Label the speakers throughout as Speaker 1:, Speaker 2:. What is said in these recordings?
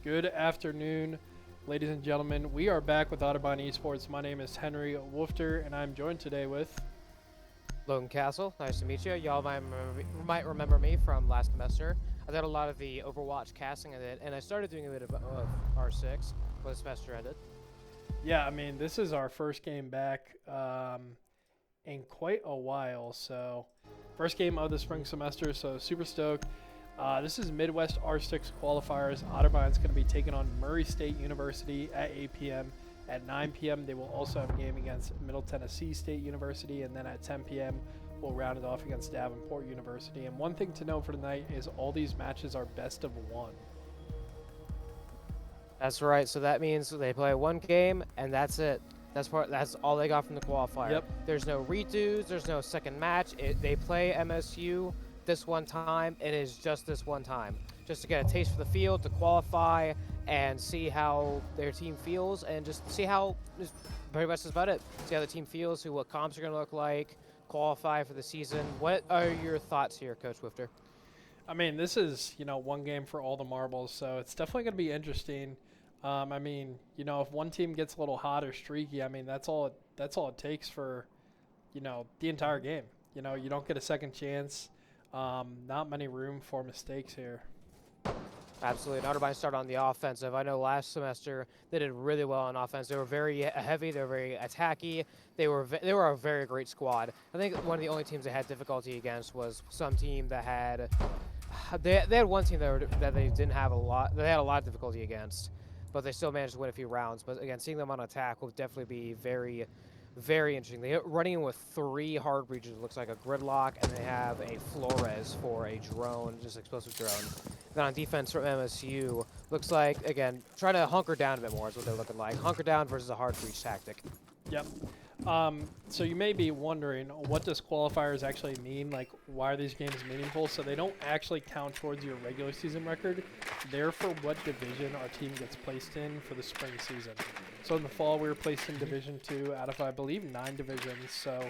Speaker 1: Good afternoon, ladies and gentlemen. We are back with Otterbein Esports. My name is Henry Wolfter, and I'm joined today with...
Speaker 2: Logan Castle, nice to meet you. Y'all might remember me from last semester. I did a lot of the Overwatch casting of it, and I started doing a bit of R6 when the semester ended.
Speaker 1: Yeah, I mean, this is our first game back in quite a while. So, first game of the spring semester, so super stoked. This is Midwest R6 qualifiers. Otterbein's going to be taking on Murray State University at 8 p.m. At 9 p.m., they will also have a game against Middle Tennessee State University, and then at 10 p.m., we'll round it off against Davenport University. And one thing to know for tonight is all these matches are best of one.
Speaker 2: That's right. So that means they play one game, and that's it. That's all they got from the qualifier.
Speaker 1: Yep.
Speaker 2: There's no redos. There's no second match. They play MSU this one time. It is just this one time, just to get a taste for the field, to qualify and see how their team feels, and just see how, just pretty much is about it. See how the team feels, see what comps are going to look like, qualify for the season. What are your thoughts here, Coach Wifter?
Speaker 1: I mean, this is, one game for all the marbles, so it's definitely going to be interesting. I mean, if one team gets a little hot or streaky, I mean, that's all it takes for, the entire game. You don't get a second chance. Not many room for mistakes here.
Speaker 2: Absolutely. And Otterbein started on the offensive. I know last semester they did really well on offense. They were very heavy. They were very attacky. They were a very great squad. I think one of the only teams they had difficulty against was some team that had they had one team that they didn't have a lot. They had a lot of difficulty against, but they still managed to win a few rounds. But again, seeing them on attack will definitely be very, very interesting. They're running in with 3 hard breaches. It looks like a gridlock, and they have a Flores for a drone, just explosive drone. Then on defense from MSU, looks like, again, trying to hunker down a bit more is what they're looking like. Hunker down versus a hard breach tactic.
Speaker 1: Yep. So you may be wondering, what does qualifiers actually mean? Like, why are these games meaningful? So they don't actually count towards your regular season record. They're for what division our team gets placed in for the spring season. So in the fall, we were placed in Division 2 out of, I believe, 9 divisions. So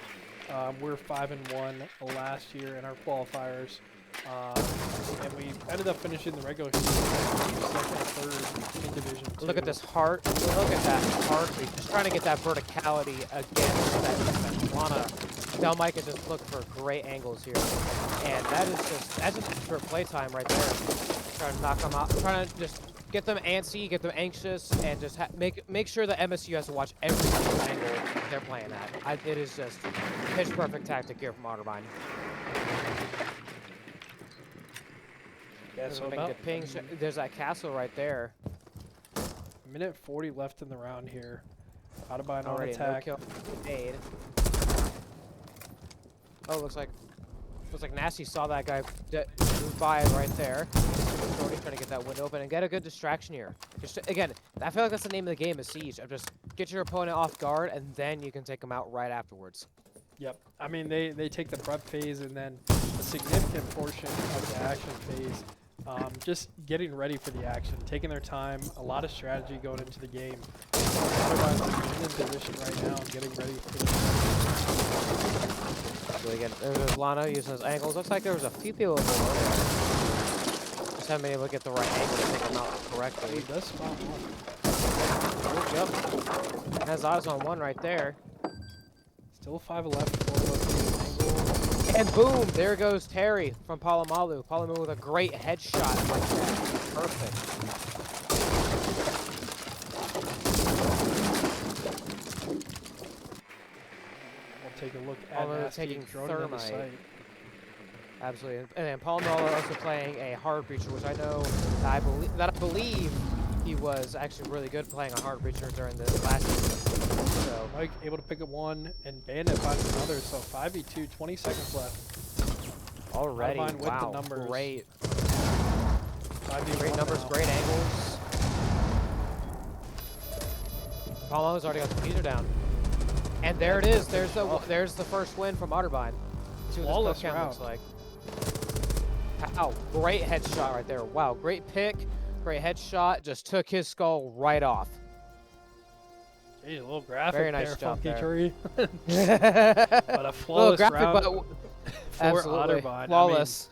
Speaker 1: we're 5-1 last year in our qualifiers. And we ended up finishing the regular season second or third in Division 2.
Speaker 2: Look at this heart. Look at that heartbeat. Just trying to get that verticality against that Lana. Del Mike has just looked for great angles here. And that's just for playtime right there. Trying to knock them out. Trying to just get them antsy, get them anxious, and just make sure that MSU has to watch every single angle they're playing at. It is just pitch perfect tactic here from Otterbein.
Speaker 1: Yeah, so about
Speaker 2: ping. There's that castle right there.
Speaker 1: Minute 40 left in the round here. Otterbein on
Speaker 2: Already
Speaker 1: attack.
Speaker 2: no kill made. Oh, looks like Nasty saw that guy move by right there. Shorty trying to get that window open and get a good distraction here. Just, again, I feel like that's the name of the game, is Siege. Of just get your opponent off guard, and then you can take them out right afterwards.
Speaker 1: Yep. I mean, they take the prep phase and then a significant portion of the action phase. Just getting ready for the action, taking their time, a lot of strategy going into the game. Otterbein in position right now, getting ready for the
Speaker 2: So again, there's Lana using those angles. Looks like there was a few people below there. Just haven't been able to get the right angle to take them out correctly.
Speaker 1: He does spot one.
Speaker 2: Yep. Has eyes on one right there.
Speaker 1: Still 5 left. 4 left angle.
Speaker 2: And boom, there goes Terry from Palomalu. Palomalu with a great headshot like that. Perfect.
Speaker 1: We'll take a look at
Speaker 2: taking
Speaker 1: drone into the
Speaker 2: thermite.
Speaker 1: site.
Speaker 2: Absolutely. And then Palomalu also playing a hard breacher, which I know that I believe he was actually really good playing a hard breacher during the last season. So
Speaker 1: Mike able to pick up one, and Bandit finds another. So 5v2, 20 seconds left.
Speaker 2: already,
Speaker 1: Otterbein with
Speaker 2: wow,
Speaker 1: the numbers.
Speaker 2: great.
Speaker 1: 5v1
Speaker 2: Great numbers,
Speaker 1: now.
Speaker 2: great angles. Palomalu's already got the feeder down. And there it is. There's the first win from Otterbein. See what
Speaker 1: Flawless
Speaker 2: this clip count looks
Speaker 1: round.
Speaker 2: like. Wow, great headshot right there. Wow, great pick, great headshot. Just took his skull right off.
Speaker 1: Geez, a little graphic
Speaker 2: Very nice
Speaker 1: there,
Speaker 2: job
Speaker 1: Funky
Speaker 2: there.
Speaker 1: Tree. But a flawless
Speaker 2: graphic,
Speaker 1: round
Speaker 2: but
Speaker 1: for
Speaker 2: absolutely
Speaker 1: Otterbein.
Speaker 2: flawless.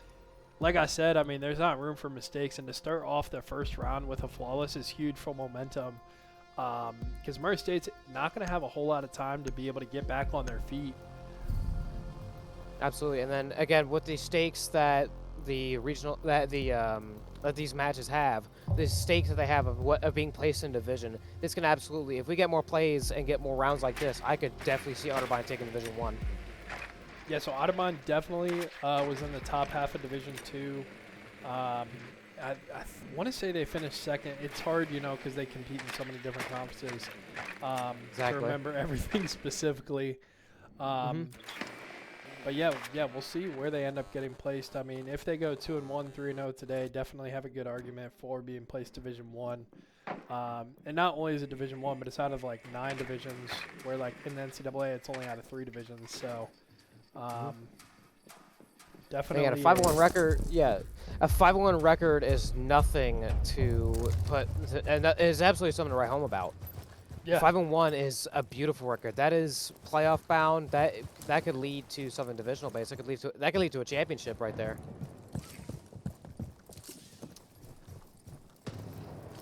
Speaker 1: like I said, I mean, there's not room for mistakes, and to start off the first round with a flawless is huge for momentum. Because Murray State's not going to have a whole lot of time to be able to get back on their feet.
Speaker 2: Absolutely, and then again with the stakes that that these matches have, the stakes that they have of being placed in division, this can absolutely, if we get more plays and get more rounds like this, I could definitely see Otterbein taking Division 1.
Speaker 1: Yeah, so Otterbein definitely was in the top half of Division 2. I want to say they finished second. It's hard, you know, because they compete in so many different conferences to remember everything specifically. But yeah, we'll see where they end up getting placed. I mean, if they go 2-1, 3-0 today, definitely have a good argument for being placed Division 1. And not only is it Division 1, but it's out of like 9 divisions, where like in the NCAA it's only out of 3 divisions. So definitely.
Speaker 2: Yeah, a 5-1 record. Yeah, a 5-1 record is nothing to put, and that is absolutely something to write home about.
Speaker 1: Yeah.
Speaker 2: 5-1 is a beautiful record. That is playoff bound. That could lead to something divisional based. That could lead to a championship right there.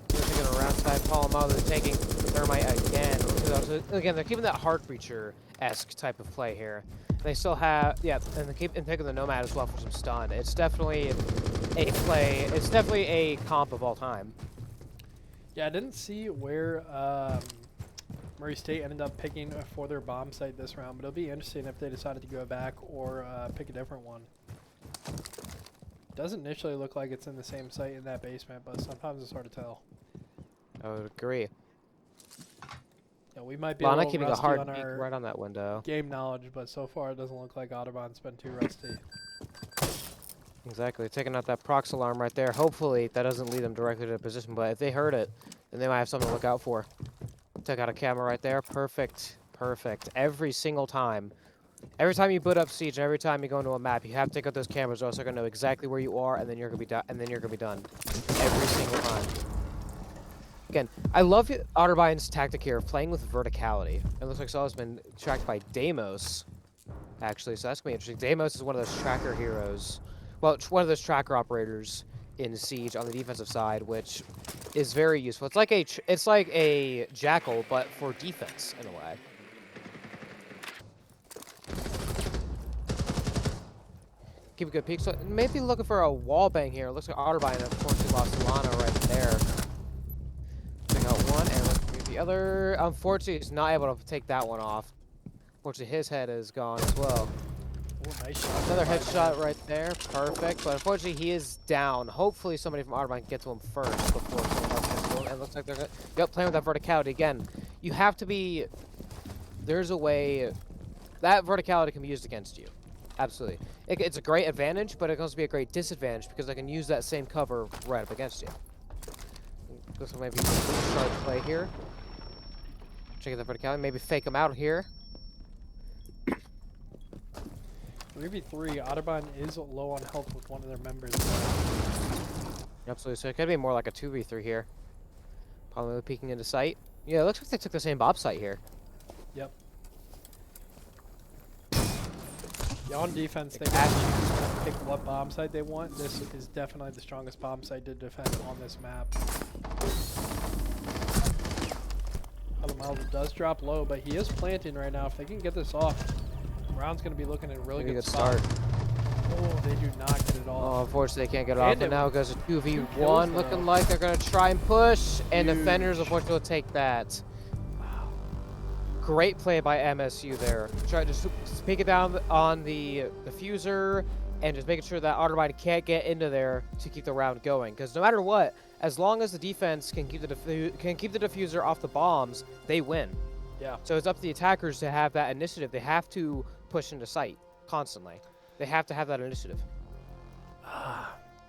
Speaker 2: They're taking a round side Palomar. They're taking Thermite again. Again, they're keeping that Heart Breacher-esque type of play here. They still have, yeah, and they keep taking the Nomad as well for some stun. It's definitely a play. It's definitely a comp of all time.
Speaker 1: Yeah, I didn't see where Murray State ended up picking for their bomb site this round, but it'll be interesting if they decided to go back or pick a different one. Doesn't initially look like it's in the same site in that basement, but sometimes it's hard to tell.
Speaker 2: I would agree.
Speaker 1: Yeah, we might be a little
Speaker 2: keeping
Speaker 1: rusty
Speaker 2: a hard
Speaker 1: on
Speaker 2: peek
Speaker 1: our
Speaker 2: right on that window.
Speaker 1: game knowledge, but so far it doesn't look like Otterbahn's been too rusty.
Speaker 2: Exactly, taking out that prox alarm right there. Hopefully that doesn't lead them directly to a position, but if they heard it, then they might have something to look out for. Took out a camera right there. Perfect. Perfect. Every single time. Every time you boot up Siege and every time you go into a map, you have to take out those cameras or else they're going to know exactly where you are, and then you're going to be done. And then you're going to be done. Every single time. Again, I love Otterbein's tactic here of playing with verticality. It looks like Saul's been tracked by Deimos, actually, so that's going to be interesting. Deimos is one of those tracker heroes. Well, one of those tracker operators in Siege on the defensive side, which is very useful. It's like a Jackal, but for defense in a way. Keep a good peek. So maybe looking for a wall bang here. Looks like Otterbein, of course, he lost Lana right there. Check out one and look at the other. Unfortunately, he's not able to take that one off. Unfortunately, his head is gone as well.
Speaker 1: Ooh, nice shot.
Speaker 2: Another headshot right there. Perfect. But unfortunately, he is down. Hopefully, somebody from Otterbein can get to him first before someone else gets to him. And it looks like they're playing with that verticality. Again, you have to be... There's a way... That verticality can be used against you. Absolutely. It's a great advantage, but it can also be a great disadvantage because I can use that same cover right up against you. This one might be a sharp play here. Check out the verticality. Maybe fake him out here.
Speaker 1: 3v3, Otterbein is low on health with one of their members.
Speaker 2: Absolutely. So it could be more like a 2v3 here. Probably peeking into sight. Yeah, it looks like they took the same bomb site here.
Speaker 1: Yep. Yeah, on defense, they can choose to pick what bomb site they want. This is definitely the strongest bomb site to defend on this map. Alamalu does drop low, but he is planting right now. If they can get this off, round's going to be looking in a really good spot. Oh, they do not get it off.
Speaker 2: Oh, unfortunately, they can't get it off. And now it goes to 2v1, looking like they're going to try and push. And defenders, unfortunately, will take that. Great play by MSU there. Try to just peek it down on the diffuser and just making sure that Otterbein can't get into there to keep the round going. Because no matter what, as long as the defense can keep the diffuser off the bombs, they win.
Speaker 1: Yeah.
Speaker 2: So it's up to the attackers to have that initiative. They have to push into sight constantly. They have to have that initiative.
Speaker 1: That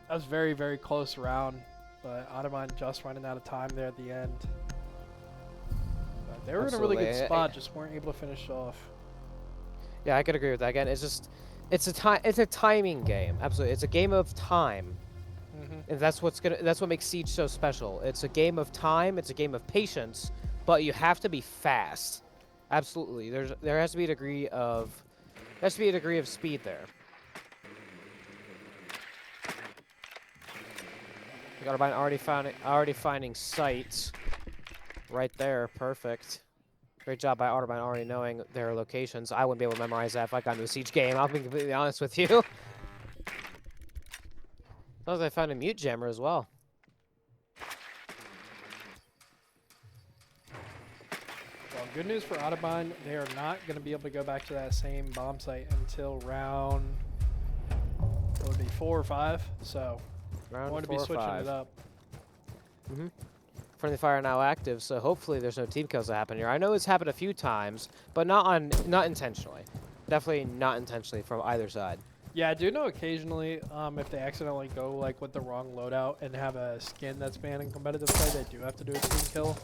Speaker 1: was very, very close round, but Otterbein just running out of time there at the end. They were in a really good spot, just weren't able to finish off.
Speaker 2: Yeah, I could agree with that. Again, it's a timing game. Absolutely, it's a game of time, and that's what makes Siege so special. It's a game of time. It's a game of patience, but you have to be fast. Absolutely, there has to be a degree of speed there. Otterbein already finding sites right there. Perfect. Great job by Otterbein already knowing their locations. I wouldn't be able to memorize that if I got into a siege game. I'll be completely honest with you. As long as I found a mute jammer as well.
Speaker 1: Well, good news for Otterbein, they are not going to be able to go back to that same bomb site until round, what would be 4 or 5? So,
Speaker 2: Round
Speaker 1: going to
Speaker 2: 4
Speaker 1: be
Speaker 2: or
Speaker 1: switching
Speaker 2: 5.
Speaker 1: it up.
Speaker 2: Friendly fire now active, so hopefully there's no team kills that happen here. I know it's happened a few times, but not intentionally. Definitely not intentionally from either side.
Speaker 1: Yeah, I do know occasionally if they accidentally go like with the wrong loadout and have a skin that's banned in competitive play, they do have to do a team kill.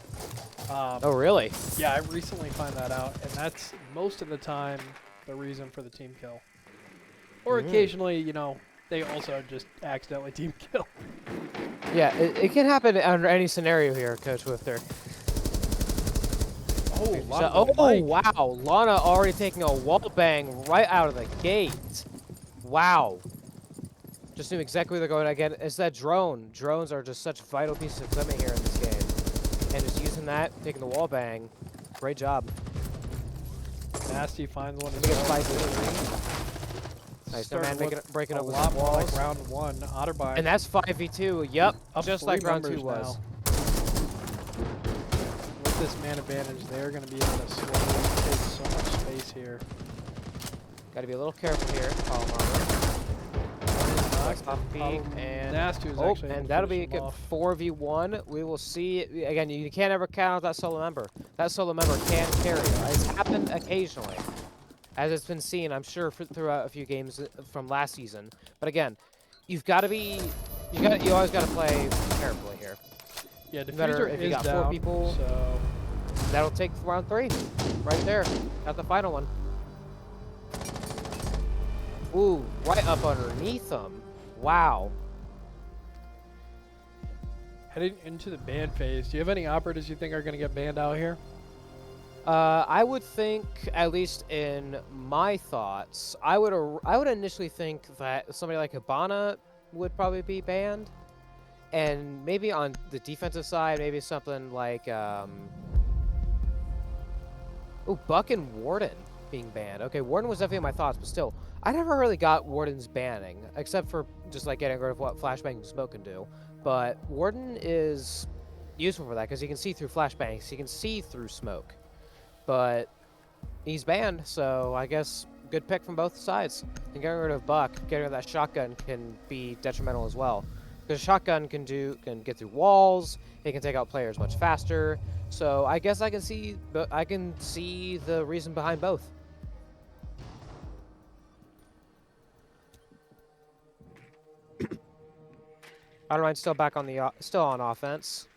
Speaker 2: Oh, really?
Speaker 1: Yeah, I recently found that out, and that's most of the time the reason for the team kill. Or occasionally, you know, they also just accidentally team kill.
Speaker 2: Yeah, it can happen under any scenario here, Coach Wifter.
Speaker 1: Oh,
Speaker 2: wow. Lana already taking a wall bang right out of the gate. Wow. Just knew exactly where they're going. Again, it's that drone. Drones are just such vital pieces of equipment here in this game. And just using that, taking the wall bang. Great job.
Speaker 1: Nasty finds one.
Speaker 2: Nice, no man breaking up with
Speaker 1: lot
Speaker 2: the
Speaker 1: more
Speaker 2: walls.
Speaker 1: like round 1. Otterbein.
Speaker 2: And that's 5v2. Yep,
Speaker 1: Up
Speaker 2: just
Speaker 1: 3
Speaker 2: like round 2
Speaker 1: members
Speaker 2: was.
Speaker 1: now. With this man advantage, they're going to be able to slowly take so much space here.
Speaker 2: Got to be a little careful here. Column armor. Top peek and
Speaker 1: Nasty was actually able
Speaker 2: and
Speaker 1: to
Speaker 2: that'll
Speaker 1: finish
Speaker 2: be
Speaker 1: him
Speaker 2: a
Speaker 1: off.
Speaker 2: 4v1. We will see. Again, you can't ever count out that solo member. That solo member can carry. It's happened occasionally, as it's been seen, I'm sure, throughout a few games from last season. But again, you always got to play carefully here.
Speaker 1: Yeah,
Speaker 2: Better
Speaker 1: diffuser
Speaker 2: if you
Speaker 1: is
Speaker 2: got
Speaker 1: down,
Speaker 2: 4 people.
Speaker 1: so
Speaker 2: That'll take round 3, right there. Got the final one. Ooh, right up underneath them. Wow.
Speaker 1: heading into the ban phase, do you have any operatives you think are going to get banned out here?
Speaker 2: I would think, at least in my thoughts, I would initially think that somebody like Hibana would probably be banned, and maybe on the defensive side, maybe something like Buck and Warden being banned. Okay, Warden was definitely in my thoughts, but still, I never really got Warden's banning, except for just like getting rid of what flashbang smoke can do. But Warden is useful for that because he can see through flashbangs, he can see through smoke. But he's banned, so I guess good pick from both sides. And getting rid of Buck, getting rid of that shotgun can be detrimental as well. Because shotgun can get through walls, it can take out players much faster. So I guess I can see the reason behind both. Otterbein still back on still on offense.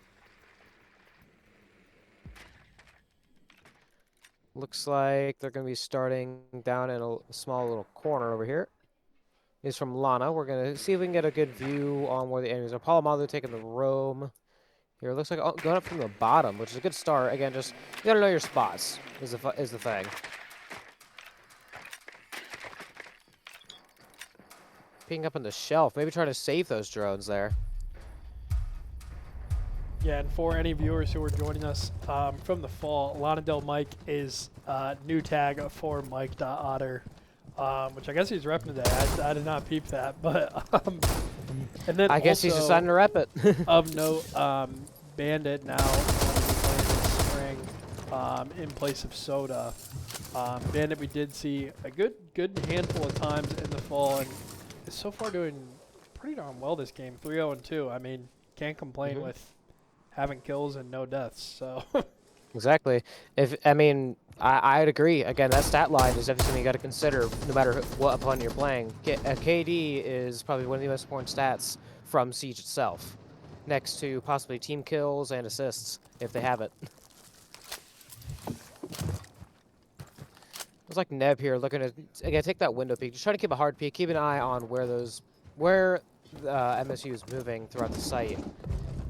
Speaker 2: Looks like they're going to be starting down in a small little corner over here. Is from Lana. We're going to see if we can get a good view on where the enemies are. Palomado taking the roam. Here, it looks like going up from the bottom, which is a good start. Again, just you got to know your spots is the thing. Peeking up on the shelf. Maybe try to save those drones there.
Speaker 1: Yeah, and for any viewers who are joining us from the fall, Lana Del Mike is new tag for Mike.Otter, which I guess he's repping today. I did not peep that, but and then
Speaker 2: I guess he's deciding to rep it.
Speaker 1: Of note, Bandit now playing this spring in place of Soda. Bandit we did see a good handful of times in the fall, and is so far doing pretty darn well this game. 3-0-2. I mean, can't complain with having kills and no deaths. So
Speaker 2: exactly. I'd agree. Again, that stat line is definitely something you got to consider no matter what opponent you're playing. KD is probably one of the most important stats from Siege itself, next to possibly team kills and assists if they have it. Looks like Neb here looking at, again, take that window peek. Just try to keep a hard peek. Keep an eye on where MSU is moving throughout the site,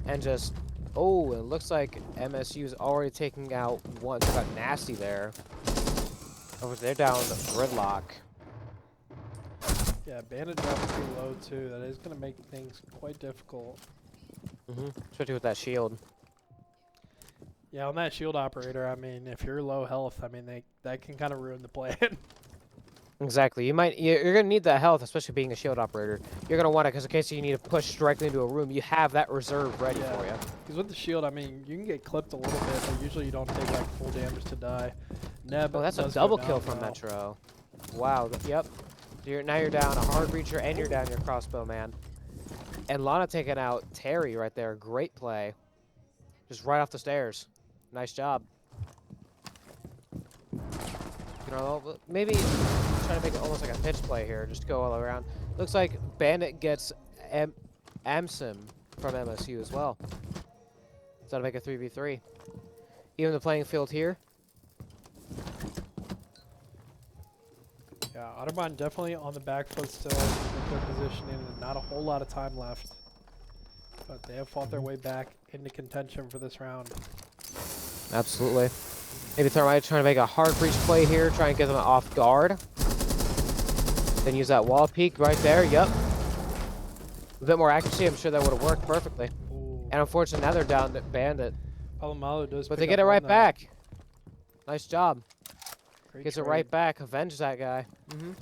Speaker 2: and just. Oh, it looks like MSU is already taking out one. They got Nasty there. Oh, they're down to Gridlock.
Speaker 1: yeah, Bandit dropping too low too. That is going to make things quite difficult.
Speaker 2: Especially with that shield.
Speaker 1: Yeah, on that shield operator, I mean, if you're low health, I mean, that can kind of ruin the plan.
Speaker 2: Exactly. You're gonna need that health, especially being a shield operator. You're gonna want it because in case you need to push directly into a room, you have that reserve ready for you.
Speaker 1: Because with the shield, I mean, you can get clipped a little bit, but usually you don't take like full damage to die. Neb
Speaker 2: Oh, that's a
Speaker 1: does go
Speaker 2: double
Speaker 1: down
Speaker 2: kill from
Speaker 1: well.
Speaker 2: Metro. Wow. Yep. Now you're down a hard breacher and you're down your crossbow man. And Lana taking out Terry right there. Great play. Just right off the stairs. Nice job. You know, maybe try to make it almost like a pitch play here. Just go all around. Looks like Bandit gets Amsim from MSU as well. So that'll make a 3v3. Even the playing field here.
Speaker 1: Yeah, Otterbein definitely on the back foot still with their positioning and not a whole lot of time left. But they have fought their way back into contention for this round.
Speaker 2: Absolutely. Maybe Thermite trying to make a hard breach play here, try and get them off guard. Then use that wall peek right there, yep. A bit more accuracy, I'm sure that would have worked perfectly.
Speaker 1: Ooh.
Speaker 2: And unfortunately, now they're down to Bandit.
Speaker 1: Palomalu does
Speaker 2: But
Speaker 1: pick
Speaker 2: they get
Speaker 1: up
Speaker 2: it right
Speaker 1: on that.
Speaker 2: back. Nice job.
Speaker 1: Great
Speaker 2: Gets it
Speaker 1: trade.
Speaker 2: right back. Avenge that guy.
Speaker 1: 20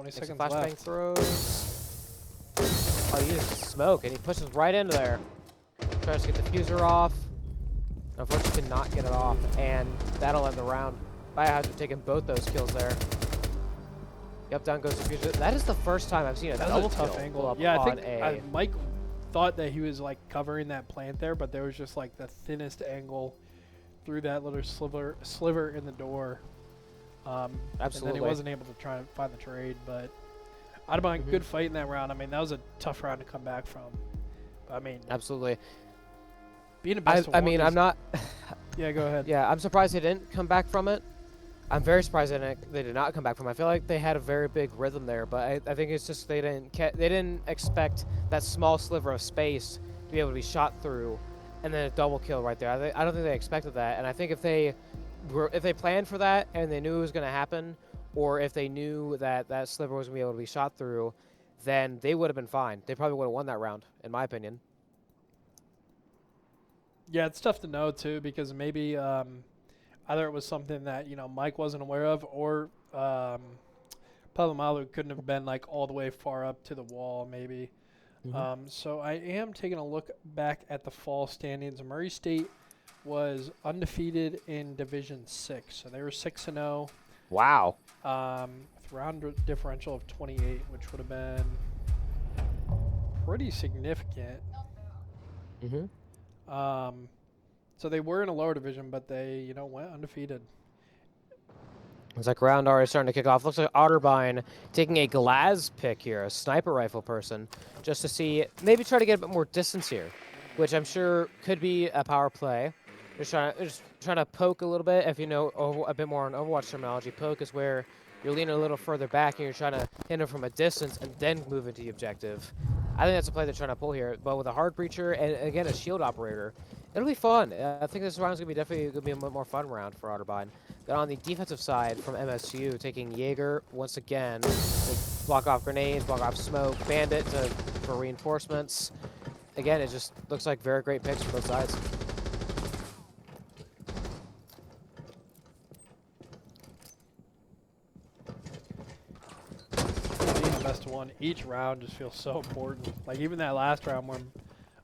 Speaker 2: Makes a
Speaker 1: seconds
Speaker 2: flashbang
Speaker 1: left.
Speaker 2: throws. Oh, he uses smoke, and he pushes right into there. Tries to get the fuser off. Unfortunately, cannot get it off, and that'll end the round. Biohazard taking both those kills there. Yep, down goes the fuser. That is the first time I've seen a
Speaker 1: That
Speaker 2: double
Speaker 1: was a tough
Speaker 2: kill
Speaker 1: angle.
Speaker 2: pull up
Speaker 1: Yeah, I
Speaker 2: on
Speaker 1: think Mike thought that he was like covering that plant there, but there was just like the thinnest angle through that little sliver in the door. And then
Speaker 2: Absolutely.
Speaker 1: he wasn't able to try and find the trade, but Otterbein, good fight in that round. I mean, that was a tough round to come back from. But, I mean,
Speaker 2: Absolutely.
Speaker 1: being a best of
Speaker 2: I
Speaker 1: one
Speaker 2: mean,
Speaker 1: is-
Speaker 2: I'm not.
Speaker 1: Yeah, go ahead.
Speaker 2: Yeah, I'm surprised they didn't come back from it. I'm very surprised they did not come back from it. I feel like they had a very big rhythm there, but I think it's just they didn't expect that small sliver of space to be able to be shot through, and then a double kill right there. I don't think they expected that, and I think if they planned for that and they knew it was going to happen, or if they knew that that sliver was going to be able to be shot through, then they would have been fine. They probably would have won that round, in my opinion.
Speaker 1: Yeah, it's tough to know, too, because maybe either it was something that, you know, Mike wasn't aware of, or Palomalu couldn't have been, like, all the way far up to the wall, maybe. So I am taking a look back at the fall standings. Murray State was undefeated in Division 6, so they were 6-0.
Speaker 2: Wow.
Speaker 1: With round differential of 28, which would have been pretty significant. So they were in a lower division, but they, you know, went undefeated.
Speaker 2: It's like round already starting to kick off. Looks like Otterbein taking a Glaz pick here, a sniper rifle person, just to see, maybe try to get a bit more distance here, which I'm sure could be a power play. Just trying to poke a little bit. If you know a bit more on Overwatch terminology, poke is where you're leaning a little further back and you're trying to hit them from a distance and then move into the objective. I think that's a play they're trying to pull here, but with a hard breacher and again a shield operator, it'll be fun. I think this round's definitely gonna be a more fun round for Otterbein. Then on the defensive side from MSU, taking Jaeger once again, to block off grenades, block off smoke, Bandit for reinforcements. Again, it just looks like very great picks from both sides.
Speaker 1: Being the best of one, each round just feels so important. Like even that last round when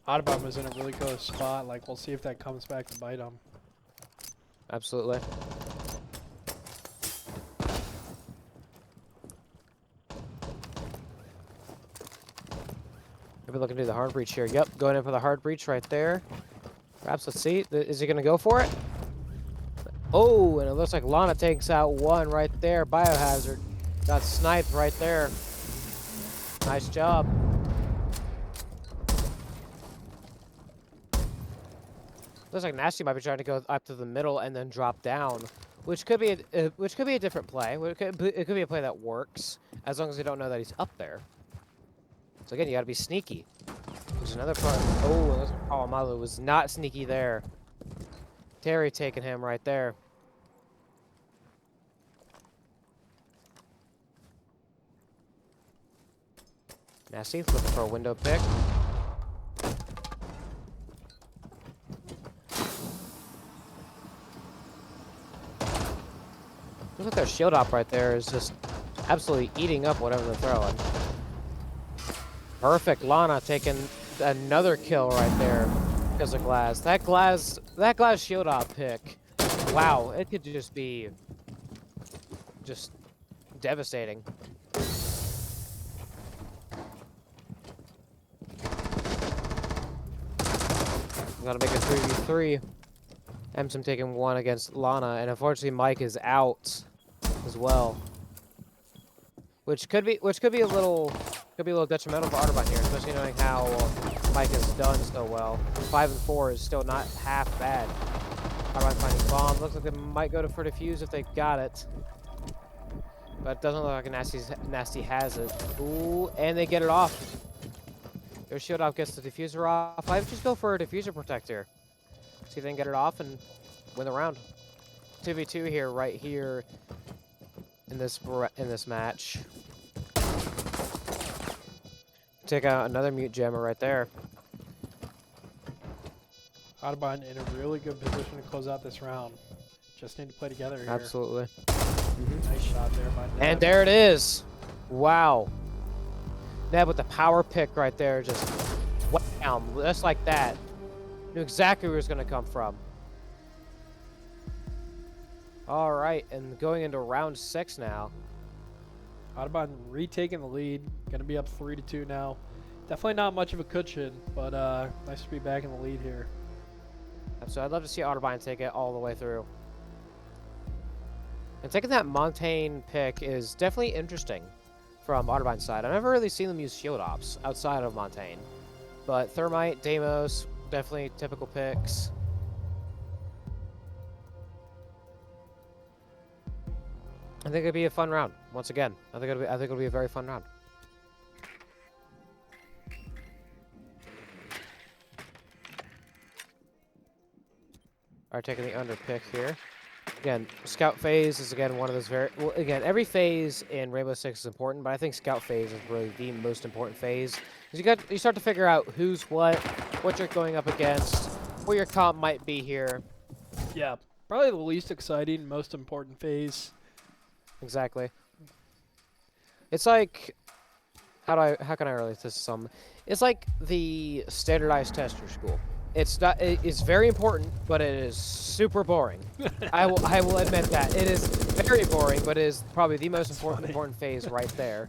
Speaker 1: Otterbein was in a really close spot, like we'll see if that comes back to bite him.
Speaker 2: Absolutely. Maybe looking to do the hard breach here. Yep, going in for the hard breach right there. Perhaps, let's see. Is he going to go for it? Oh, and it looks like Lana takes out one right there. Biohazard got sniped right there. Nice job. Looks like Nasty might be trying to go up to the middle and then drop down, which could be a different play. It could be a play that works as long as they don't know that he's up there. So again, you got to be sneaky. There's another part. Oh, Palomalu was not sneaky there. Terry taking him right there. Nasty looking for a window pick. Look at their shield op right there is just absolutely eating up whatever they're throwing. Perfect. Lana taking another kill right there because of Glass. That Glass shield op pick. Wow, it could just be just devastating. Gotta make a 3v3. Emsum taking one against Lana, and unfortunately Mike is out as well. Which could be a little detrimental for Otterbein here, especially knowing how Mike has done so well. 5 and 4 is still not half bad. Otterbein finding bomb. Looks like they might go for defuse if they got it. But it doesn't look like a nasty has it. Ooh, and they get it off. Their shield off gets the diffuser off. I would just go for a diffuser protector. See if they can get it off and win the round. 2v2 here, right here in this match. Take out another mute jammer right there.
Speaker 1: Otterbein in a really good position to close out this round. Just need to play together here.
Speaker 2: Absolutely.
Speaker 1: Nice shot there by Neb.
Speaker 2: And there it is. Wow. Neb with the power pick right there, just wham, just like that. Knew exactly where it was going to come from. All right, and going into round 6 now.
Speaker 1: Otterbein retaking the lead. Going to be up 3-2 now. Definitely not much of a cushion, but nice to be back in the lead here.
Speaker 2: So I'd love to see Otterbein take it all the way through. And taking that Montaigne pick is definitely interesting from Otterbein's side. I've never really seen them use shield ops outside of Montaigne. But Thermite, Deimos, definitely typical picks. I think it'd be a fun round. Once again, I think it'll be a very fun round. All right, taking the under pick here. Again, scout phase is again one of those every phase in Rainbow Six is important, but I think scout phase is really the most important phase. Because you start to figure out who's what you're going up against, what your comp might be here.
Speaker 1: Yeah, probably the least exciting, most important phase.
Speaker 2: Exactly. It's like how can I relate this to some? It's like the standardized tester school. It's very important, but it is super boring. I will admit that. It is very boring, but it is probably the most important phase right there.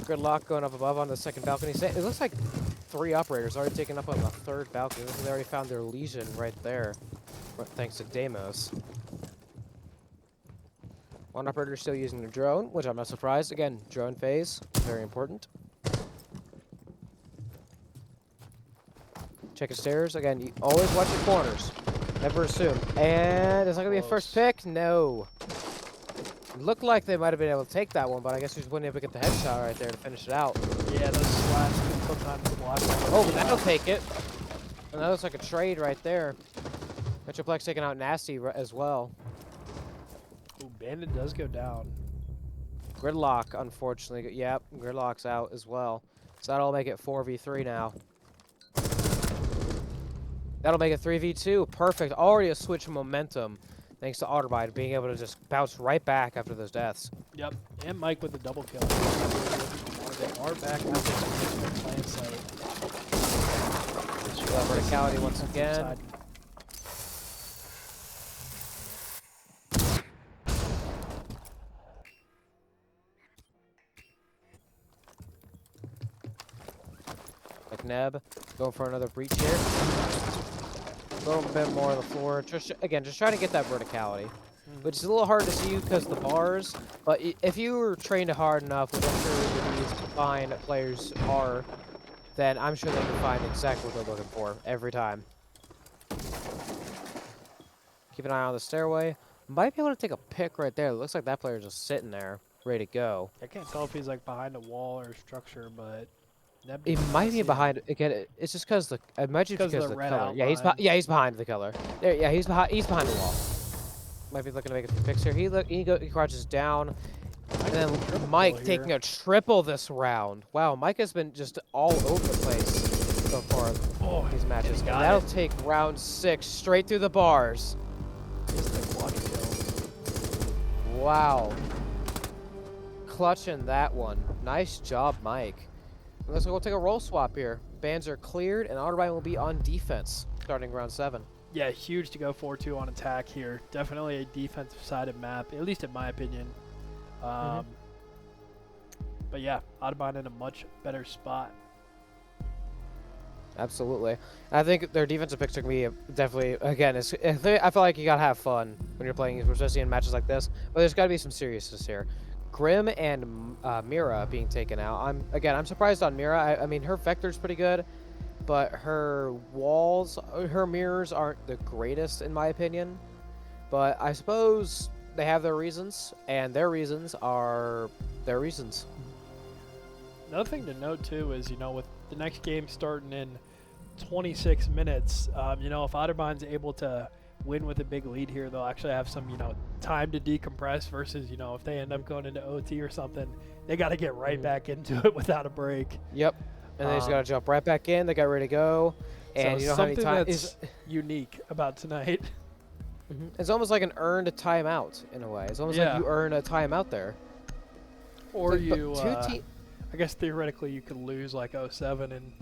Speaker 2: Good luck going up above on the second balcony. It looks like 3 operators already taken up on the 3rd balcony. They already found their Legion right there, thanks to Deimos. One operator still using the drone, which I'm not surprised. Again, drone phase, very important. Check the stairs. Again, you always watch your corners. Never assume. And is that going to be a first pick? No. It looked like they might have been able to take that one, but I guess we just wouldn't able to get the headshot right there to finish it out.
Speaker 1: Yeah, those slats can sometimes block.
Speaker 2: Oh, but that'll take it. And that looks like a trade right there. Metroplex taking out Nasty as well.
Speaker 1: Ooh, Bandit does go down.
Speaker 2: Gridlock, unfortunately. Yep, Gridlock's out as well. So that'll make it 4v3 now. That'll make it 3v2. Perfect. Already a switch of momentum. Thanks to Otterbein being able to just bounce right back after those deaths.
Speaker 1: Yep, and Mike with the double kill. They are back after the plant site.
Speaker 2: Verticality once again. Like Neb, going for another breach here. A little bit more on the floor. Just trying to get that verticality, which is a little hard to see because the bars. But if you were trained hard enough, which I'm sure these fine players are, then I'm sure they can find exactly what they're looking for every time. Keep an eye on the stairway. Might be able to take a pick right there. It looks like that player's just sitting there, ready to go.
Speaker 1: I can't tell if he's like behind a wall or a structure, but
Speaker 2: it might be behind. Again, it's just because the. I imagine because the color. Outline. He's behind the color. There, yeah, he's behind the wall. Might be looking to make a picks here. He crouches down, and then Mike taking a triple this round. Wow, Mike has been just all over the place. so far
Speaker 1: Oh,
Speaker 2: these matches. And
Speaker 1: got
Speaker 2: that'll
Speaker 1: it.
Speaker 2: take round 6 straight through the bars.
Speaker 1: Just the quad kill.
Speaker 2: Wow. Clutching that one. Nice job, Mike. Let's go take a roll swap here. Bans are cleared, and Otterbein will be on defense starting round 7.
Speaker 1: Yeah, huge to go 4-2 on attack here. Definitely a defensive-sided map, at least in my opinion. But yeah, Otterbein in a much better spot.
Speaker 2: Absolutely. I think their defensive picks are going to be definitely, again, I feel like you got to have fun when you're playing, especially in matches like this. But there's got to be some seriousness here. Grim and Mira being taken out. I'm surprised on Mira. I mean, her vector's pretty good, but her walls, her mirrors aren't the greatest in my opinion. But I suppose they have their reasons, and their reasons are their reasons.
Speaker 1: Another thing to note too is, with the next game starting in 26 minutes, if Otterbein's able to win with a big lead here, they'll actually have some, time to decompress versus, if they end up going into OT or something, they got to get right back into it without a break.
Speaker 2: Yep. And they just got to jump right back in. They got ready to go. And
Speaker 1: so
Speaker 2: you know how many times
Speaker 1: that's unique about tonight.
Speaker 2: It's almost like an earned timeout in a way. It's almost like you earn a timeout there.
Speaker 1: Or
Speaker 2: like,
Speaker 1: I guess theoretically you could lose like 07 and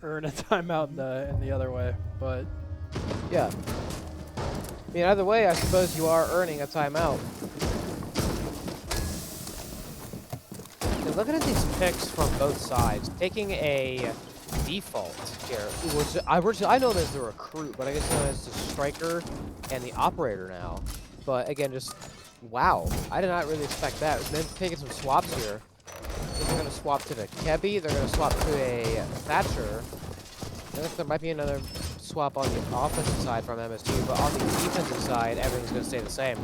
Speaker 1: earn a timeout in the other way, but
Speaker 2: yeah. I mean, either way, I suppose you are earning a timeout. And looking at these picks from both sides, taking a default here, I know there's the recruit, but I guess there's the striker and the operator now. But again, just wow, I did not really expect that. They're taking some swaps here. They're going to swap to the Kebby. They're going to swap to a Thatcher. I think there might be another swap on the offensive side from MSG, but on the defensive side, everything's going to stay the same.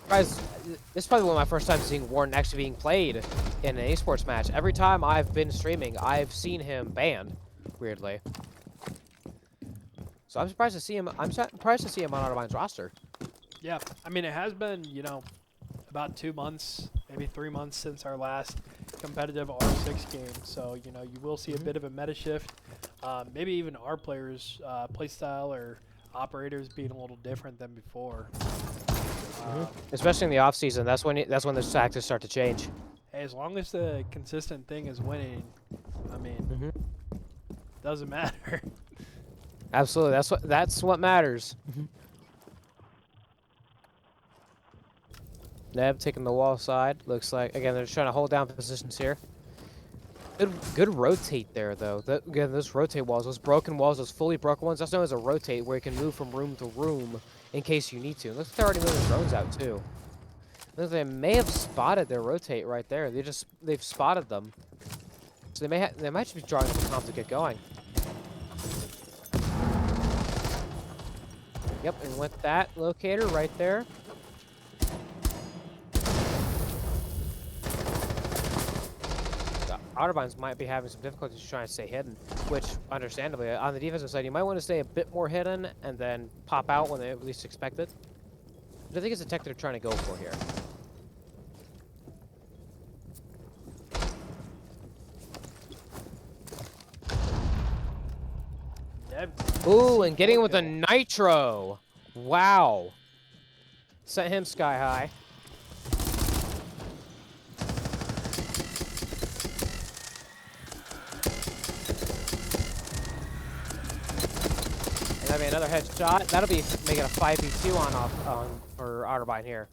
Speaker 2: Guys, this is probably one of my first times seeing Warden actually being played in an esports match. Every time I've been streaming, I've seen him banned, weirdly. So I'm surprised to see him. I'm surprised to see him on Otterbein's roster.
Speaker 1: yeah, I mean, it has been, about 2 months, maybe 3 months since our last competitive R6 game. So, you will see a bit of a meta shift. Maybe even our players' playstyle or operators being a little different than before.
Speaker 2: Especially in the off season, that's when the tactics start to change.
Speaker 1: Hey, as long as the consistent thing is winning, I mean, doesn't matter.
Speaker 2: Absolutely, that's what matters. Neb taking the wall side. Looks like, again, they're trying to hold down positions here. Good rotate there, though. Again, those rotate walls, those broken walls, those fully broken ones, that's known as a rotate, where you can move from room to room in case you need to. Looks like they're already moving drones out, too. Looks like they may have spotted their rotate right there. They've spotted them. So they might just be drawing the comp to get going. Yep, and with that locator right there. Otterbeins might be having some difficulties trying to stay hidden, which, understandably, on the defensive side, you might want to stay a bit more hidden and then pop out when they at least expect it. But I think it's a tech they're trying to go for here. Ooh, and getting with a nitro. Wow. Sent him sky high. And that'll be another headshot. That'll be making a 5v2 on for Otterbein here.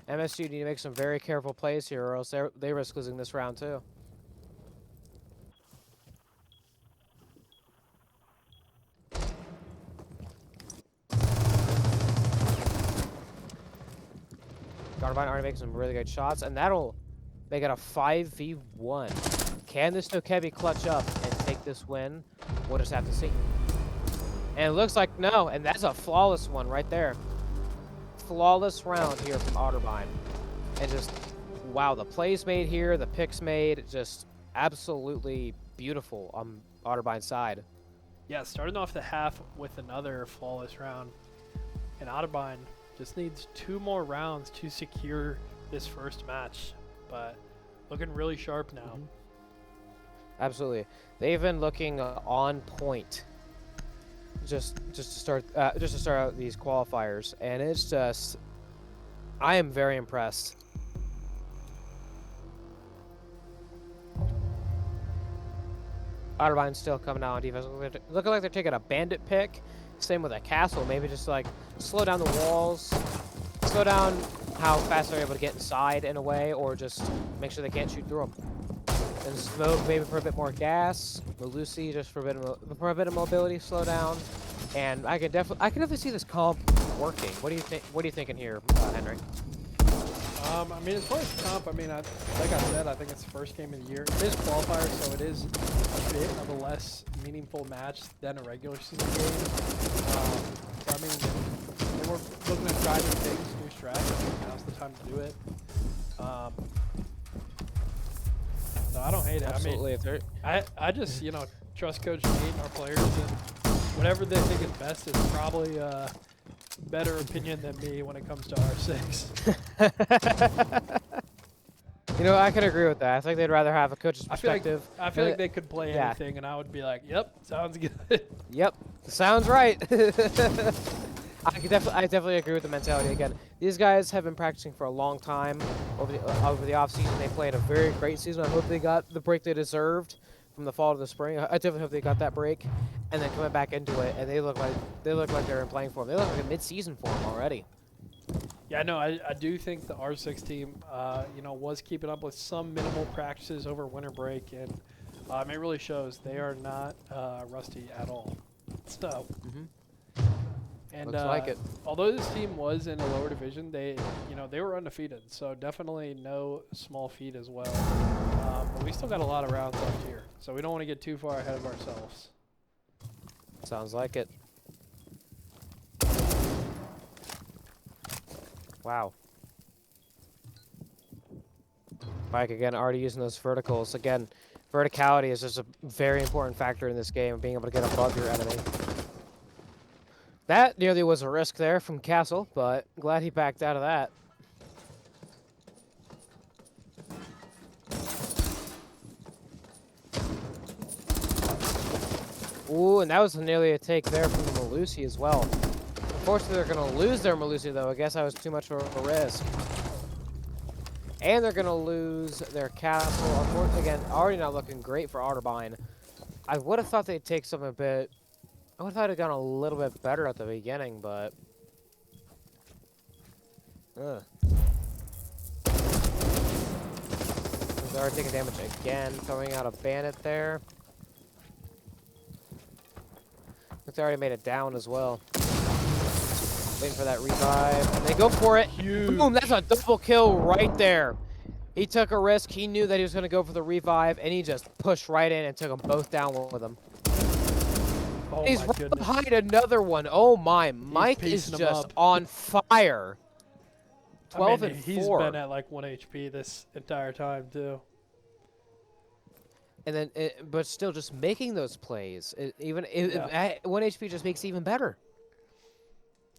Speaker 2: MSU need to make some very careful plays here, or else they risk losing this round too. Otterbein already making some really good shots, and that'll make it a 5v1. Can this Dokebi clutch up and take this win? We'll just have to see. And it looks like no, and that's a flawless one right there. Flawless round here from Otterbein. And just, wow, the plays made here, the picks made, just absolutely beautiful on Otterbein's side.
Speaker 1: Yeah, starting off the half with another flawless round. And Otterbein just needs 2 more rounds to secure this first match, but looking really sharp now.
Speaker 2: Absolutely, they've been looking on point. Just to start out these qualifiers, and it's just, I am very impressed. Otterbein still coming out on defense, looking like they're taking a bandit pick. Same with a castle, maybe just like slow down the walls, slow down how fast they're able to get inside in a way, or just make sure they can't shoot through them. And smoke maybe for a bit more gas. Melusi just for a bit of mobility, slow down. And I can definitely see this comp working. What do you think? What are you thinking here, Henry?
Speaker 1: I mean, as far as comp, I mean, like I said, I think it's the first game of the year. It is qualifier, so it is a bit of a less meaningful match than a regular season game. So I mean, they were looking at trying new things, new strategies. Now's the time to do it. So I don't hate it.
Speaker 2: Absolutely.
Speaker 1: I mean, I just, you know, trust Coach Nate and our players, and whatever they think is best is probably a better opinion than me when it comes to R6.
Speaker 2: You know, I can agree with that. I think they'd rather have a coach's
Speaker 1: I feel
Speaker 2: perspective.
Speaker 1: like they could play anything, and I would be like, "Yep, sounds good."
Speaker 2: Yep, sounds right. I definitely agree with the mentality. Again, these guys have been practicing for a long time over the off season. They played a very great season. I hope they got the break they deserved from the fall to the spring. I definitely hope they got that break, and then coming back into it, and they look like they're in playing form. They look like a mid-season form already.
Speaker 1: Yeah, no, I do think the R6 team, you know, was keeping up with some minimal practices over winter break, and it really shows they are not rusty at all. So, and
Speaker 2: Looks like it.
Speaker 1: although this team was in a lower division, they were undefeated, so definitely no small feat as well. But we still got a lot of rounds left here, so we don't want to get too far ahead of ourselves.
Speaker 2: Sounds like it. Wow. Mike again already using those verticals. Again, verticality is just a very important factor in this game, being able to get above your enemy. That nearly was a risk there from Castle, but glad he backed out of that. Ooh, and that was nearly a take there from the Melusi as well. Unfortunately, they're going to lose their Melusi, though. I guess that was too much of a risk. And they're going to lose their castle. Unfortunately, again, already not looking great for Otterbein. I would have thought they'd take some a bit. I would have thought it'd gone a little bit better at the beginning, but. They're already taking damage again, throwing out a bandit there. Looks they already made it down as well. Waiting for that revive. And they go for it.
Speaker 1: Huge.
Speaker 2: Boom, that's a double kill right there. He took a risk. He knew that he was going to go for the revive, and he just pushed right in and took them both down with him.
Speaker 1: Oh,
Speaker 2: He's right behind another one. Oh my, Mike is just on fire. 12 and 4.
Speaker 1: He's been at like 1 HP this entire time too.
Speaker 2: And then, but still, just making those plays, at 1 HP just makes it even better.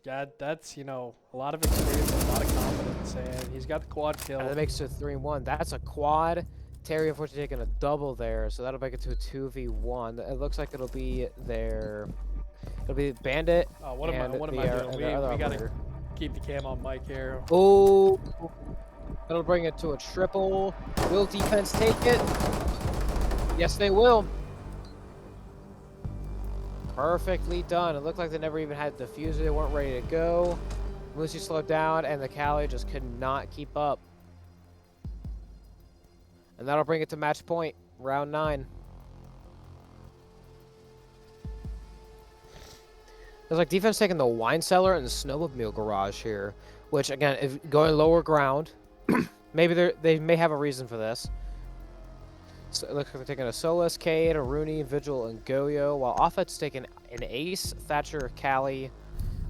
Speaker 1: Yeah, that's, you know, a lot of experience, a lot of confidence, and he's got the quad kill.
Speaker 2: And that makes it 3-1. That's a quad. Terry, unfortunately, taking a double there, so that'll make it to a 2v1. It looks like it'll be their... It'll be Bandit.
Speaker 1: What am I doing? We gotta keep the cam on Mike here.
Speaker 2: Oh, that'll bring it to a triple. Will defense take it? Yes, they will. Perfectly done. It looked like they never even had the diffuser. They weren't ready to go. Lucy slowed down, and the Cali just could not keep up. And that'll bring it to match point, round 9. There's like defense taking the wine cellar and the snowmobile garage here, which again, if going lower ground, maybe they may have a reason for this. So it looks like they're taking a Solus, Cade, a Rooney, Vigil, and Goyo, while offense taking an Ace, Thatcher, Cali,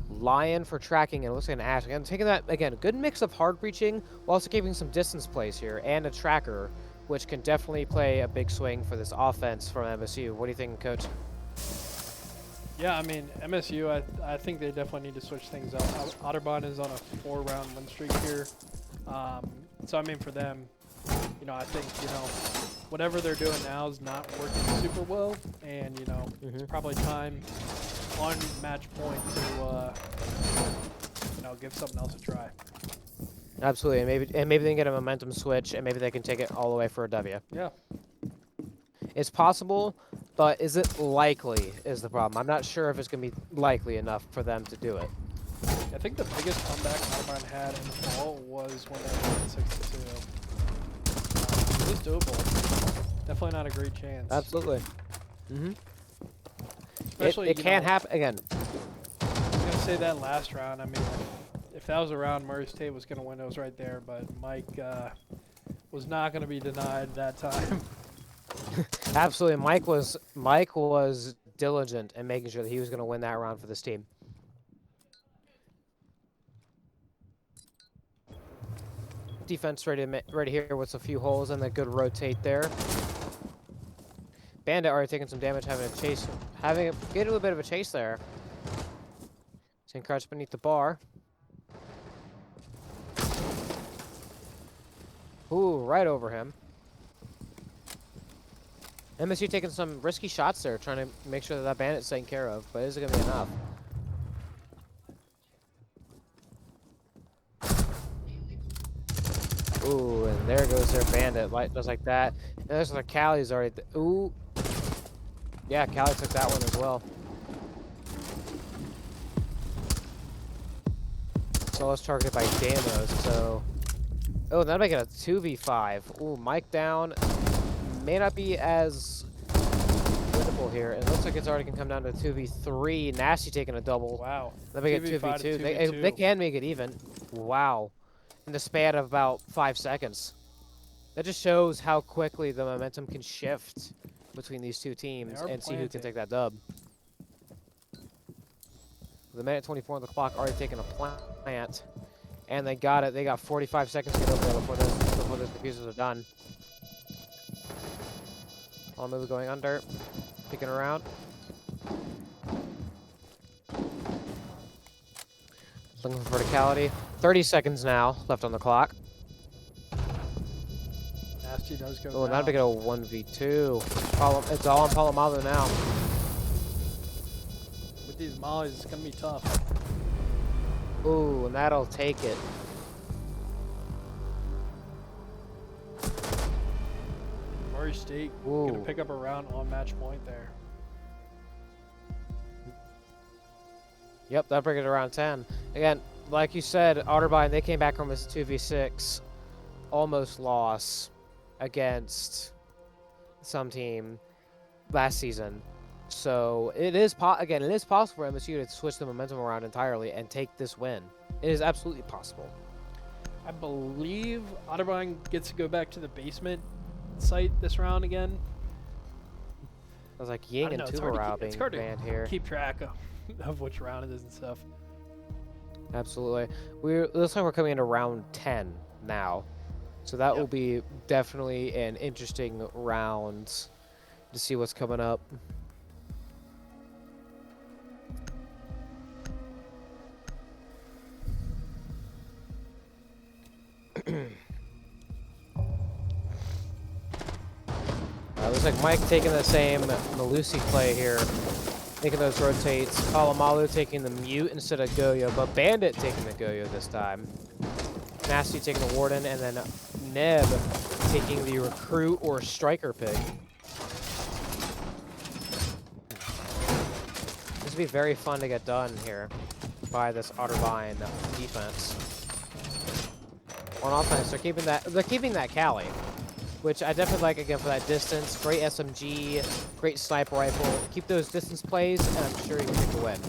Speaker 2: Lion for tracking, and it looks like an Ash. Again, taking that, again, a good mix of hard breaching, while also keeping some distance plays here, and a tracker, which can definitely play a big swing for this offense from MSU. What do you think, Coach?
Speaker 1: Yeah, I mean, MSU, I think they definitely need to switch things up. Otterbein is on a 4-round win streak here. So I mean, for them, you know, I think, you know, whatever they're doing now is not working super well, and you know, it's probably time on match point to you know, give something else a try.
Speaker 2: Absolutely, and maybe they can get a momentum switch, and maybe they can take it all the way for a W.
Speaker 1: Yeah.
Speaker 2: It's possible, but is it likely is the problem. I'm not sure if it's going to be likely enough for them to do it.
Speaker 1: I think the biggest comeback Otterbein had in the fall was when they won 6-2. It was doable. Definitely not a great chance.
Speaker 2: Absolutely.
Speaker 1: Especially,
Speaker 2: It can happen again.
Speaker 1: I was going to say that last round. I mean, if that was a round Murray State was going to win, it was right there. But Mike was not going to be denied that time.
Speaker 2: Absolutely, Mike was diligent in making sure that he was going to win that round for this team. Defense ready here with a few holes and a good rotate there. Bandit already taking some damage, getting a little bit of a chase there. Seeing crouch beneath the bar. Ooh, right over him. MSU taking some risky shots there, trying to make sure that bandit's taken care of, but is it going to be enough? Ooh, and there goes their bandit, just like that. And there's the Callie's already. Ooh. Yeah, Callie took that one as well. So let's targeted by Damos, so. Oh, that'll make it a 2v5. Ooh, Mike down. May not be as winnable here. It looks like it's already going to come down to a 2v3. Nasty taking a double.
Speaker 1: Wow.
Speaker 2: That'll make it 2v2. They can make it even. Wow. In the span of about 5 seconds. That just shows how quickly the momentum can shift between these two teams and see who can take that dub. The minute 24 on the clock, already taking a plant. And they got it. They got 45 seconds to get over there before those diffusers are done. All move going under. Picking around. Looking for verticality. 30 seconds now left on the clock.
Speaker 1: Nasty does go
Speaker 2: Oh,
Speaker 1: down.
Speaker 2: now to get a 1v2. It's all on Palomalu now.
Speaker 1: With these mollies, it's going to be tough.
Speaker 2: Ooh, and that'll take it.
Speaker 1: Murray State going to pick up a round on match point there.
Speaker 2: Yep, that'll bring it around 10. Again, like you said, Otterbein, they came back from a 2v6. Almost loss against some team last season. So it is possible for MSU to switch the momentum around entirely and take this win. It is absolutely possible.
Speaker 1: I believe Otterbein gets to go back to the basement site this round again.
Speaker 2: I was like Ying and Tubarao being banned here.
Speaker 1: Keep track of which round it is and stuff.
Speaker 2: Absolutely. Looks like we're coming into round 10 now. So that will be definitely an interesting round to see what's coming up. Looks like Mike taking the same Malusi play here, making those rotates. Palomalu taking the mute instead of Goyo, but Bandit taking the Goyo this time. Nasty taking the Warden, and then Neb taking the recruit or striker pick. This would be very fun to get done here by this Otterbein defense. On offense, they're keeping that Cali, which I definitely like, again, for that distance. Great SMG, great sniper rifle. Keep those distance plays, and I'm sure you can take the win.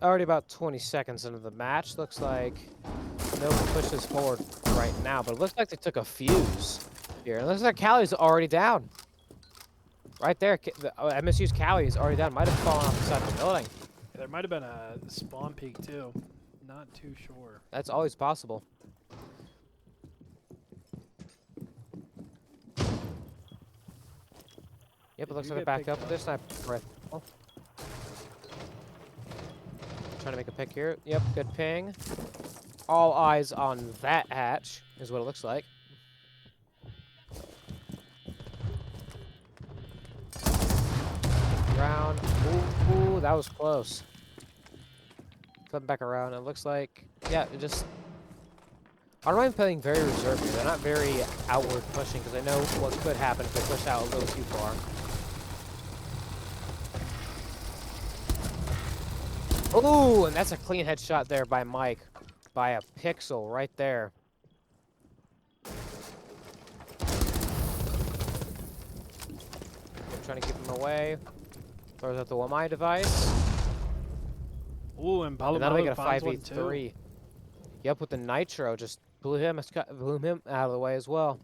Speaker 2: Already about 20 seconds into the match. Looks like no one pushes forward right now, but it looks like they took a fuse here. It looks like Callie's already down. Right there. MSU's Cali is already down. Might have fallen off the side of the building.
Speaker 1: There might have been a spawn peak too. Not too sure.
Speaker 2: That's always possible. Yep, it looks like they're back up with their sniper rifle. Trying to make a pick here. Yep, good ping. All eyes on that hatch is what it looks like. Round. Ooh, that was close. Flipping back around. It looks like, yeah, it just. Otterbein playing very reserved here. They're not very outward pushing because they know what could happen if they push out a little too far. Ooh, and that's a clean headshot there by Mike. By a pixel right there. I'm trying to keep him away. Throws out the Wamai device.
Speaker 1: Ooh, and
Speaker 2: And that'll make it a
Speaker 1: finds one too.
Speaker 2: 5v3. Yep, with the nitro, just blew him out of the way as well.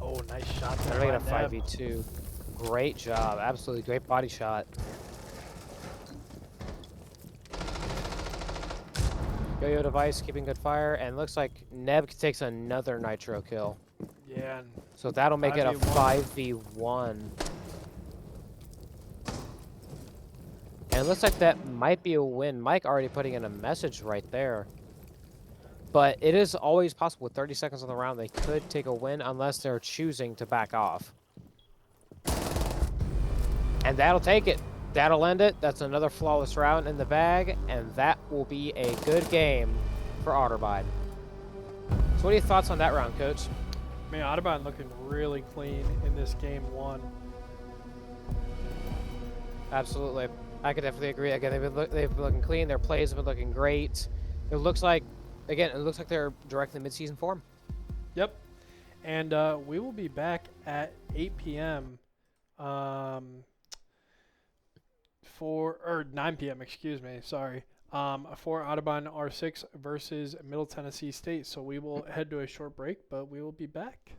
Speaker 1: Oh, nice shot there.
Speaker 2: That'll make it a
Speaker 1: by Neb.
Speaker 2: 5v2. Great job. Absolutely great body shot. Yo-yo device keeping good fire, and looks like Neb takes another nitro kill.
Speaker 1: Yeah, and
Speaker 2: So that'll make it a
Speaker 1: 5v1.
Speaker 2: 5v1. And it looks like that might be a win. Mike already putting in a message right there. But it is always possible with 30 seconds on the round, they could take a win unless they're choosing to back off. And that'll take it. That'll end it. That's another flawless round in the bag, and that will be a good game for Otterbein. So what are your thoughts on that round, Coach?
Speaker 1: Man, Otterbein looking really clean in this game one.
Speaker 2: Absolutely. I could definitely agree. Again, they've been looking clean. Their plays have been looking great. It looks like, again, it looks like they're directly in mid-season form.
Speaker 1: Yep. And we will be back at 8 p.m. Or 9 p.m. Excuse me. Sorry. For Otterbein R6 versus Middle Tennessee State. So we will head to a short break, but we will be back.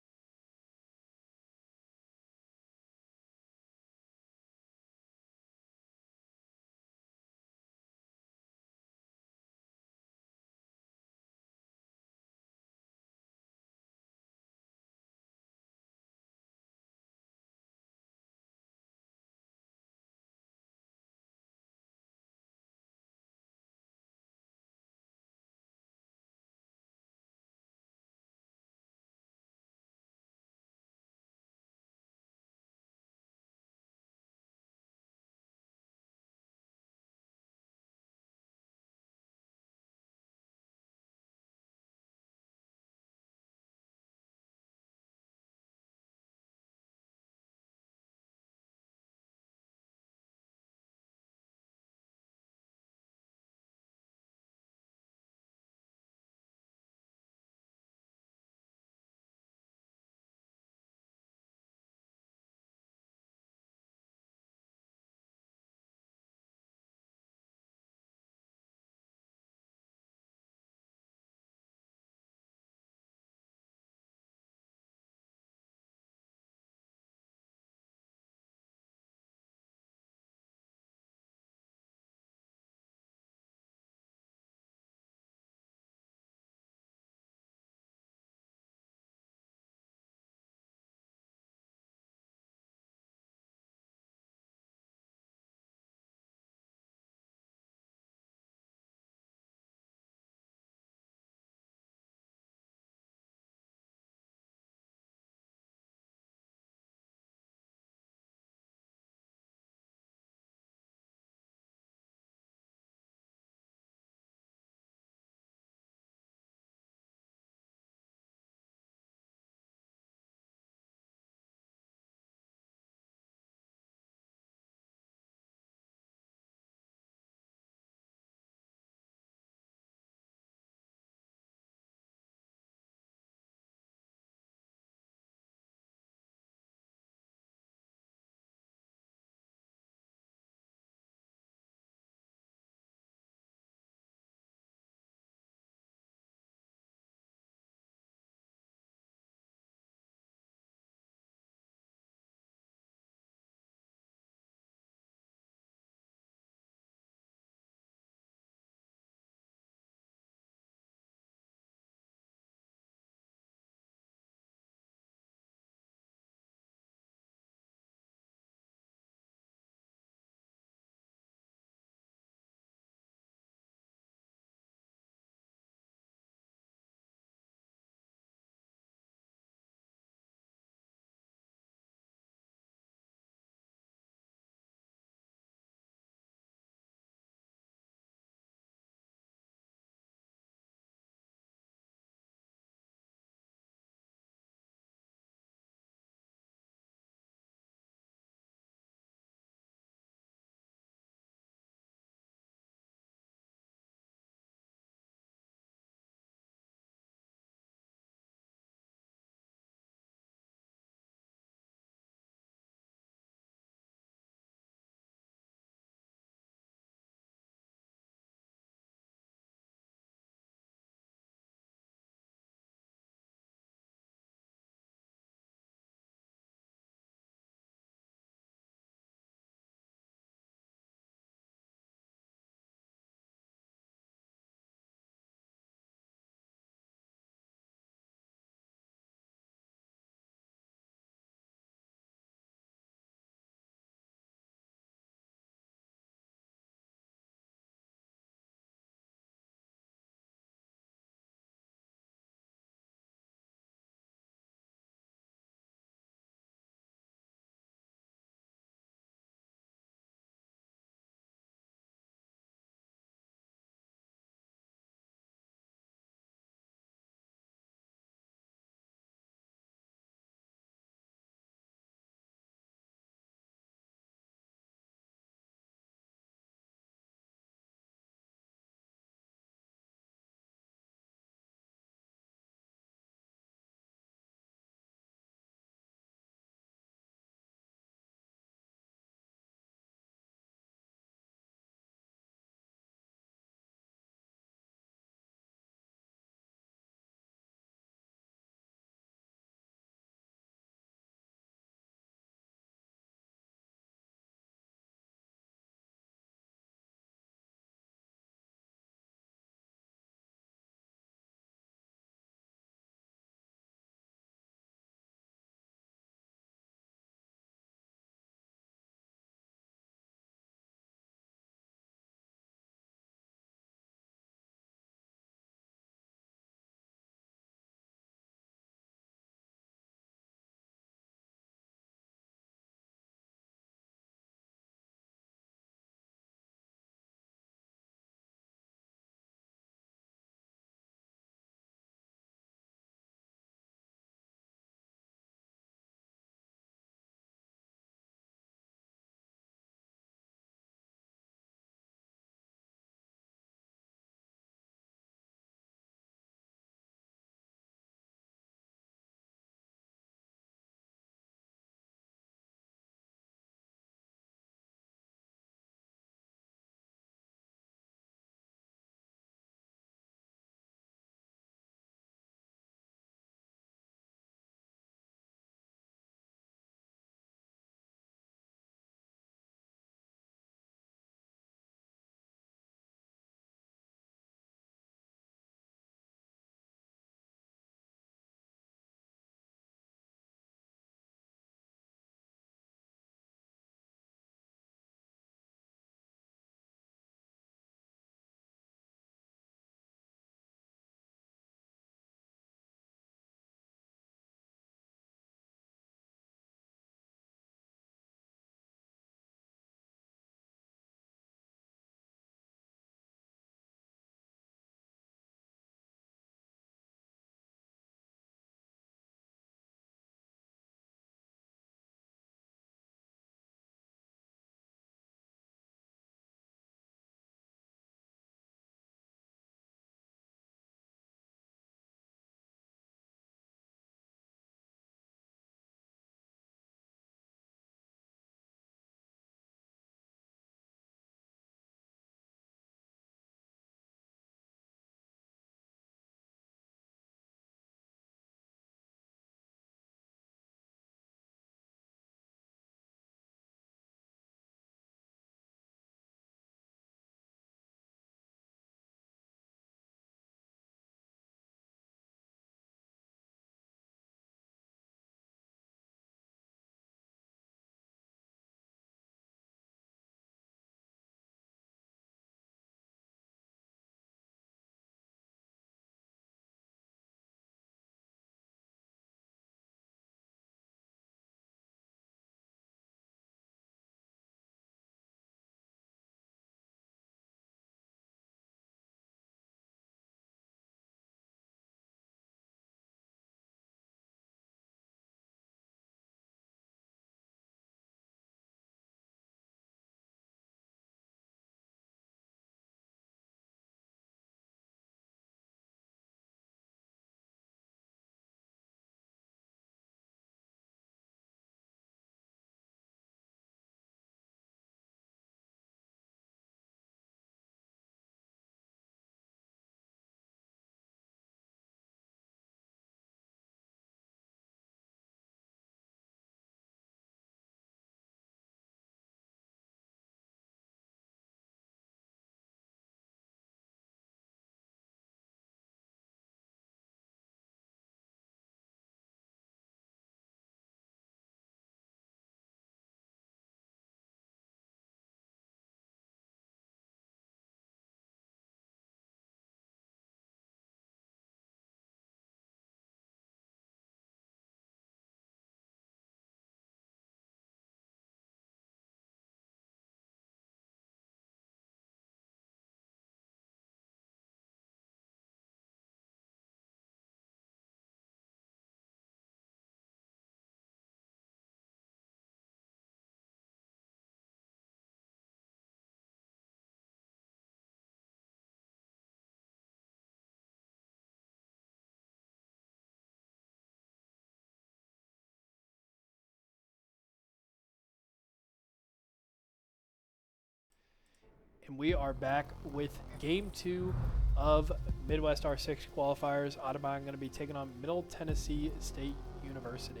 Speaker 1: And we are back with Game 2 of Midwest R6 qualifiers. Otterbein going to be taking on Middle Tennessee State University.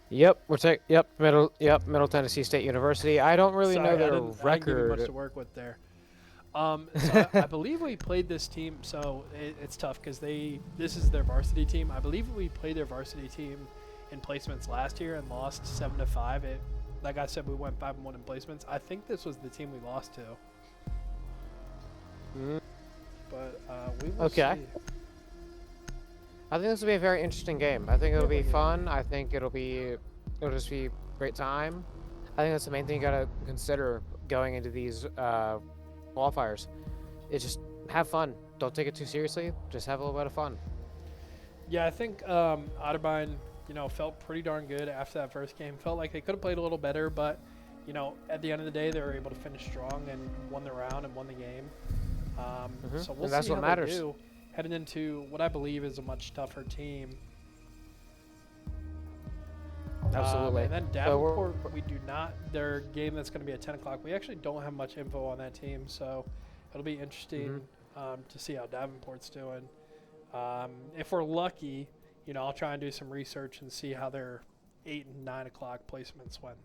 Speaker 2: Yep, Middle Tennessee State University. I don't really know their
Speaker 1: I didn't give you
Speaker 2: record.
Speaker 1: much to work with there. So I believe we played this team, so it's tough because this is their varsity team. I believe we played their varsity team in placements last year and lost 7-5. Like I said, we went 5-1 in placements. I think this was the team we lost to. But we will see.
Speaker 2: I think this will be a very interesting game. I think it'll be fun. I think it'll just be a great time. I think that's the main thing you gotta consider going into these qualifiers. Is just have fun. Don't take it too seriously. Just have a little bit of fun.
Speaker 1: Yeah, I think Otterbein, felt pretty darn good after that first game. Felt like they could have played a little better, but at the end of the day, they were able to finish strong and won the round and won the game. So we'll
Speaker 2: that's
Speaker 1: see
Speaker 2: what
Speaker 1: how
Speaker 2: matters.
Speaker 1: they do heading into what I believe is a much tougher team.
Speaker 2: Absolutely.
Speaker 1: And then Davenport, we do not. Their game that's going to be at 10 o'clock. We actually don't have much info on that team, so it'll be interesting to see how Davenport's doing. If we're lucky, I'll try and do some research and see how their 8 and 9 o'clock placements went.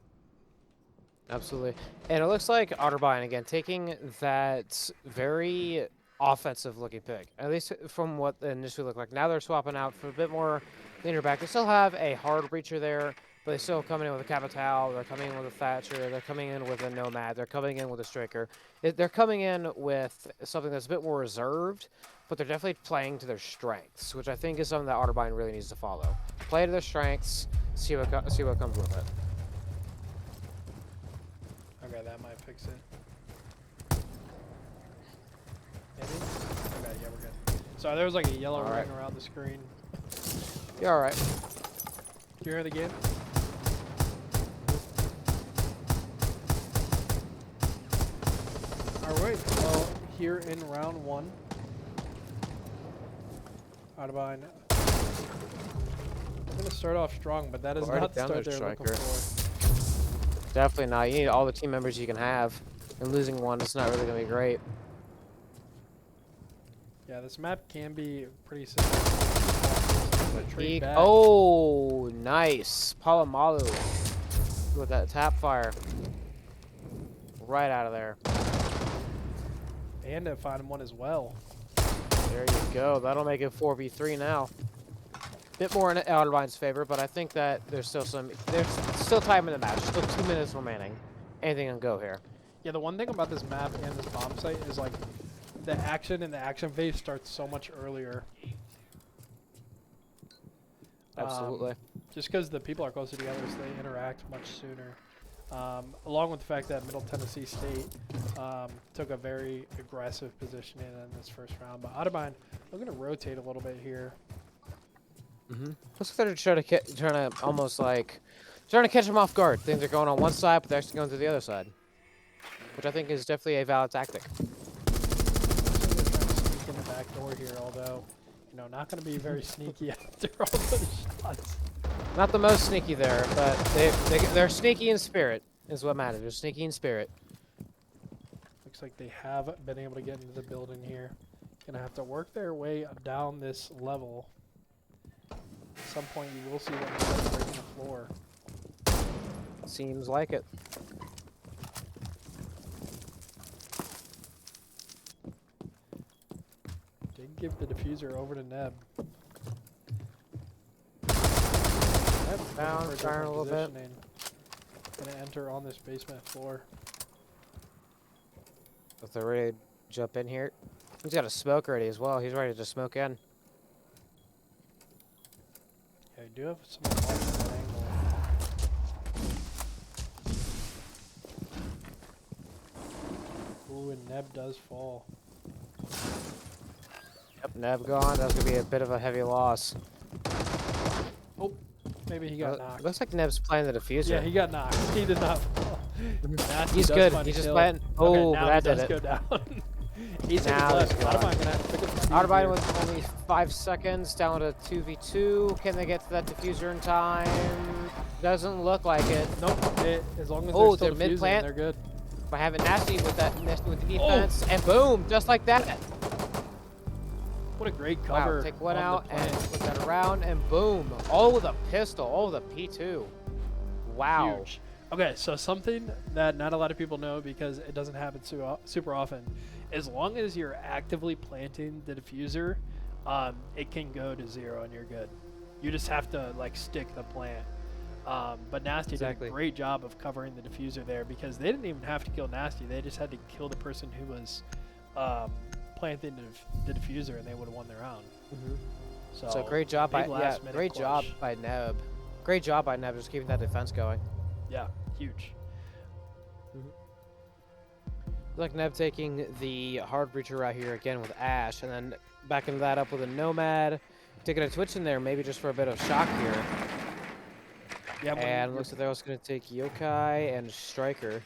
Speaker 2: Absolutely. And it looks like Otterbein, again, taking that very offensive-looking pick, at least from what the initially looked like. Now they're swapping out for a bit more leaner back. They still have a hard breacher there, but they still coming in with a Capital. They're coming in with a Thatcher. They're coming in with a Nomad. They're coming in with a Striker. They're coming in with something that's a bit more reserved, but they're definitely playing to their strengths, which I think is something that Otterbein really needs to follow. Play to their strengths, see what comes with it.
Speaker 1: Okay, that might fix it. Maybe? Okay, yeah, we're good. So there was like a yellow ring around the screen.
Speaker 2: You're all right.
Speaker 1: Do you hear the game? All right, well, here in round 1, Otterbein. I'm going to start off strong, but that is not the start they're looking for.
Speaker 2: Definitely not. You need all the team members you can have, and losing one is not really going to be great.
Speaker 1: Yeah, this map can be pretty simple.
Speaker 2: Oh, nice. Palomalu with that tap fire. Right out of there.
Speaker 1: And at 5-1 as well.
Speaker 2: There you go. That'll make it 4v3 now. Bit more in Otterbein's favor, but I think that there's still time in the match. Still 2 minutes remaining. Anything can go here.
Speaker 1: Yeah, the one thing about this map and this bomb site is like the action in the action phase starts so much earlier.
Speaker 2: Absolutely.
Speaker 1: Just because the people are closer together, so they interact much sooner. Along with the fact that Middle Tennessee State took a very aggressive position in this first round. But Otterbein, we're going to rotate a little bit here.
Speaker 2: Looks like they're trying to almost like trying to catch them off guard. Think they're going on one side, but they're actually going to the other side, which I think is definitely a valid tactic.
Speaker 1: They're trying to sneak in the back door here, although not going to be very sneaky after all those shots.
Speaker 2: Not the most sneaky there, but they're sneaky in spirit is what matters. They're sneaky in spirit.
Speaker 1: Looks like they have been able to get into the building here. Gonna have to work their way down this level. At some point, you will see them start breaking the floor.
Speaker 2: Seems like it.
Speaker 1: Did give the diffuser over to Neb.
Speaker 2: Down, turn a little bit.
Speaker 1: Gonna enter on this basement floor.
Speaker 2: If they're ready to jump in here. He's got a smoke ready as well. He's ready to smoke in.
Speaker 1: Yeah, you do have some light in that angle. Ooh, and Neb does fall.
Speaker 2: Yep, Neb gone. That's going to be a bit of a heavy loss.
Speaker 1: Oh, maybe he got knocked.
Speaker 2: Looks like Neb's playing the diffuser.
Speaker 1: Yeah, he got knocked. He did not fall.
Speaker 2: He's good. He's just playing. Oh,
Speaker 1: okay, now
Speaker 2: that
Speaker 1: he
Speaker 2: did
Speaker 1: does
Speaker 2: it.
Speaker 1: go down. He's
Speaker 2: now
Speaker 1: left.
Speaker 2: he's gone.
Speaker 1: Otterbein
Speaker 2: with only 5 seconds, down to 2v2. Can they get to that diffuser in time? Doesn't look like it.
Speaker 1: Nope. As long as
Speaker 2: Oh,
Speaker 1: they're
Speaker 2: they're
Speaker 1: still defusing,
Speaker 2: mid-plant.
Speaker 1: they're good.
Speaker 2: by having Nasty with the defense, and boom, just like that.
Speaker 1: What a great cover.
Speaker 2: Wow, take one
Speaker 1: on the
Speaker 2: out and
Speaker 1: plant.
Speaker 2: flip that around, and boom, all with a pistol, all with a P2. Wow.
Speaker 1: Huge. Okay, so something that not a lot of people know because it doesn't happen super often. As long as you're actively planting the diffuser, it can go to 0 and you're good. You just have to like stick the plant. But Nasty did a great job of covering the diffuser there because they didn't even have to kill Nasty. They just had to kill the person who was planting the diffuser, and they would have won their round.
Speaker 2: So great job by
Speaker 1: great
Speaker 2: job by Neb. Great job by Neb just keeping that defense going.
Speaker 1: Yeah, huge.
Speaker 2: Like Neb taking the hard breacher route here again with Ash, and then backing that up with a Nomad, taking a Twitch in there maybe just for a bit of shock here.
Speaker 1: Yeah,
Speaker 2: and looks like they're also going to take Yokai and Striker.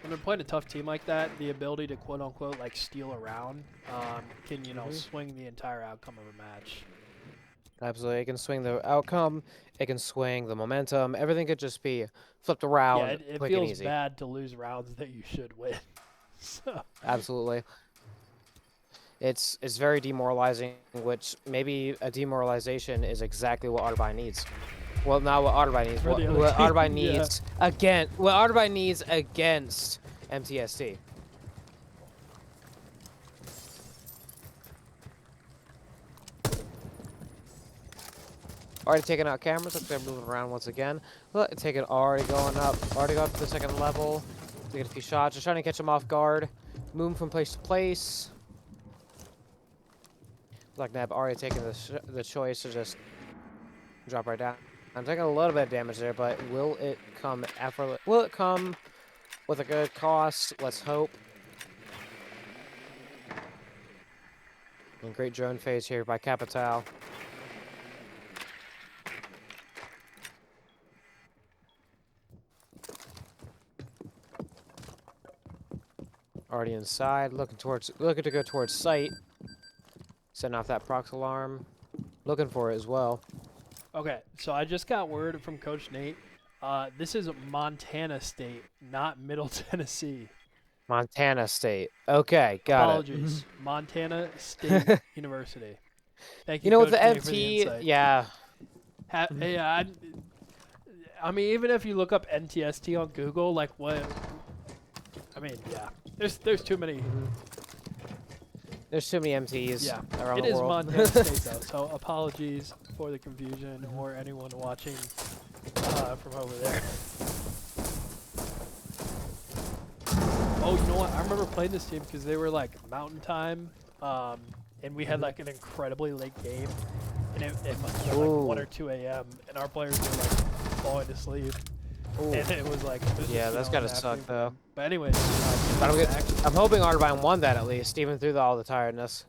Speaker 1: When they're playing a tough team like that, the ability to quote unquote like steal around can swing the entire outcome of a match.
Speaker 2: Absolutely, it can swing the outcome. It can swing the momentum. Everything could just be flipped around.
Speaker 1: Yeah, it
Speaker 2: quick
Speaker 1: feels
Speaker 2: and easy.
Speaker 1: bad to lose rounds that you should win. So.
Speaker 2: Absolutely. It's very demoralizing, which maybe a demoralization is exactly what Otterbein needs. Well, not what Otterbein needs. What Otterbein needs What Otterbein needs against MTST. Already taking out cameras. Looks like they're moving around once again. Look, already going up. Already got up to the second level. Taking a few shots. Just trying to catch him off guard. Moving from place to place. Like Neb already taking the choice to just drop right down. I'm taking a little bit of damage there, but will it come Will it come with a good cost? Let's hope. And great drone phase here by Capital. Already inside, looking to go towards site. Setting off that prox alarm. Looking for it as well.
Speaker 1: Okay, so I just got word from Coach Nate. This is Montana State, not Middle Tennessee.
Speaker 2: Montana State. Okay, got
Speaker 1: Apologies. Montana State University. Thank you,
Speaker 2: You know,
Speaker 1: Coach
Speaker 2: with the
Speaker 1: Nate, for the
Speaker 2: MT,
Speaker 1: insight.
Speaker 2: yeah.
Speaker 1: I mean, even if you look up NTST on Google, like what? I mean, yeah. There's too many.
Speaker 2: There's too many MTs around
Speaker 1: it
Speaker 2: the world.
Speaker 1: Montana State though, so apologies for the confusion or anyone watching from over there. Oh, you know what? I remember playing this team because they were like Mountain Time, and we had like an incredibly late game, and it must have been like 1 or 2 a.m. and our players were like falling asleep.
Speaker 2: Ooh.
Speaker 1: And it was like,
Speaker 2: Yeah, that's gotta suck though.
Speaker 1: But anyways,
Speaker 2: I'm hoping Otterbein won that at least, even through all the tiredness.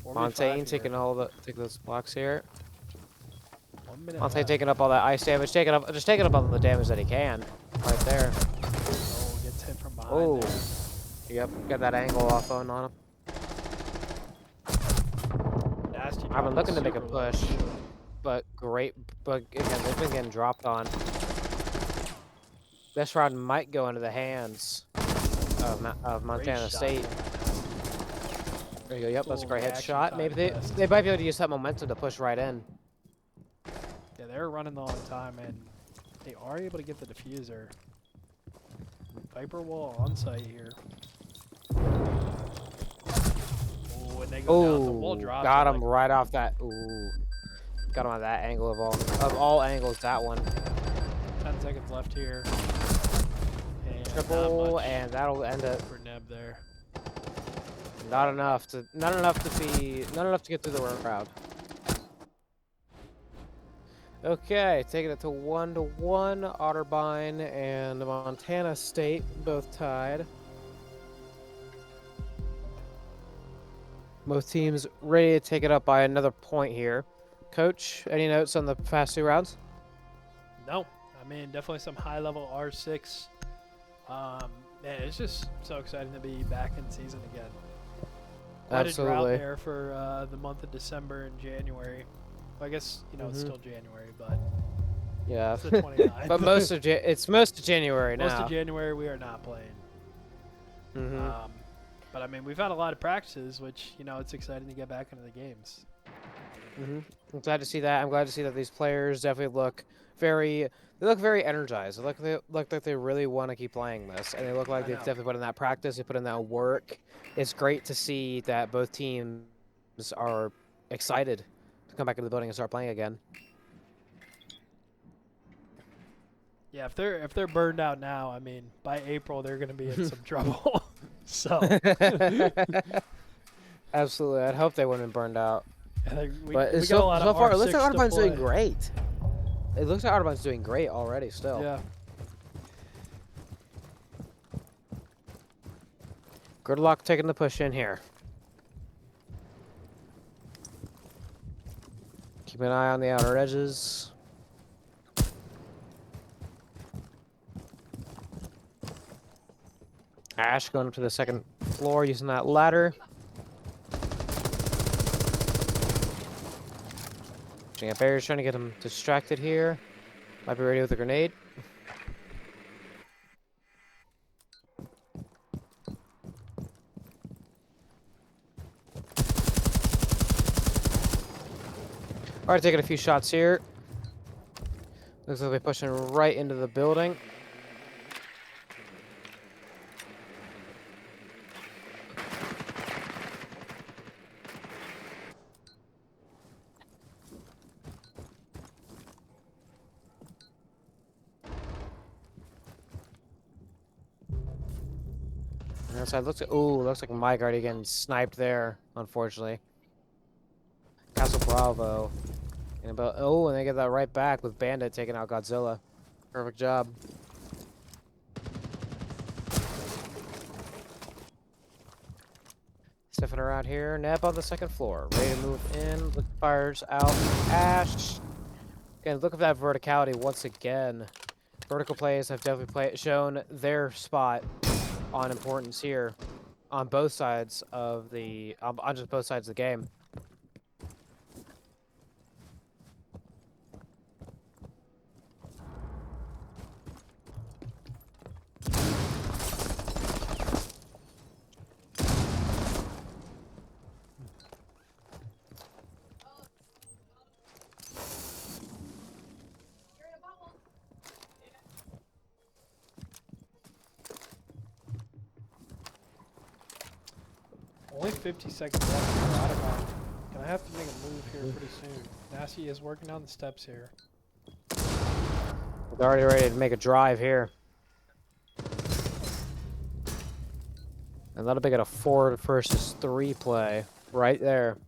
Speaker 2: Montaigne taking taking those blocks here. Montaigne taking up all that ice damage, just taking up all the damage that he can, right there.
Speaker 1: Oh, gets hit from behind.
Speaker 2: Oh,
Speaker 1: there.
Speaker 2: yep, got that angle off on him. I've been looking to make a push, but again, they've been getting dropped on. This round might go into the hands of Montana State. There you go. Yep, that's a great headshot. Maybe they might be able to use that momentum to push right in.
Speaker 1: Yeah, they're running the long time, and they are able to get the diffuser. Viper wall on site here. Oh, and they go down. The wall drops.
Speaker 2: Got him right off that. Ooh, got him on that angle of all angles. That one.
Speaker 1: 10 seconds left here. And
Speaker 2: Triple, and that'll end it
Speaker 1: for Neb there.
Speaker 2: Not enough to get through the crowd. Okay, taking it to 1-1. Otterbein and Montana State both tied. Both teams ready to take it up by another point here. Coach, any notes on the past 2 rounds?
Speaker 1: No, I mean definitely some high-level R6. Man, it's just so exciting to be back in season again. Quite a drought there for the month of December and January. Well, I guess it's still January, but
Speaker 2: Yeah.
Speaker 1: it's the 29th.
Speaker 2: But it's most of January now.
Speaker 1: Most of January we are not playing. But I mean, we've had a lot of practices, which it's exciting to get back into the games.
Speaker 2: I'm glad to see that. I'm glad to see that these players definitely look very energized. They look like they really want to keep playing this, and they look like they've definitely put in that practice. They put in that work. It's great to see that both teams are excited to come back into the building and start playing again.
Speaker 1: Yeah, if they're burned out now, I mean, by April they're going to be in some trouble. So
Speaker 2: absolutely, I'd hope they wouldn't have burned out.
Speaker 1: But so far,
Speaker 2: it looks like Otterbein's doing great. It looks like Otterbein's doing great already. Still.
Speaker 1: Yeah.
Speaker 2: Good luck taking the push in here. Keep an eye on the outer edges. Ash going up to the second floor using that ladder. Pushing up barriers, trying to get him distracted here. Might be ready with a grenade. Alright, taking a few shots here. Looks like they're pushing right into the building. Outside looks like my guard again sniped there, unfortunately. Castle Bravo. And they get that right back with Bandit taking out Godzilla. Perfect job. Sniffing around here. Neb on the second floor. Ready to move in. Look, fires out. Ash. Again, look at that verticality once again. Vertical plays have definitely shown their spot on importance here on both sides of the on just both sides of the game.
Speaker 1: Only 50 seconds left for Otterbein. Gonna have to make a move here pretty soon. Nasty is working down the steps here.
Speaker 2: They're already ready to make a drive here. And that'll make it a 4 versus 3 play right there.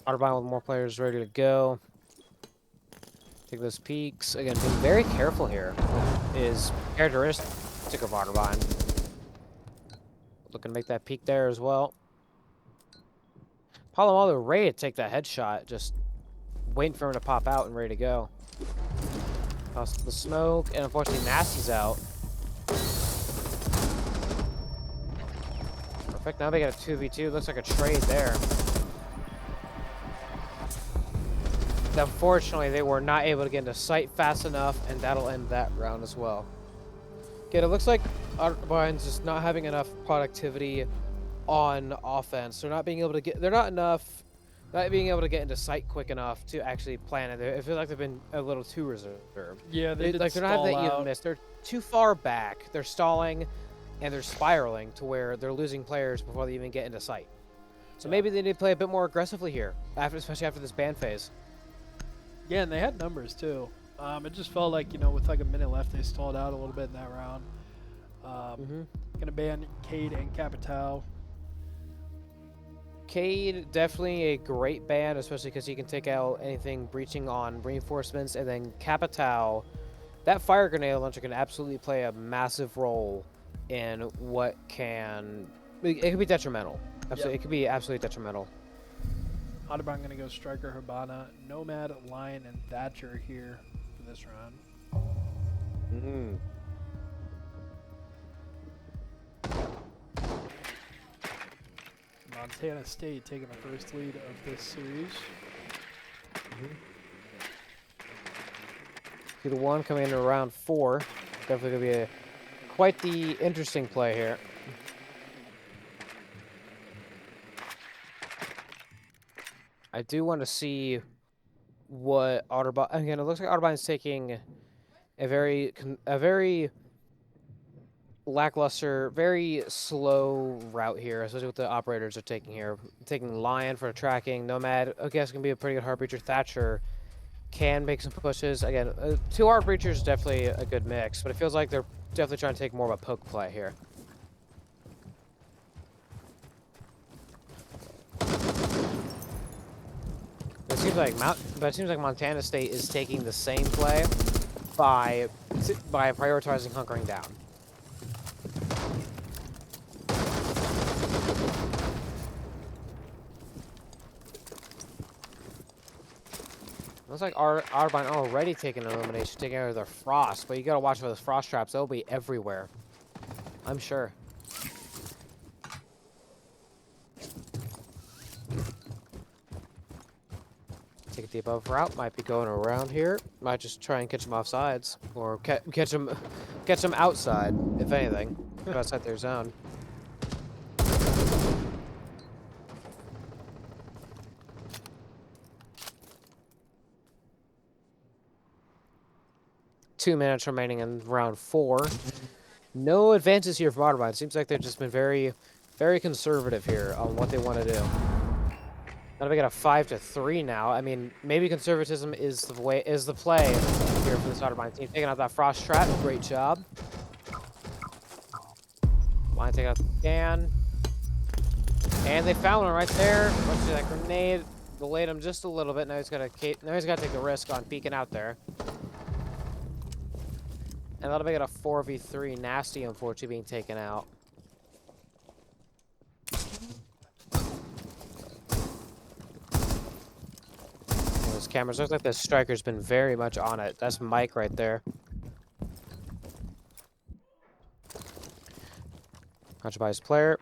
Speaker 2: Otterbein with more players ready to go. Take those peeks. Again, being very careful here is characteristic of Otterbein. Looking to make that peek there as well. Palomalu ready to take that headshot, just waiting for him to pop out and ready to go. Toss the smoke, and unfortunately Nasty's out. Perfect, now they got a 2v2, looks like a trade there. Unfortunately, they were not able to get into sight fast enough, and that'll end that round as well. Again, it looks like Otterbein's just not having enough productivity on offense. They're not being able to get to get into sight quick enough to actually plan it. I feel like they've been a little too reserved.
Speaker 1: Yeah, they're
Speaker 2: not having that even miss. They're too far back. They're stalling, and they're spiraling to where they're losing players before they even get into sight. So maybe they need to play a bit more aggressively here, especially after this ban phase.
Speaker 1: Yeah, and they had numbers too. It just felt like, with like a minute left, they stalled out a little bit in that round. Gonna ban Cade and Capital.
Speaker 2: Cade, definitely a great ban, especially because he can take out anything breaching on reinforcements. And then Capital, that fire grenade launcher can absolutely play a massive role in what can... It could be detrimental. Absolutely, It could be absolutely detrimental.
Speaker 1: Otterbein going to go Striker, Hibana, Nomad, Lion, and Thatcher here for this round. Montana State taking the first lead of this series.
Speaker 2: 2-1 coming into round 4. Definitely going to be quite the interesting play here. I do want to see what Otterbein... Again, it looks like Otterbein's taking a very lackluster, very slow route here, especially what the operators are taking here. Taking Lion for tracking, Nomad. Okay, it's going to be a pretty good Heart Breacher. Thatcher can make some pushes. Again, 2 Heart Breachers is definitely a good mix, but it feels like they're definitely trying to take more of a poke play here. It seems like Montana State is taking the same play by prioritizing hunkering down. Looks like Otterbein already taking an elimination, taking out their frost, but you gotta watch for those frost traps. They'll be everywhere, I'm sure. Take a deep above route. Might be going around here. Might just try and catch them off sides, or catch them outside, if anything, outside their zone. Two minutes remaining in round 4. No advances here from Otterbein. Seems like they've just been very, very conservative here on what they want to do. Now we got a 5-3 now. I mean, maybe conservatism is the play here for this Otterbein team. Taking out that frost trap. Great job. Want to take out the can. And they found one right there. Let's do that grenade. Delayed him just a little bit. Now he's got to take the risk on peeking out there. And that'll make it a 4v3. Nasty, unfortunately, being taken out. Those cameras look like the striker's been very much on it. That's Mike right there. Catch by his player.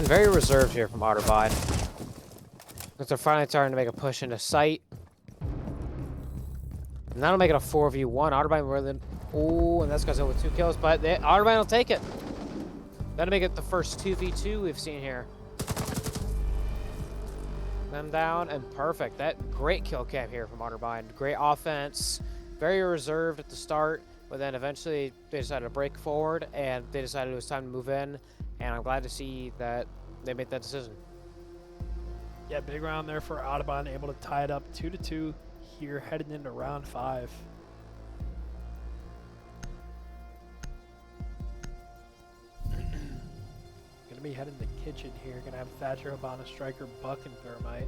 Speaker 2: Very reserved here from Otterbein. But they're finally starting to make a push into sight. And that'll make it a 4v1. Otterbein really... Ooh, and that's because with 2 kills, but Otterbein will take it. That'll make it the first 2v2 we've seen here. Them down, and perfect. That great kill cam here from Otterbein. Great offense. Very reserved at the start, but then eventually they decided to break forward, and they decided it was time to move in. And I'm glad to see that they made that decision.
Speaker 1: Yeah, big round there for Otterbein, able to tie it up 2-2 here heading into round 5. Gonna be heading to the kitchen here. Gonna have Thatcher, Habana, Striker, Buck, and Thermite.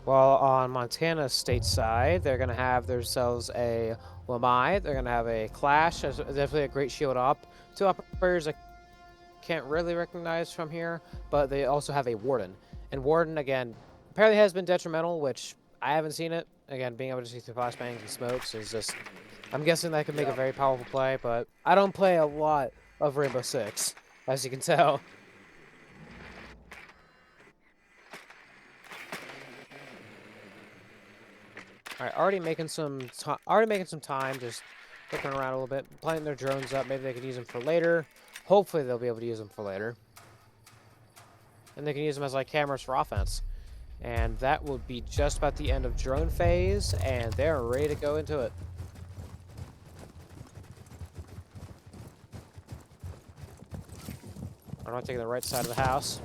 Speaker 2: Well, on Montana State side, they're gonna have themselves a Lamai. They're gonna have a Clash. There's definitely a great shield up. 2 operators I can't really recognize from here, but they also have a Warden. And Warden, again, apparently has been detrimental, which I haven't seen it. Again, being able to see through flashbangs and smokes is just... I'm guessing that could make a very powerful play, but I don't play a lot of Rainbow Six, as you can tell. All right, already making some time, just looking around a little bit, planting their drones up. Maybe they could use them for later. Hopefully they'll be able to use them for later. And they can use them as like cameras for offense. And that will be just about the end of drone phase, and they're ready to go into it. I'm not taking the right side of the house.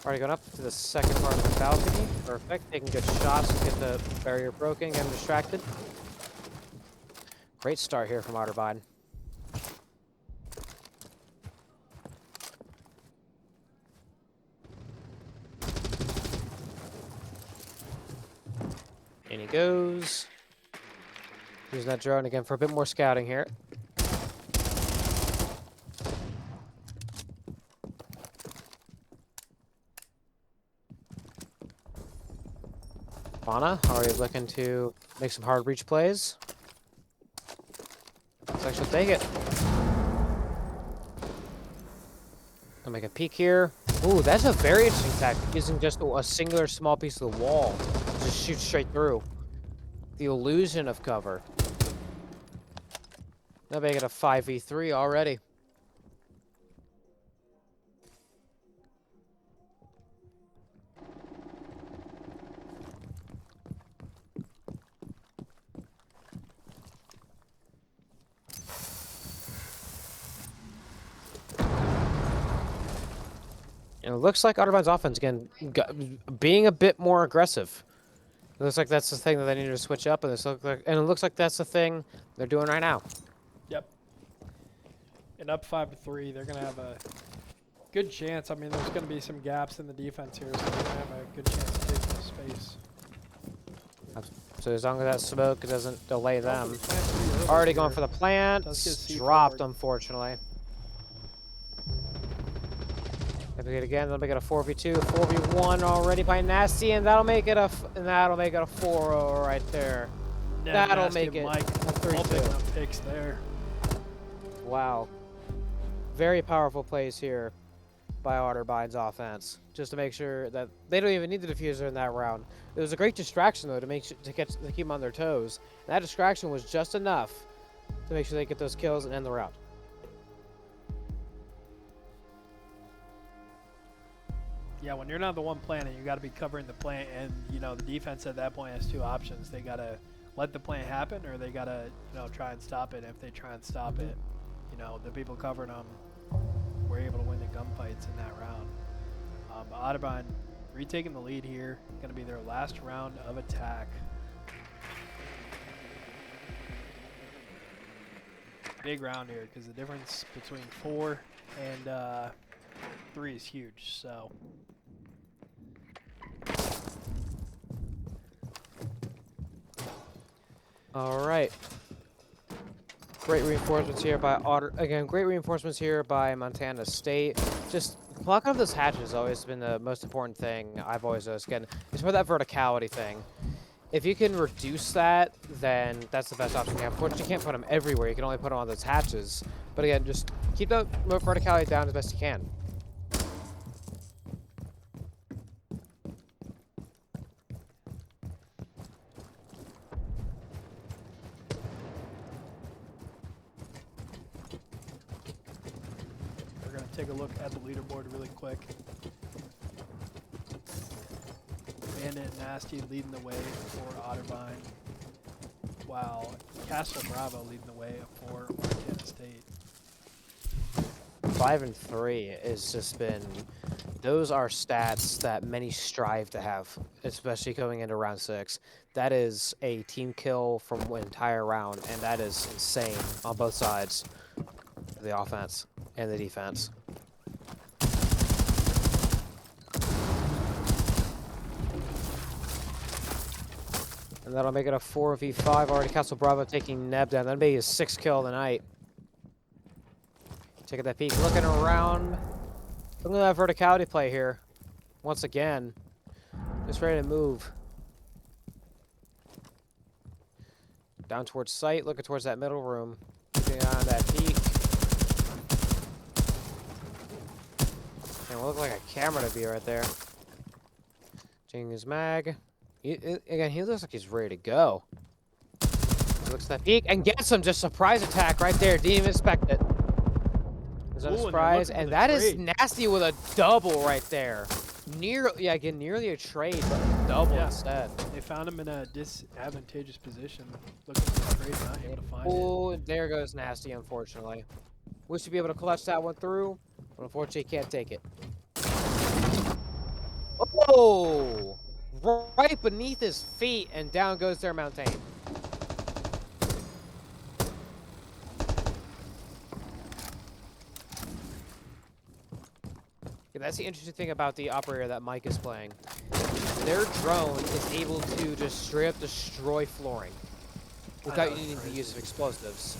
Speaker 2: Already going up to the second part of the balcony. Perfect. Taking good shots to get the barrier broken, getting distracted. Great start here from Otterbein. goes. Using that drone again for a bit more scouting here. Fauna already looking to make some hard reach plays. Looks like she'll take it. I'll make a peek here. Ooh, that's a very interesting tactic, using just a singular small piece of the wall to just shoot straight through. The illusion of cover. Now make it a 5v3 already. And it looks like Otterbein's offense, again, being a bit more aggressive. It looks like that's the thing that they need to switch up, and it looks like that's the thing they're doing right now.
Speaker 1: Yep. And up 5-3, they're gonna have a good chance. I mean, there's gonna be some gaps in the defense here, so they're gonna have a good chance to take some space.
Speaker 2: So as long as that smoke doesn't delay them. Already going for the plant. Dropped, unfortunately. If we get again, they'll make it a 4v2, 4v1 already by Nasty, and that'll make it a 4-0 right there.
Speaker 1: Yeah,
Speaker 2: that'll make it
Speaker 1: Mike,
Speaker 2: a 3-2.
Speaker 1: Picks there.
Speaker 2: Wow. Very powerful plays here by Otterbein's offense, just to make sure that they don't even need the diffuser in that round. It was a great distraction though to keep them on their toes. And that distraction was just enough to make sure they get those kills and end the round.
Speaker 1: Yeah, when you're not the one planting, you got to be covering the plant, and you know the defense at that point has two options. They got to let the plant happen, or they got to try and stop it. If they try and stop it, the people covering them were able to win the gunfights in that round. Otterbein retaking the lead here, going to be their last round of attack. Big round here because the difference between 4 and 3 is huge. So.
Speaker 2: All right. Great reinforcements here by great reinforcements here by Montana State. Just blocking up those hatches has always been the most important thing I've always noticed. Again, it's for that verticality thing. If you can reduce that, then that's the best option you have. Unfortunately, you can't put them everywhere. You can only put them on those hatches. But again, just keep that verticality down as best you can.
Speaker 1: Take a look at the leaderboard really quick. Bandit and Nasty leading the way for Otterbein, while Castle Bravo leading the way for Montana State.
Speaker 2: 5 and 3 has just been, those are stats that many strive to have, especially going into round 6. That is a team kill from an entire round, and that is insane on both sides of the offense and the defense. And that'll make it a 4v5. Already Castle Bravo taking Neb down. That'll be his 6th kill of the night. Taking that peek, looking around. Look at that verticality play here. Once again. Just ready to move. Down towards site, looking towards that middle room. Looking on that peak. And will look like a camera to be right there. Changing his mag. Again, he looks like he's ready to go. He looks at that peak and gets him. Just surprise attack right there. Didn't even expect it. It was a surprise, and that is Nasty with a double right there. Nearly a trade, but a double instead.
Speaker 1: They found him in a disadvantageous position. Looking for a trade, not able to find it.
Speaker 2: Oh, there goes Nasty, unfortunately. Wish to be able to clutch that one through, but unfortunately can't take it. Oh! Right beneath his feet, and down goes their mountain. Yeah, that's the interesting thing about the operator that Mike is playing. their drone is able to just straight up destroy flooring without needing the use of explosives,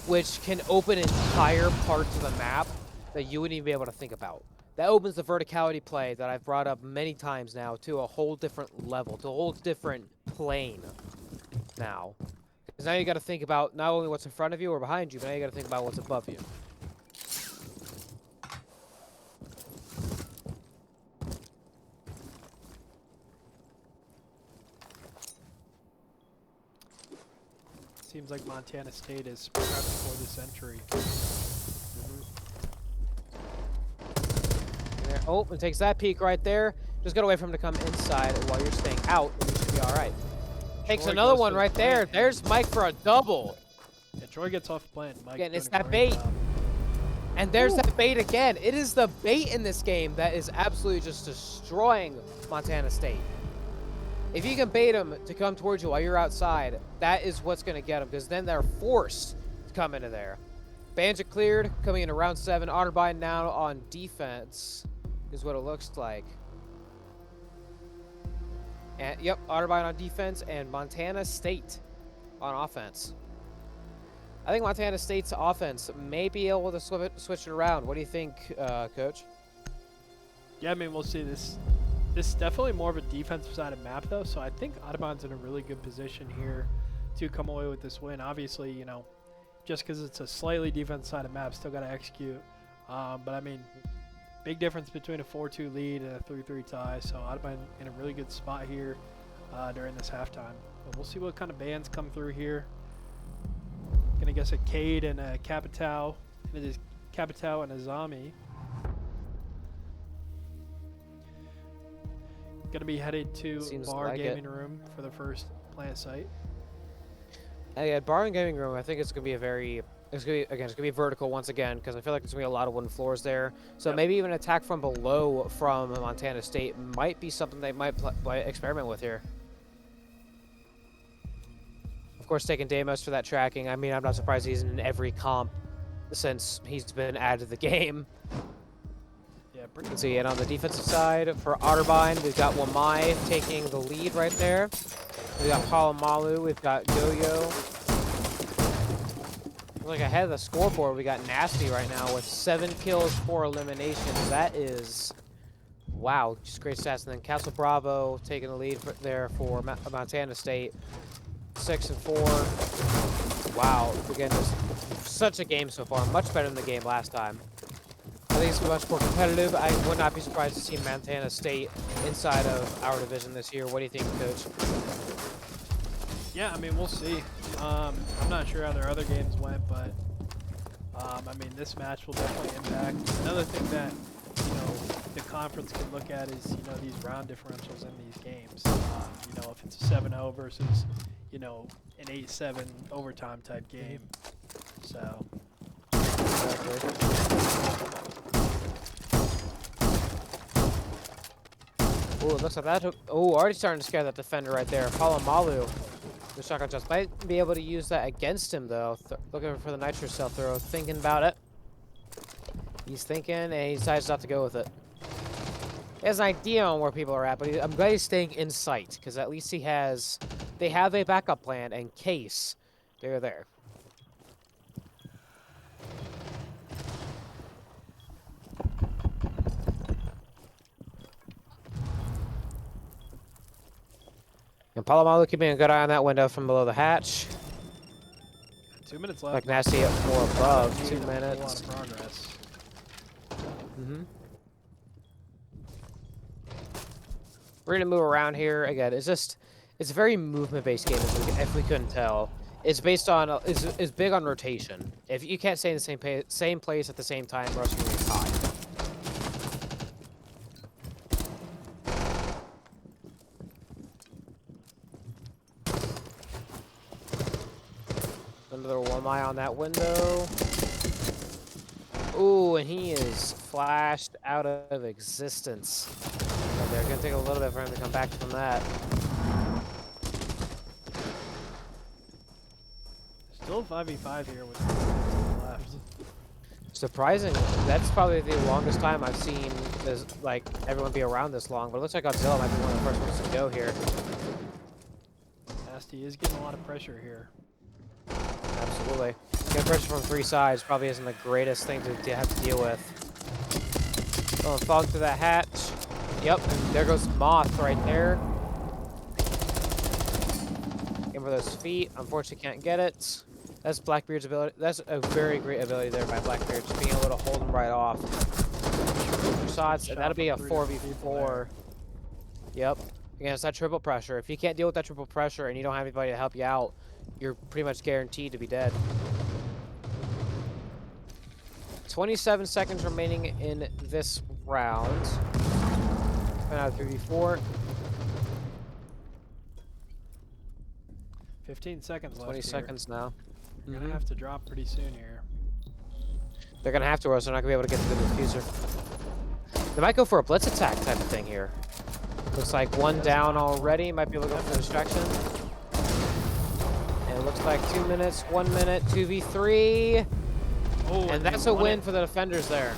Speaker 2: which can open entire parts of the map that you wouldn't even be able to think about. That opens the verticality play that I've brought up many times now to a whole different level, to a whole different plane now. Because now you got to think about not only what's in front of you or behind you, but now you got to think about what's above you.
Speaker 1: Seems like Montana State is prepped for this entry.
Speaker 2: There. Oh, it takes that peek right there. Just gotta wait for him to come inside while you're staying out, and you should be all right. Takes
Speaker 1: Troy
Speaker 2: another
Speaker 1: goes
Speaker 2: one
Speaker 1: for the
Speaker 2: right there.
Speaker 1: plant.
Speaker 2: There's Mike for a double.
Speaker 1: Yeah, Troy gets off the plant. Mike
Speaker 2: Again, it's
Speaker 1: doing a
Speaker 2: that
Speaker 1: great
Speaker 2: bait.
Speaker 1: job.
Speaker 2: And there's that bait again. It is the bait in this game that is absolutely just destroying Montana State. If you can bait them to come towards you while you're outside, that is what's going to get them, because then they're forced to come into there. Bandit cleared, coming into round 7. Otterbein now on defense is what it looks like. And yep, Otterbein on defense and Montana State on offense. I think Montana State's offense may be able to switch it around. What do you think, Coach?
Speaker 1: Yeah, I mean, we'll see. This is definitely more of a defensive side of map, though, so I think Otterbein's in a really good position here to come away with this win. Obviously, you know, just because it's a slightly defensive side of map, still got to execute. But, I mean, big difference between a 4-2 lead and a 3-3 tie, so Otterbein in a really good spot here during this halftime. But we'll see what kind of bands come through here. Gonna guess a Cade and a Capitao. It is Capitao and a Zami. Gonna be headed to Bar Gaming Room for the first plant site.
Speaker 2: Yeah, Bar and Gaming Room, I think it's gonna be it's gonna be vertical once again, because I feel like there's gonna be a lot of wooden floors there. So maybe even attack from below from Montana State might be something they might experiment with here. Of course, taking Deimos for that tracking. I mean, I'm not surprised he's in every comp since he's been added to the game.
Speaker 1: Yeah,
Speaker 2: Let's see, and on the defensive side for Otterbein, we've got Wamai taking the lead right there. We've got Palomalu, we've got Yo-Yo. Like ahead of the scoreboard, we got Nasty right now with 7 kills, 4 eliminations. That is, wow, just great stats. And then Castle Bravo taking the lead there for Montana State. 6 and 4. Wow, again, just such a game so far. Much better than the game last time. I think it's much more competitive. I would not be surprised to see Montana State inside of our division this year. What do you think, Coach?
Speaker 1: Yeah, I mean, we'll see. I'm not sure how their other games went, but I mean, this match will definitely impact. Another thing that, you know, the conference can look at is, you know, these round differentials in these games. You know, if it's a 7-0 versus, you know, an 8-7 overtime type game. So.
Speaker 2: Oh, it looks like that took. Oh, already starting to scare that defender right there. Palomalu. The shotgun just might be able to use that against him, though. Looking for the nitro cell throw. Thinking about it. He's thinking, and he decides not to go with it. He has an idea on where people are at, but I'm glad he's staying in sight, because at least they have a backup plan in case they're there. And Palomalu keeping a good eye on that window from below the hatch.
Speaker 1: 2 minutes left.
Speaker 2: Like Nasty up more above. 2 minutes.
Speaker 1: A lot of progress.
Speaker 2: We're gonna move around here again. It's a very movement-based game. If we couldn't tell, it's based on is big on rotation. If you can't stay in the same place at the same time, or else you're gonna get caught. Another one eye on that window. Ooh, and he is flashed out of existence. And they're gonna take a little bit for him to come back from that.
Speaker 1: Still 5v5 here with 2 minutes left.
Speaker 2: Surprising. That's probably the longest time I've seen this, like, everyone be around this long. But it looks like Godzilla might be one of the first ones to go here.
Speaker 1: Nasty is getting a lot of pressure here.
Speaker 2: Absolutely. Getting pressure from 3 sides probably isn't the greatest thing to have to deal with. Oh, falling through that hatch. Yep, and there goes Moth right there. Aim for those feet. Unfortunately, can't get it. That's Blackbeard's ability. That's a very great ability there by Blackbeard, just being able to hold him right off. Shots, and that'll be a 4v4. Yep, against that triple pressure. If you can't deal with that triple pressure and you don't have anybody to help you out, you're pretty much guaranteed to be dead. 27 seconds remaining in this round. Out of 3v4.
Speaker 1: 15 seconds left.
Speaker 2: 20 seconds now.
Speaker 1: You're gonna have to drop pretty soon here.
Speaker 2: They're gonna have to, or else they're not gonna be able to get to the diffuser. They might go for a blitz attack type of thing here. Looks like one down already. Might be able to go for the distraction. And it looks like 2 minutes, 1 minute, 2v3.
Speaker 1: Oh,
Speaker 2: And that's a win for the defenders there.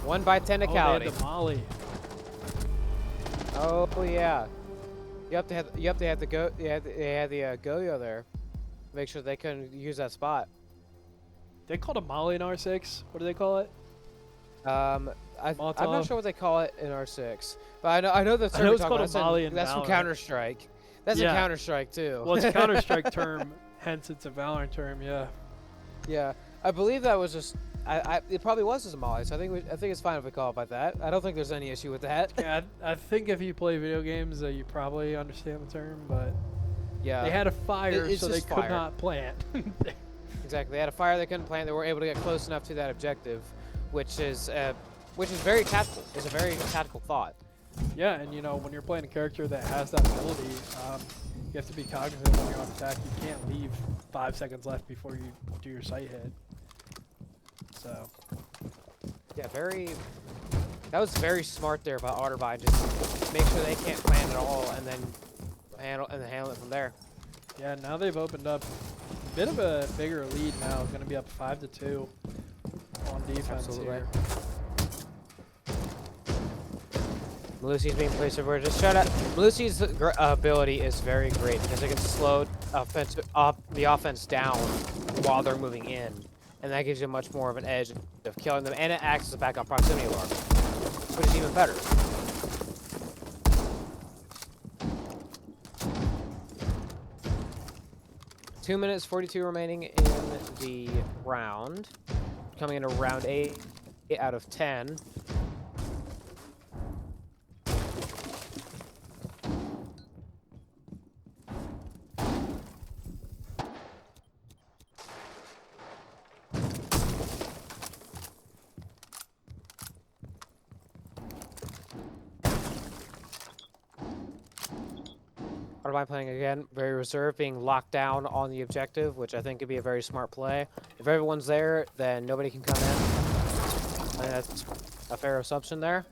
Speaker 2: 1 by technicality.
Speaker 1: Oh, they had the molly.
Speaker 2: Oh yeah. Yep, they had the go. They had the Goyo there. Make sure they couldn't use that spot.
Speaker 1: They called a molly in R6. What do they call it?
Speaker 2: I'm not
Speaker 1: Molotov?
Speaker 2: sure what they call it in R6, but I know the term
Speaker 1: know
Speaker 2: you're
Speaker 1: it's
Speaker 2: talking
Speaker 1: called
Speaker 2: about.
Speaker 1: a molly in
Speaker 2: That's from
Speaker 1: Valorant.
Speaker 2: Counter-Strike. That's
Speaker 1: Yeah.
Speaker 2: in Counter-Strike too.
Speaker 1: Well, it's a Counter-Strike term, hence it's a Valorant term. Yeah.
Speaker 2: Yeah, I believe that was just. It probably was just a molly, so I think it's fine if we call it by that. I don't think there's any issue with that.
Speaker 1: Yeah, I think if you play video games, you probably understand the term, but
Speaker 2: Yeah.
Speaker 1: they had a fire,
Speaker 2: It's
Speaker 1: so they
Speaker 2: just
Speaker 1: could
Speaker 2: fire.
Speaker 1: not plant.
Speaker 2: Exactly. They had a fire they couldn't plant. They were able to get close enough to that objective, which is very tactical. It's a very tactical thought.
Speaker 1: Yeah, and you know, when you're playing a character that has that ability, you have to be cognizant when you're on attack. You can't leave 5 seconds left before you do your sight hit. So.
Speaker 2: Yeah, that was very smart there by Otterbein. Just make sure they can't plan at all, and then handle it from there.
Speaker 1: Yeah, now they've opened up a bit of a bigger lead now. Going to be up 5-2 on defense here.
Speaker 2: Malusi's being placed everywhere. Just shout out. Malusi's ability is very great because it can slow the offense down while they're moving in, and that gives you much more of an edge of killing them, and it acts as a backup proximity alarm, which is even better. Two minutes 42 remaining in the round. Coming into round 8 out of 10. Otterbein playing again, very reserved, being locked down on the objective, which I think could be a very smart play. If everyone's there, then nobody can come in. I think that's a fair assumption there.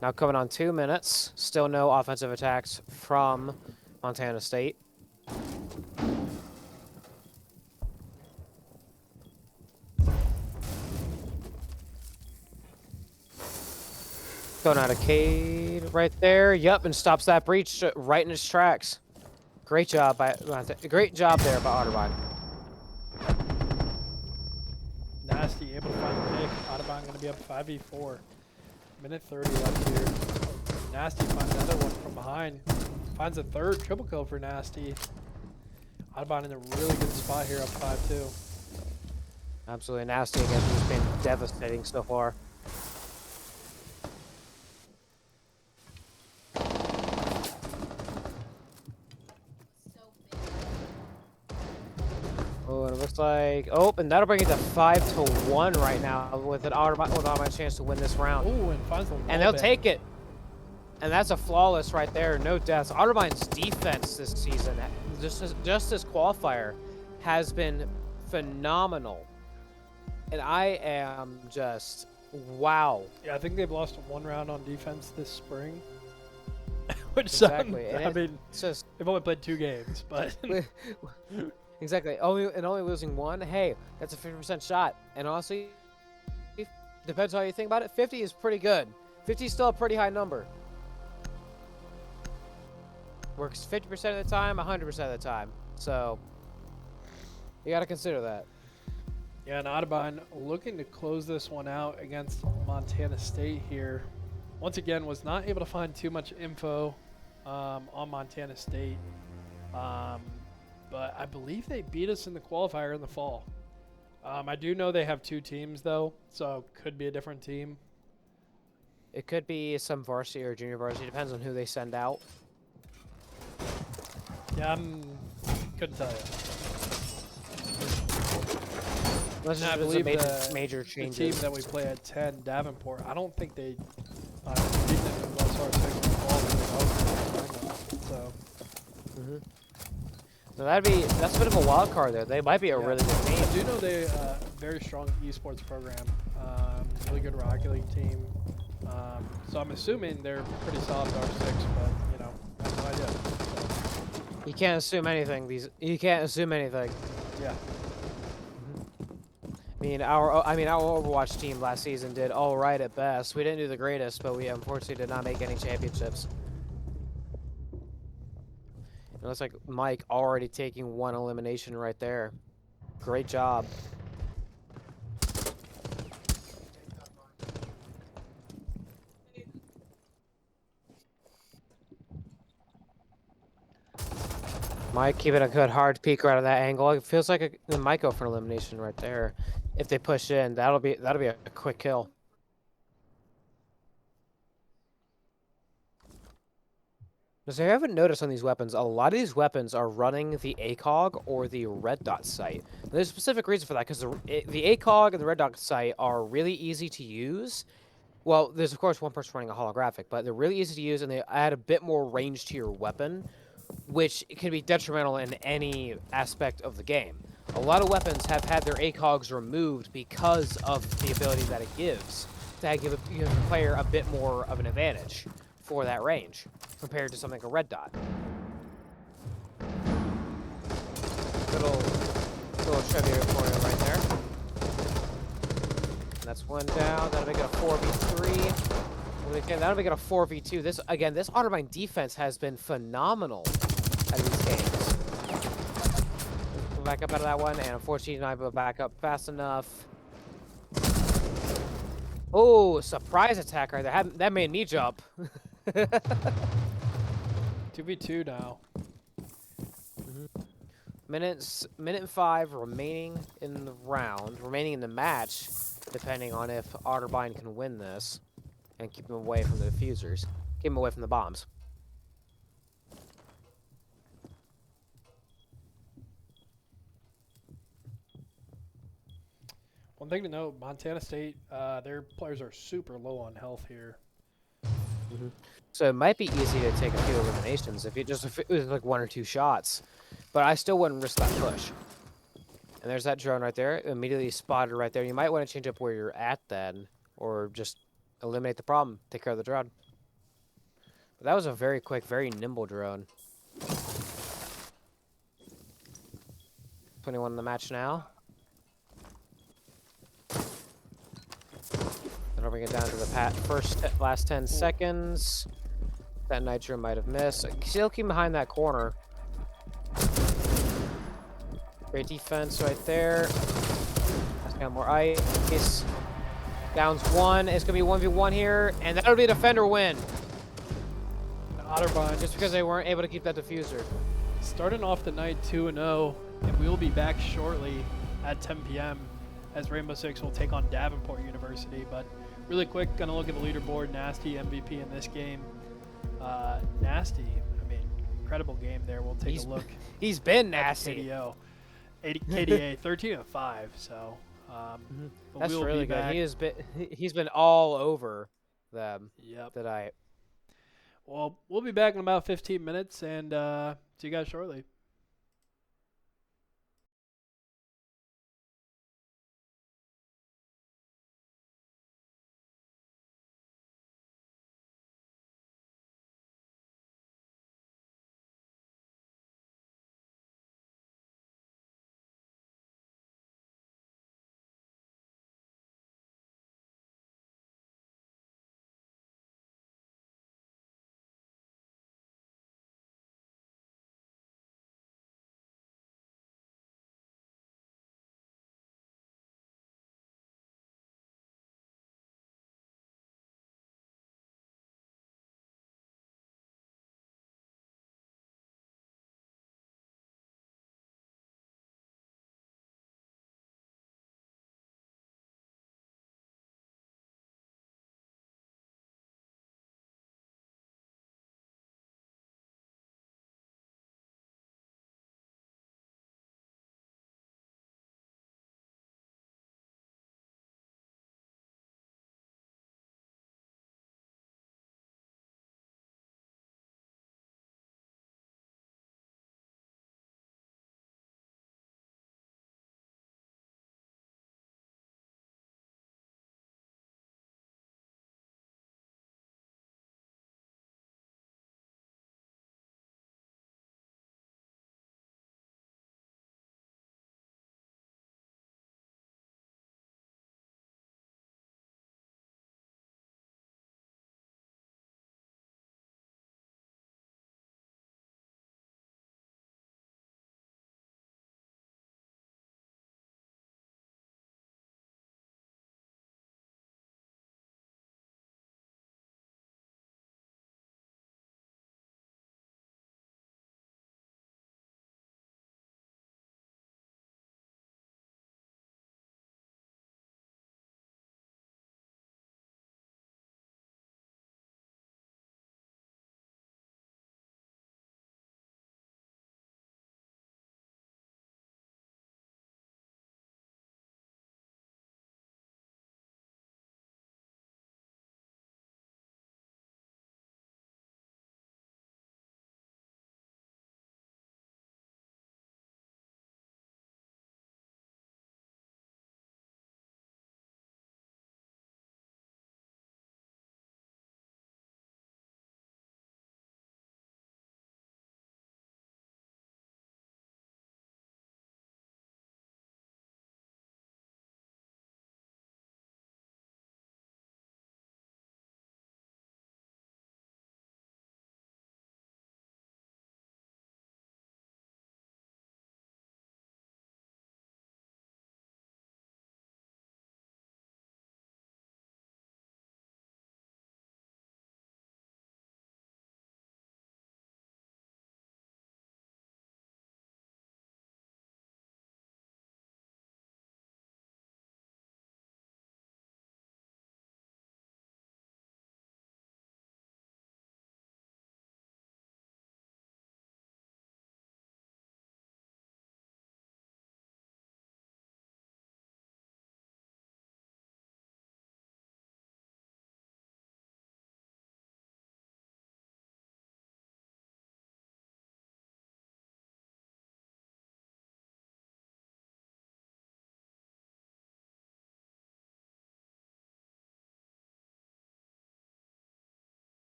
Speaker 2: Now coming on 2 minutes, still no offensive attacks from Montana State. Going out of Cade right there. Yep, and stops that breach right in its tracks. Great job there by Otterbein.
Speaker 1: Nasty able to find the pick. Otterbein going to be up 5v4. Minute 30 left here. Nasty finds another one from behind. Finds a third triple kill for Nasty. Otterbein in a really good spot here, up 5-2.
Speaker 2: Absolutely nasty again. He's been devastating so far. Oh, and it looks like and that'll bring it to 5-1 right now with Otterbein chance to win this round.
Speaker 1: Oh, and finds the wall
Speaker 2: And they'll
Speaker 1: bit.
Speaker 2: take it. And that's a flawless right there. No deaths. Otterbein's defense this season, just this qualifier, has been phenomenal. And I am just, wow.
Speaker 1: Yeah, I think they've lost one round on defense this spring. Which
Speaker 2: Exactly.
Speaker 1: I mean,
Speaker 2: It's just,
Speaker 1: they've only played 2 games, but
Speaker 2: Exactly. Only losing one. Hey, that's a 50% shot. And honestly, depends how you think about it. 50 is pretty good. 50 is still a pretty high number. Works 50% of the time, 100% of the time. So you got to consider that.
Speaker 1: Yeah, and Otterbein looking to close this one out against Montana State here. Once again, was not able to find too much info on Montana State. Um, but I believe they beat us in the qualifier in the fall. I do know they have two teams, though, so could be a different team.
Speaker 2: It could be some varsity or junior varsity. Depends on who they send out.
Speaker 1: Yeah, couldn't tell you.
Speaker 2: Unless
Speaker 1: And I
Speaker 2: there's
Speaker 1: believe
Speaker 2: major
Speaker 1: the
Speaker 2: changes.
Speaker 1: team that we play at 10, Davenport, I don't think they beat them in West R6 in the fall. So.
Speaker 2: So that's a bit of a wild card there. They might be a really good team.
Speaker 1: I do know they very strong esports program, really good Rocket League team. So I'm assuming they're pretty solid at R6, but I have no idea. So.
Speaker 2: You can't assume anything. You can't assume anything.
Speaker 1: Yeah.
Speaker 2: I mean, our Overwatch team last season did all right at best. We didn't do the greatest, but we unfortunately did not make any championships. It looks like Mike already taking one elimination right there. Great job. Mike keeping a good hard peek right at that angle. It feels like it might go for an elimination right there. If they push in, that'll be a quick kill. So I haven't noticed on these weapons, a lot of these weapons are running the ACOG or the red dot sight. And there's a specific reason for that, because the ACOG and the red dot sight are really easy to use. Well, there's of course one person running a holographic, but they're really easy to use and they add a bit more range to your weapon, which can be detrimental in any aspect of the game. A lot of weapons have had their ACOGs removed because of the ability that it gives to give the player a bit more of an advantage for that range compared to something like a red dot. Little trivia for you right there. And that's one down. That'll make it a 4v3. That'll make it a 4v2. This Otterbein defense has been phenomenal out of these games. Come back up out of that one, and unfortunately not able to back up fast enough. Oh, surprise attack right there. That made me jump.
Speaker 1: 2v2 now.
Speaker 2: Minute and 5 remaining in the round, remaining in the match, depending on if Otterbein can win this and keep him away from the diffusers, keep him away from the bombs.
Speaker 1: One thing to note, Montana State, their players are super low on health here.
Speaker 2: So it might be easy to take a few eliminations if it was like 1 or 2 shots, but I still wouldn't risk that push. And there's that drone right there, immediately spotted right there. You might want to change up where you're at then, or just eliminate the problem, take care of the drone. But that was a very quick, very nimble drone. 21 in the match now. Then I'll bring it down to the last 10 seconds. That nitro might have missed. Still keep behind that corner. Great defense right there. That's got more ice. Downs 1. It's going to be 1v1 here, and that'll be a defender win.
Speaker 1: Otterbein
Speaker 2: Just because they weren't able to keep that diffuser.
Speaker 1: Starting off the night 2-0, and we will be back shortly at 10 p.m. as Rainbow Six will take on Davenport University. But really quick, gonna look at the leaderboard. Nasty MVP in this game. Nasty, I mean, incredible game there. We'll take a look.
Speaker 2: He's been nasty.
Speaker 1: KDO, KDA 13-5. So
Speaker 2: that's really good. He's been all over them.
Speaker 1: Yep.
Speaker 2: Tonight.
Speaker 1: Well, we'll be back in about 15 minutes, and see you guys shortly.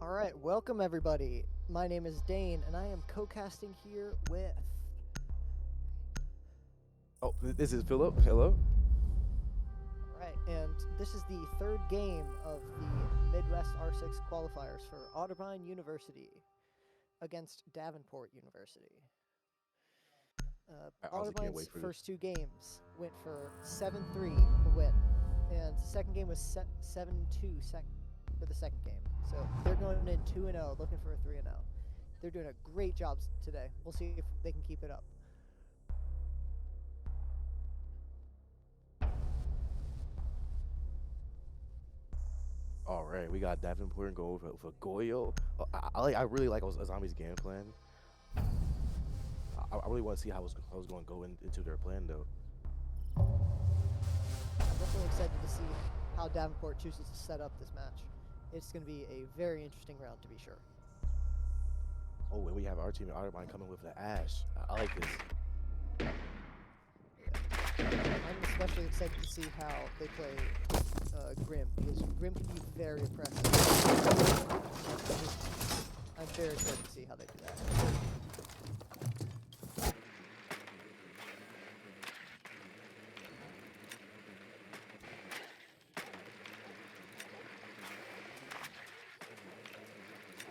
Speaker 3: All right, welcome everybody. My name is Dane, and I am co-casting here with.
Speaker 4: Oh, this is Philip. Hello.
Speaker 3: All right, and this is the third game of the Midwest R6 qualifiers for Otterbein University against Davenport University.
Speaker 4: I honestly can't
Speaker 3: Otterbein's
Speaker 4: wait for
Speaker 3: first two games went for 7-3 win, and second game was 7-2 for the second game. So they're going in 2-0, looking for a 3-0. They're doing a great job today. We'll see if they can keep it up.
Speaker 4: All right, we got Davenport and go for Goyo. I really like Azami's game plan. I really want to see how it's going to go into their plan though.
Speaker 3: I'm definitely excited to see how Davenport chooses to set up this match. It's going to be a very interesting round to be sure.
Speaker 4: Oh, and we have our team Otterbein coming with the Ash. I like this.
Speaker 3: I'm especially excited to see how they play Grim, because Grim can be very oppressive. I'm very excited to see how they do that.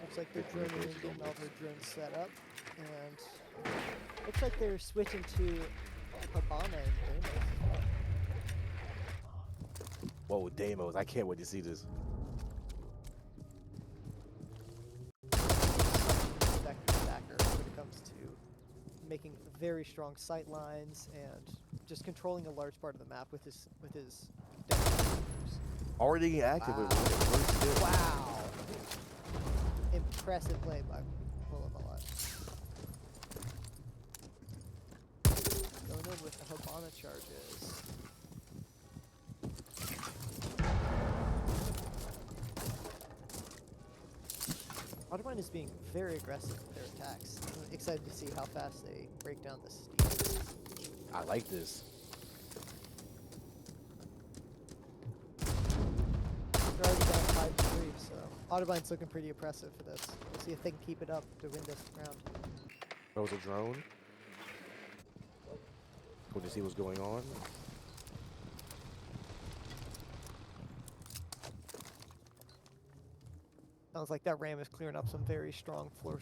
Speaker 3: Looks like they're droning in, getting all their drones set up, and looks like they're switching to Habana and Damos.
Speaker 4: Whoa, Damos! I can't wait to see this.
Speaker 3: Stacker when it comes to making very strong sight lines and just controlling a large part of the map with his
Speaker 4: Already active.
Speaker 3: Wow.
Speaker 4: With first kill.
Speaker 3: Wow. Impressive play by Pulamala. Going in with the Habana charges. Otterbein is being very aggressive with their attacks. I'm excited to see how fast they break down this steep.
Speaker 4: I like this.
Speaker 3: They're already down 5-3, so Otterbein's looking pretty oppressive for this. We'll see if they can keep it up to win this round.
Speaker 4: That was a drone. Cool to see what's going on.
Speaker 3: Sounds like that ram is clearing up some very strong floor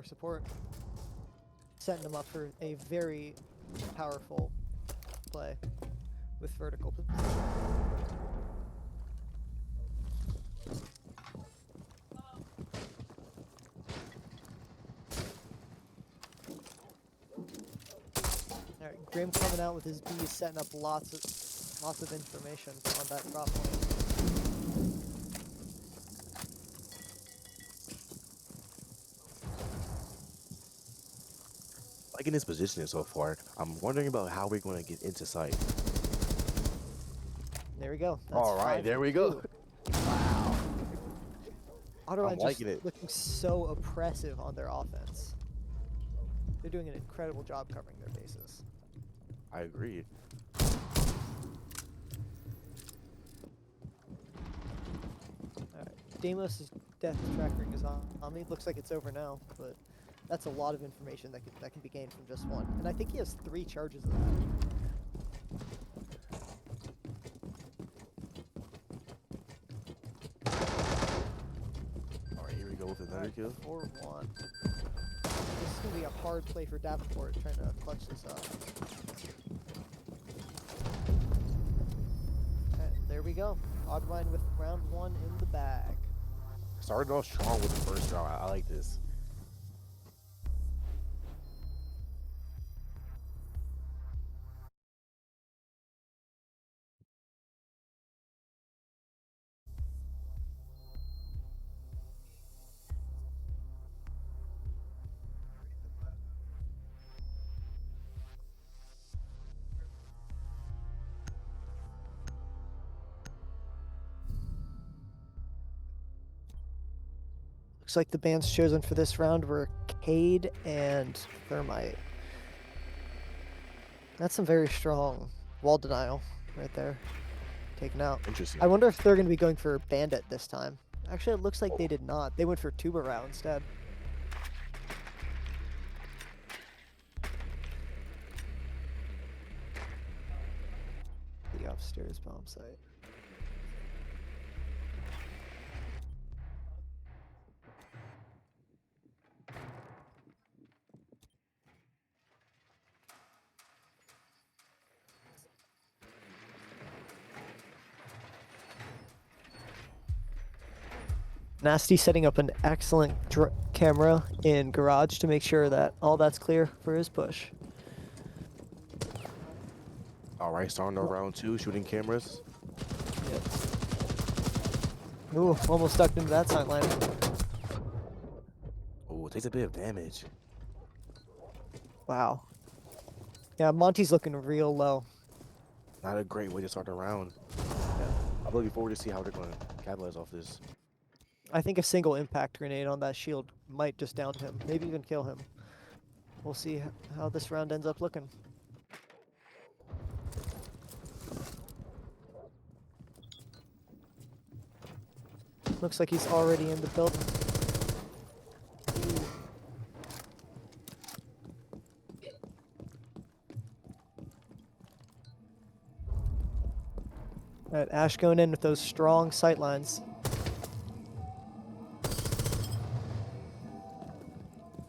Speaker 3: support, setting them up for a very powerful play with vertical position. All right, Grim coming out with his bees, setting up lots of information on that drop point.
Speaker 4: Liking this positioning so far. I'm wondering about how we're going to get into sight.
Speaker 3: There we go. That's
Speaker 4: All right, there we go.
Speaker 3: Wow.
Speaker 4: I'm
Speaker 3: Otterbein just
Speaker 4: liking it.
Speaker 3: looking so oppressive on their offense. They're doing an incredible job covering their bases.
Speaker 4: I agree.
Speaker 3: Alright, Deimos' death tracker is on me. Looks like it's over now, but that's a lot of information that can be gained from just one. And I think he has 3 charges of that.
Speaker 4: Alright, here we go with another kill.
Speaker 3: 4-1. This is going to be a hard play for Davenport trying to clutch this up. Okay, there we go. Otterbein with round 1 in the bag.
Speaker 4: Started off strong with the first round. I like this.
Speaker 3: Looks like the bands chosen for this round were Cade and Thermite. That's some very strong wall denial right there. Taken out.
Speaker 4: Interesting.
Speaker 3: I wonder if they're going to be going for Bandit this time. Actually, it looks like they did not. They went for tuba route instead. The upstairs bomb site. Nasty setting up an excellent camera in garage to make sure that all that's clear for his push.
Speaker 4: All right, starting on round 2, shooting cameras.
Speaker 3: Ooh, almost stuck into that sideline.
Speaker 4: Oh, takes a bit of damage.
Speaker 3: Wow. Yeah, Monty's looking real low.
Speaker 4: Not a great way to start the round. I'm looking forward to see how they're going to capitalize off this.
Speaker 3: I think a single impact grenade on that shield might just down him, maybe even kill him. We'll see how this round ends up looking. Looks like he's already in the building. All right, Ash going in with those strong sight lines.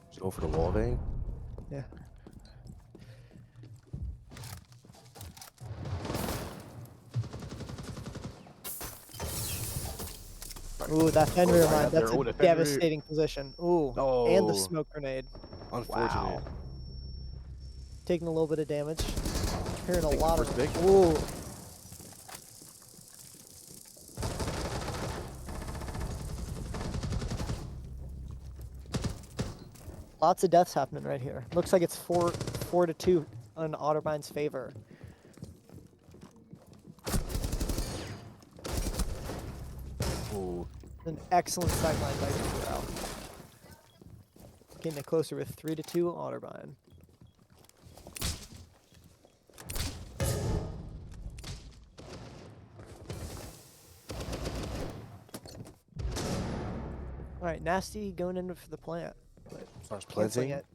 Speaker 4: Just go for the wall vein.
Speaker 3: Yeah. Ooh, that Fenrir
Speaker 4: right
Speaker 3: mine.
Speaker 4: out there.
Speaker 3: That's
Speaker 4: Ooh,
Speaker 3: a
Speaker 4: the Fenrir.
Speaker 3: devastating position. Ooh, and the
Speaker 4: Oh.
Speaker 3: smoke grenade.
Speaker 4: Unfortunate.
Speaker 3: Wow. Taking a little bit of damage. Hearing a
Speaker 4: Take
Speaker 3: lot
Speaker 4: first
Speaker 3: of.
Speaker 4: pick.
Speaker 3: Ooh. Lots of deaths happening right here. Looks like it's 4-2 on Otterbein's favor.
Speaker 4: Ooh.
Speaker 3: An excellent sideline by Tuberau. Getting it closer with 3-2 Otterbein. All right, Nasty going in for the plant. But
Speaker 4: Starts
Speaker 3: canceling
Speaker 4: planting.
Speaker 3: it.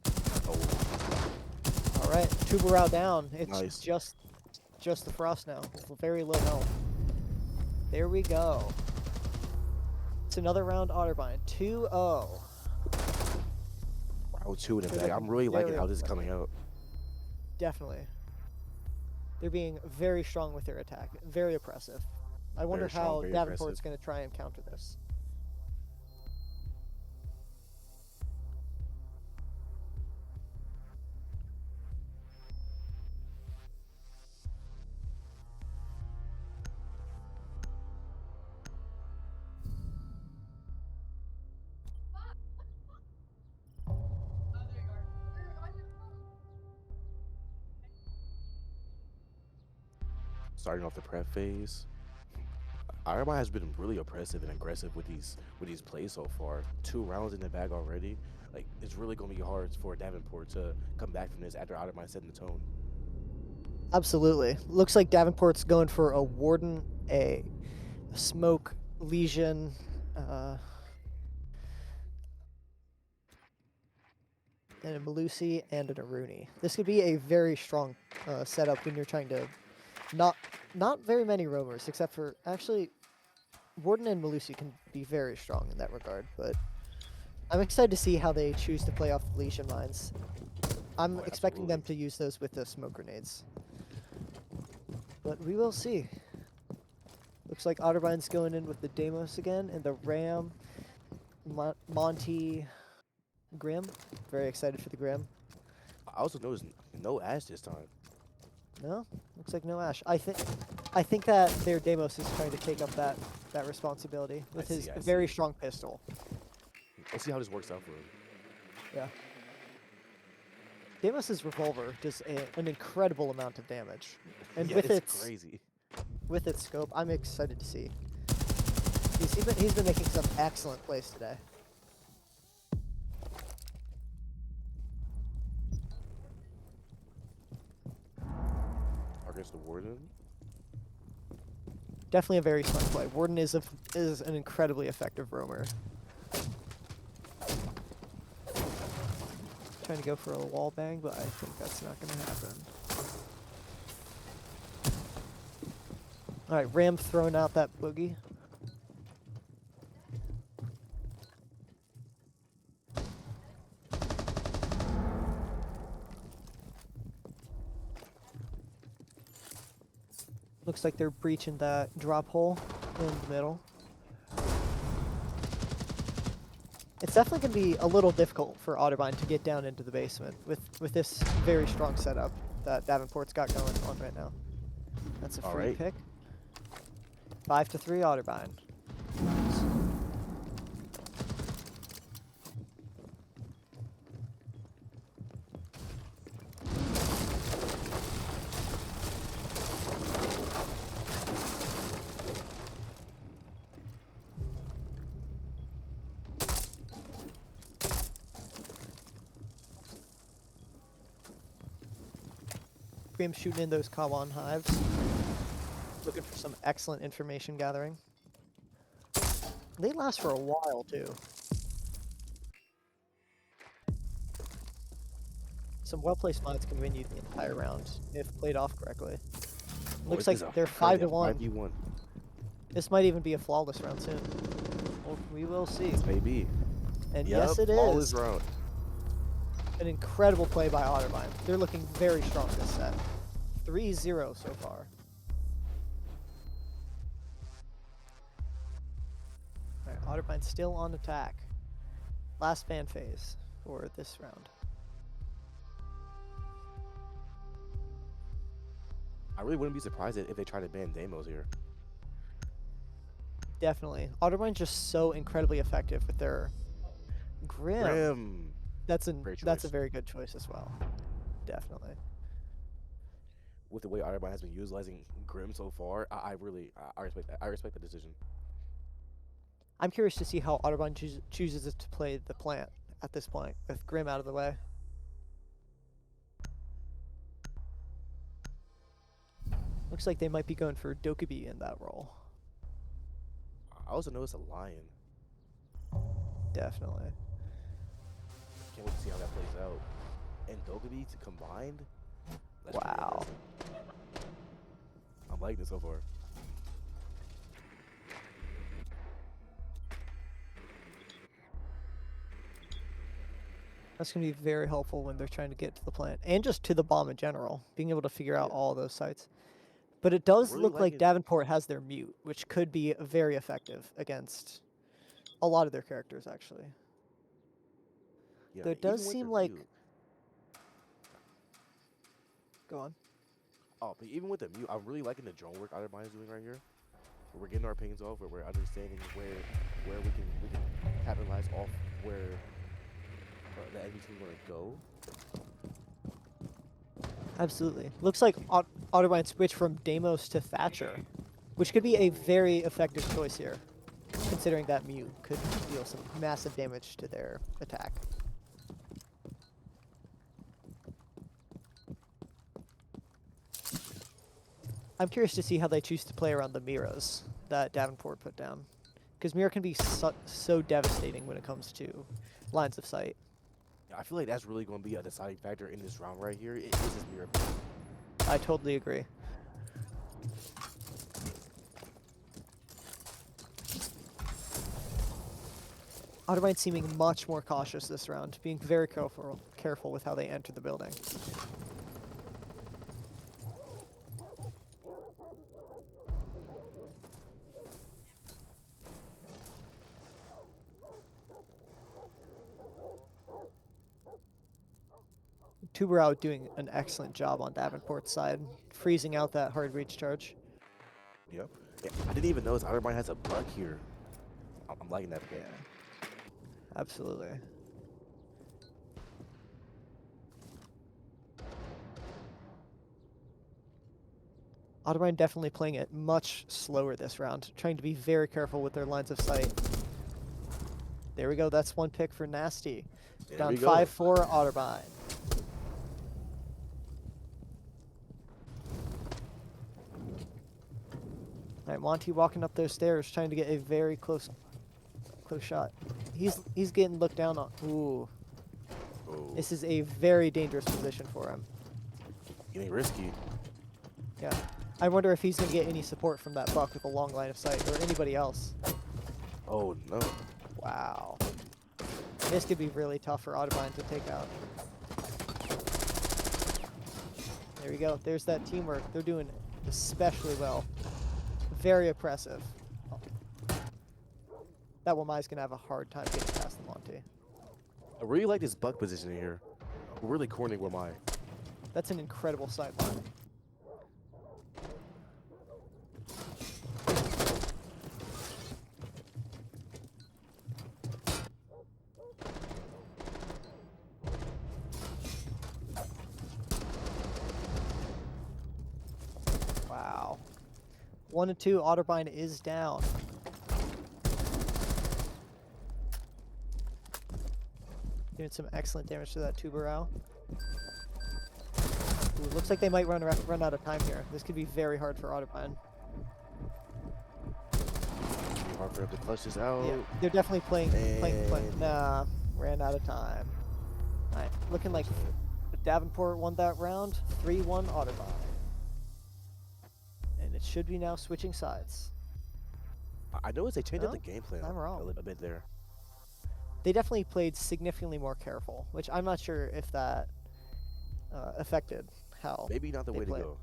Speaker 4: Oh,
Speaker 3: All right, Tuberau down. It's
Speaker 4: Nice.
Speaker 3: just the Frost now. Very low health. There we go. It's another round Otterbein. 2-0.
Speaker 4: round 2 in the
Speaker 3: They're
Speaker 4: bag. I'm
Speaker 3: looking
Speaker 4: really liking
Speaker 3: very
Speaker 4: how this is
Speaker 3: aggressive.
Speaker 4: coming out.
Speaker 3: Definitely. They're being very strong with their attack. Very oppressive. I wonder
Speaker 4: strong,
Speaker 3: how
Speaker 4: very
Speaker 3: Davenport's
Speaker 4: aggressive.
Speaker 3: going to try and counter this.
Speaker 4: Starting off the prep phase. Otterbein has been really oppressive and aggressive with these plays so far. 2 rounds in the bag already. Like, it's really going to be hard for Davenport to come back from this after Otterbein setting the tone.
Speaker 3: Absolutely. Looks like Davenport's going for a Warden, a Smoke, Legion, and a Malusi, and an Aruni. This could be a very strong setup when you're trying to not very many roamers, except for actually Warden and Malusi can be very strong in that regard, but I'm excited to see how they choose to play off the Legion mines. I'm
Speaker 4: Oh,
Speaker 3: expecting them
Speaker 4: absolutely.
Speaker 3: to use those with the smoke grenades. But we will see. Looks like Otterbein's going in with the Deimos again, and the Ram, Monty, Grim. Very excited for the Grim.
Speaker 4: I also noticed no Ash this time.
Speaker 3: No, looks like no Ash. I think that their Deimos is trying to take up that responsibility with his
Speaker 4: I
Speaker 3: very
Speaker 4: see.
Speaker 3: strong pistol.
Speaker 4: Let's see how this works out for him.
Speaker 3: Yeah. Deimos's revolver does an incredible amount of damage, and
Speaker 4: Yeah,
Speaker 3: with
Speaker 4: it's crazy.
Speaker 3: with its scope, I'm excited to see. He's been making some excellent plays today.
Speaker 4: Against the Warden.
Speaker 3: Definitely a very smart play. Warden is an incredibly effective roamer. Trying to go for a wall bang, but I think that's not going to happen. All right, Ram throwing out that boogie. Looks like they're breaching that drop hole in the middle. It's definitely going to be a little difficult for Otterbein to get down into the basement with this very strong setup that Davenport's got going on right now. That's a free pick. 5-3 Otterbein. Scream shooting in those Kawan hives. Looking for some excellent information gathering. They last for a while too. Some well-placed mines can win you the entire round if played off correctly. Looks like they're 5-1.
Speaker 4: 5v1.
Speaker 3: This might even be a flawless round soon. Well, we will see.
Speaker 4: This may be.
Speaker 3: And
Speaker 4: Yep,
Speaker 3: yes, it
Speaker 4: flawless
Speaker 3: is.
Speaker 4: round.
Speaker 3: An incredible play by Otterbein. They're looking very strong this set. 3-0 so far. Alright, Otterbein still on attack. Last fan phase for this round.
Speaker 4: I really wouldn't be surprised if they try to ban Deimos here.
Speaker 3: Definitely. Otterbein just so incredibly effective with their Grim. That's a very good choice as well. Definitely.
Speaker 4: With the way Otterbein has been utilizing Grim so far, I respect that. I respect the decision.
Speaker 3: I'm curious to see how Otterbein chooses to play the plant at this point, with Grim out of the way. Looks like they might be going for Dokkaebi in that role.
Speaker 4: I also noticed a lion.
Speaker 3: Definitely.
Speaker 4: Can't wait to see how that plays out. And Dokkaebi combined?
Speaker 3: Wow.
Speaker 4: I'm liking it so far.
Speaker 3: That's going to be very helpful when they're trying to get to the plant, and just to the bomb in general, being able to figure out all those sites. But it does
Speaker 4: Really
Speaker 3: look like
Speaker 4: liking-
Speaker 3: Davenport has their mute, which could be very effective against a lot of their characters, actually.
Speaker 4: Yeah,
Speaker 3: Though it
Speaker 4: even
Speaker 3: does
Speaker 4: with
Speaker 3: seem
Speaker 4: their
Speaker 3: like...
Speaker 4: mute-
Speaker 3: Go on.
Speaker 4: Oh, but even with the mute, I'm really liking the drone work Otterbein is doing right here. Where we're getting our pings off, where we're understanding where we can capitalize off where the enemy team want to go.
Speaker 3: Absolutely. Looks like Otterbein switched from Deimos to Thatcher, which could be a very effective choice here, considering that Mew could deal some massive damage to their attack. I'm curious to see how they choose to play around the Miras that Davenport put down, because Mira can be so devastating when it comes to lines of sight.
Speaker 4: Yeah, I feel like that's really going to be a deciding factor in this round right here. It is this mirror.
Speaker 3: I totally agree. Otterbein seeming much more cautious this round, being very careful with how they enter the building. Tuberau doing an excellent job on Davenport's side, freezing out that hard reach charge.
Speaker 4: Yep. Yeah, I didn't even notice Otterbein has a bug here. I'm liking that pick.
Speaker 3: Yeah, absolutely. Otterbein definitely playing it much slower this round, trying to be very careful with their lines of sight. There we go, that's one pick for Nasty.
Speaker 4: There
Speaker 3: Down
Speaker 4: we go.
Speaker 3: 5-4 Otterbein. All right, Monty walking up those stairs, trying to get a very close shot. He's getting looked down on. Ooh,
Speaker 4: Oh,
Speaker 3: this is a very dangerous position for him.
Speaker 4: getting risky.
Speaker 3: Yeah. I wonder if he's gonna get any support from that buck with a long line of sight, or anybody else.
Speaker 4: Oh no.
Speaker 3: Wow. This could be really tough for Otterbein to take out. There we go. There's that teamwork. They're doing especially well. Very oppressive. That Wamai's gonna have a hard time getting past the Monty.
Speaker 4: I really like this buck position here. Really cornering with my.
Speaker 3: That's an incredible sideline. Wow. 1 and 2, Otterbein is down. Doing some excellent damage to that Tubarão. Ooh, looks like they might run out of time here. This could be very hard for Otterbein.
Speaker 4: Hard for him to clutch this out.
Speaker 3: Yeah, they're definitely playing.
Speaker 4: And-
Speaker 3: Nah, ran out of time. All right, looking like Davenport won that round. 3-1 Otterbein. And it should be now switching sides.
Speaker 4: I noticed they changed up
Speaker 3: No,
Speaker 4: the game plan
Speaker 3: I'm wrong.
Speaker 4: a little bit there.
Speaker 3: They definitely played significantly more careful, which I'm not sure if that affected how.
Speaker 4: Maybe not the
Speaker 3: they
Speaker 4: way
Speaker 3: played.
Speaker 4: to go.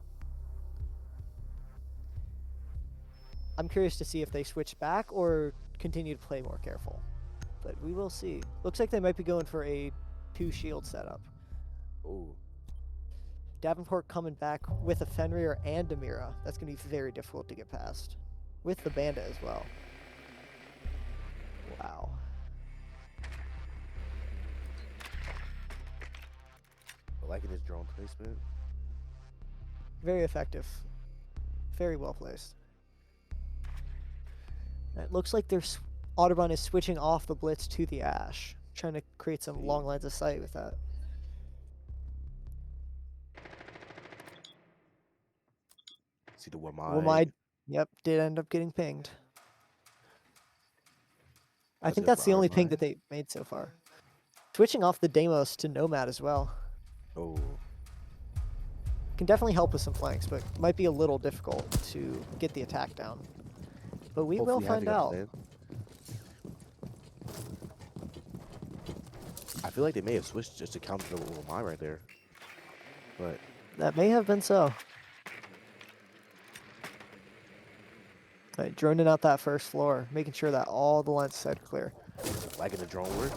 Speaker 3: I'm curious to see if they switch back or continue to play more careful. But we will see. Looks like they might be going for a 2-shield setup.
Speaker 4: Oh,
Speaker 3: Davenport coming back with a Fenrir and a Mira. That's going to be very difficult to get past. With the Bandit as well. Wow.
Speaker 4: liking his drone placement.
Speaker 3: Very effective. Very well placed. It looks like Otterbein is switching off the blitz to the Ash. Trying to create some long lines of sight with that.
Speaker 4: See the
Speaker 3: Wamai, yep, did end up getting pinged. I
Speaker 4: That's
Speaker 3: think
Speaker 4: it
Speaker 3: that's
Speaker 4: for
Speaker 3: the only ping
Speaker 4: Otterbein.
Speaker 3: that they made so far. Switching off the Deimos to Nomad as well.
Speaker 4: Oh,
Speaker 3: Can definitely help with some flanks, but might be a little difficult to get the attack down. But we will
Speaker 4: hopefully
Speaker 3: find
Speaker 4: having a
Speaker 3: out.
Speaker 4: plan. I feel like they may have switched just to counter the Wamai right there. But
Speaker 3: That may have been so. Right, droning out that first floor, making sure that all the lines of sight are clear.
Speaker 4: liking the drone work.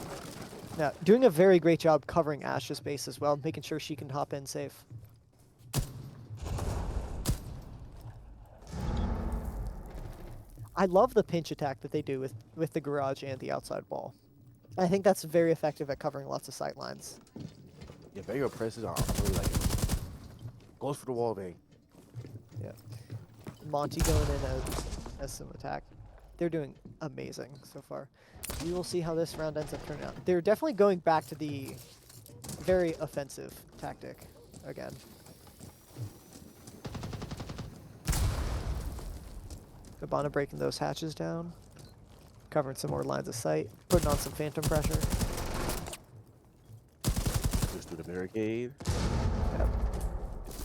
Speaker 3: Now, doing a very great job covering Ash's base as well, making sure she can hop in safe. I love the pinch attack that they do with the garage and the outside wall. I think that's very effective at covering lots of sight lines.
Speaker 4: Yeah, very oppressive. I really like it. Goes for the wall bang.
Speaker 3: Yeah. Monty going in as some attack. They're doing amazing so far. We will see how this round ends up turning out. They're definitely going back to the very offensive tactic again. Gabbana breaking those hatches down. Covering some more lines of sight. Putting on some phantom pressure.
Speaker 4: Just through the barricade.
Speaker 3: Yep.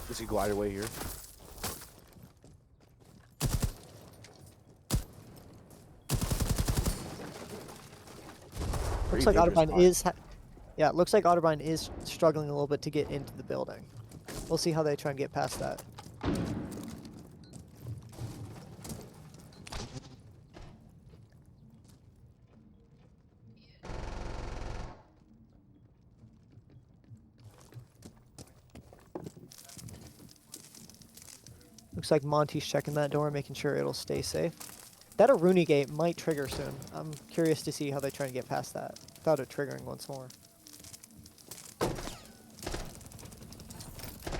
Speaker 4: This could go either way here.
Speaker 3: Looks
Speaker 4: Pretty
Speaker 3: like
Speaker 4: dangerous
Speaker 3: Otterbein
Speaker 4: spot.
Speaker 3: is... Yeah, it looks like Otterbein is struggling a little bit to get into the building. We'll see how they try and get past that. Looks like Monty's checking that door, making sure it'll stay safe. That Aruni gate might trigger soon. I'm curious to see how they try and get past that without it triggering once more.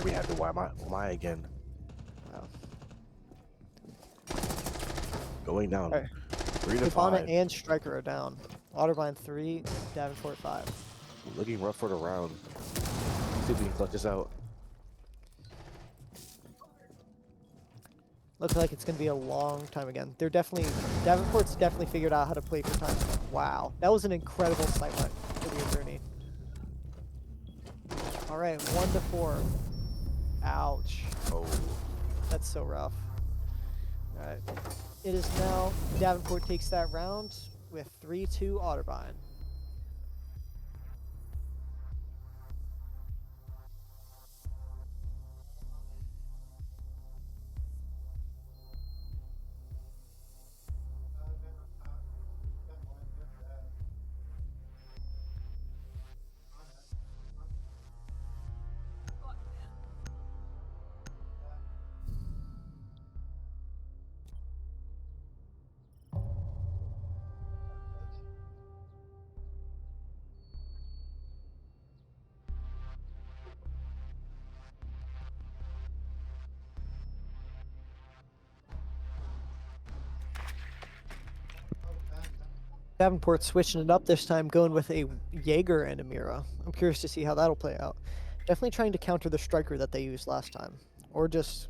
Speaker 4: We have the Wamai again.
Speaker 3: Wow.
Speaker 4: Going down.
Speaker 3: Alright.
Speaker 4: 3 to
Speaker 3: Gabbana
Speaker 4: 5.
Speaker 3: and Striker are down. Otterbein 3, Davenport 5.
Speaker 4: Looking rough for the round. See if we can clutch this out.
Speaker 3: Looks like it's going to be a long time again. Davenport's definitely figured out how to play for time. Wow, that was an incredible sightline for the attorney. All right, 1-4. Ouch,
Speaker 4: Oh,
Speaker 3: that's so rough. All right, it is now Davenport takes that round with 3-2 Otterbein. Davenport switching it up this time, going with a Jaeger and a Mira. I'm curious to see how that'll play out. Definitely trying to counter the striker that they used last time. Or just...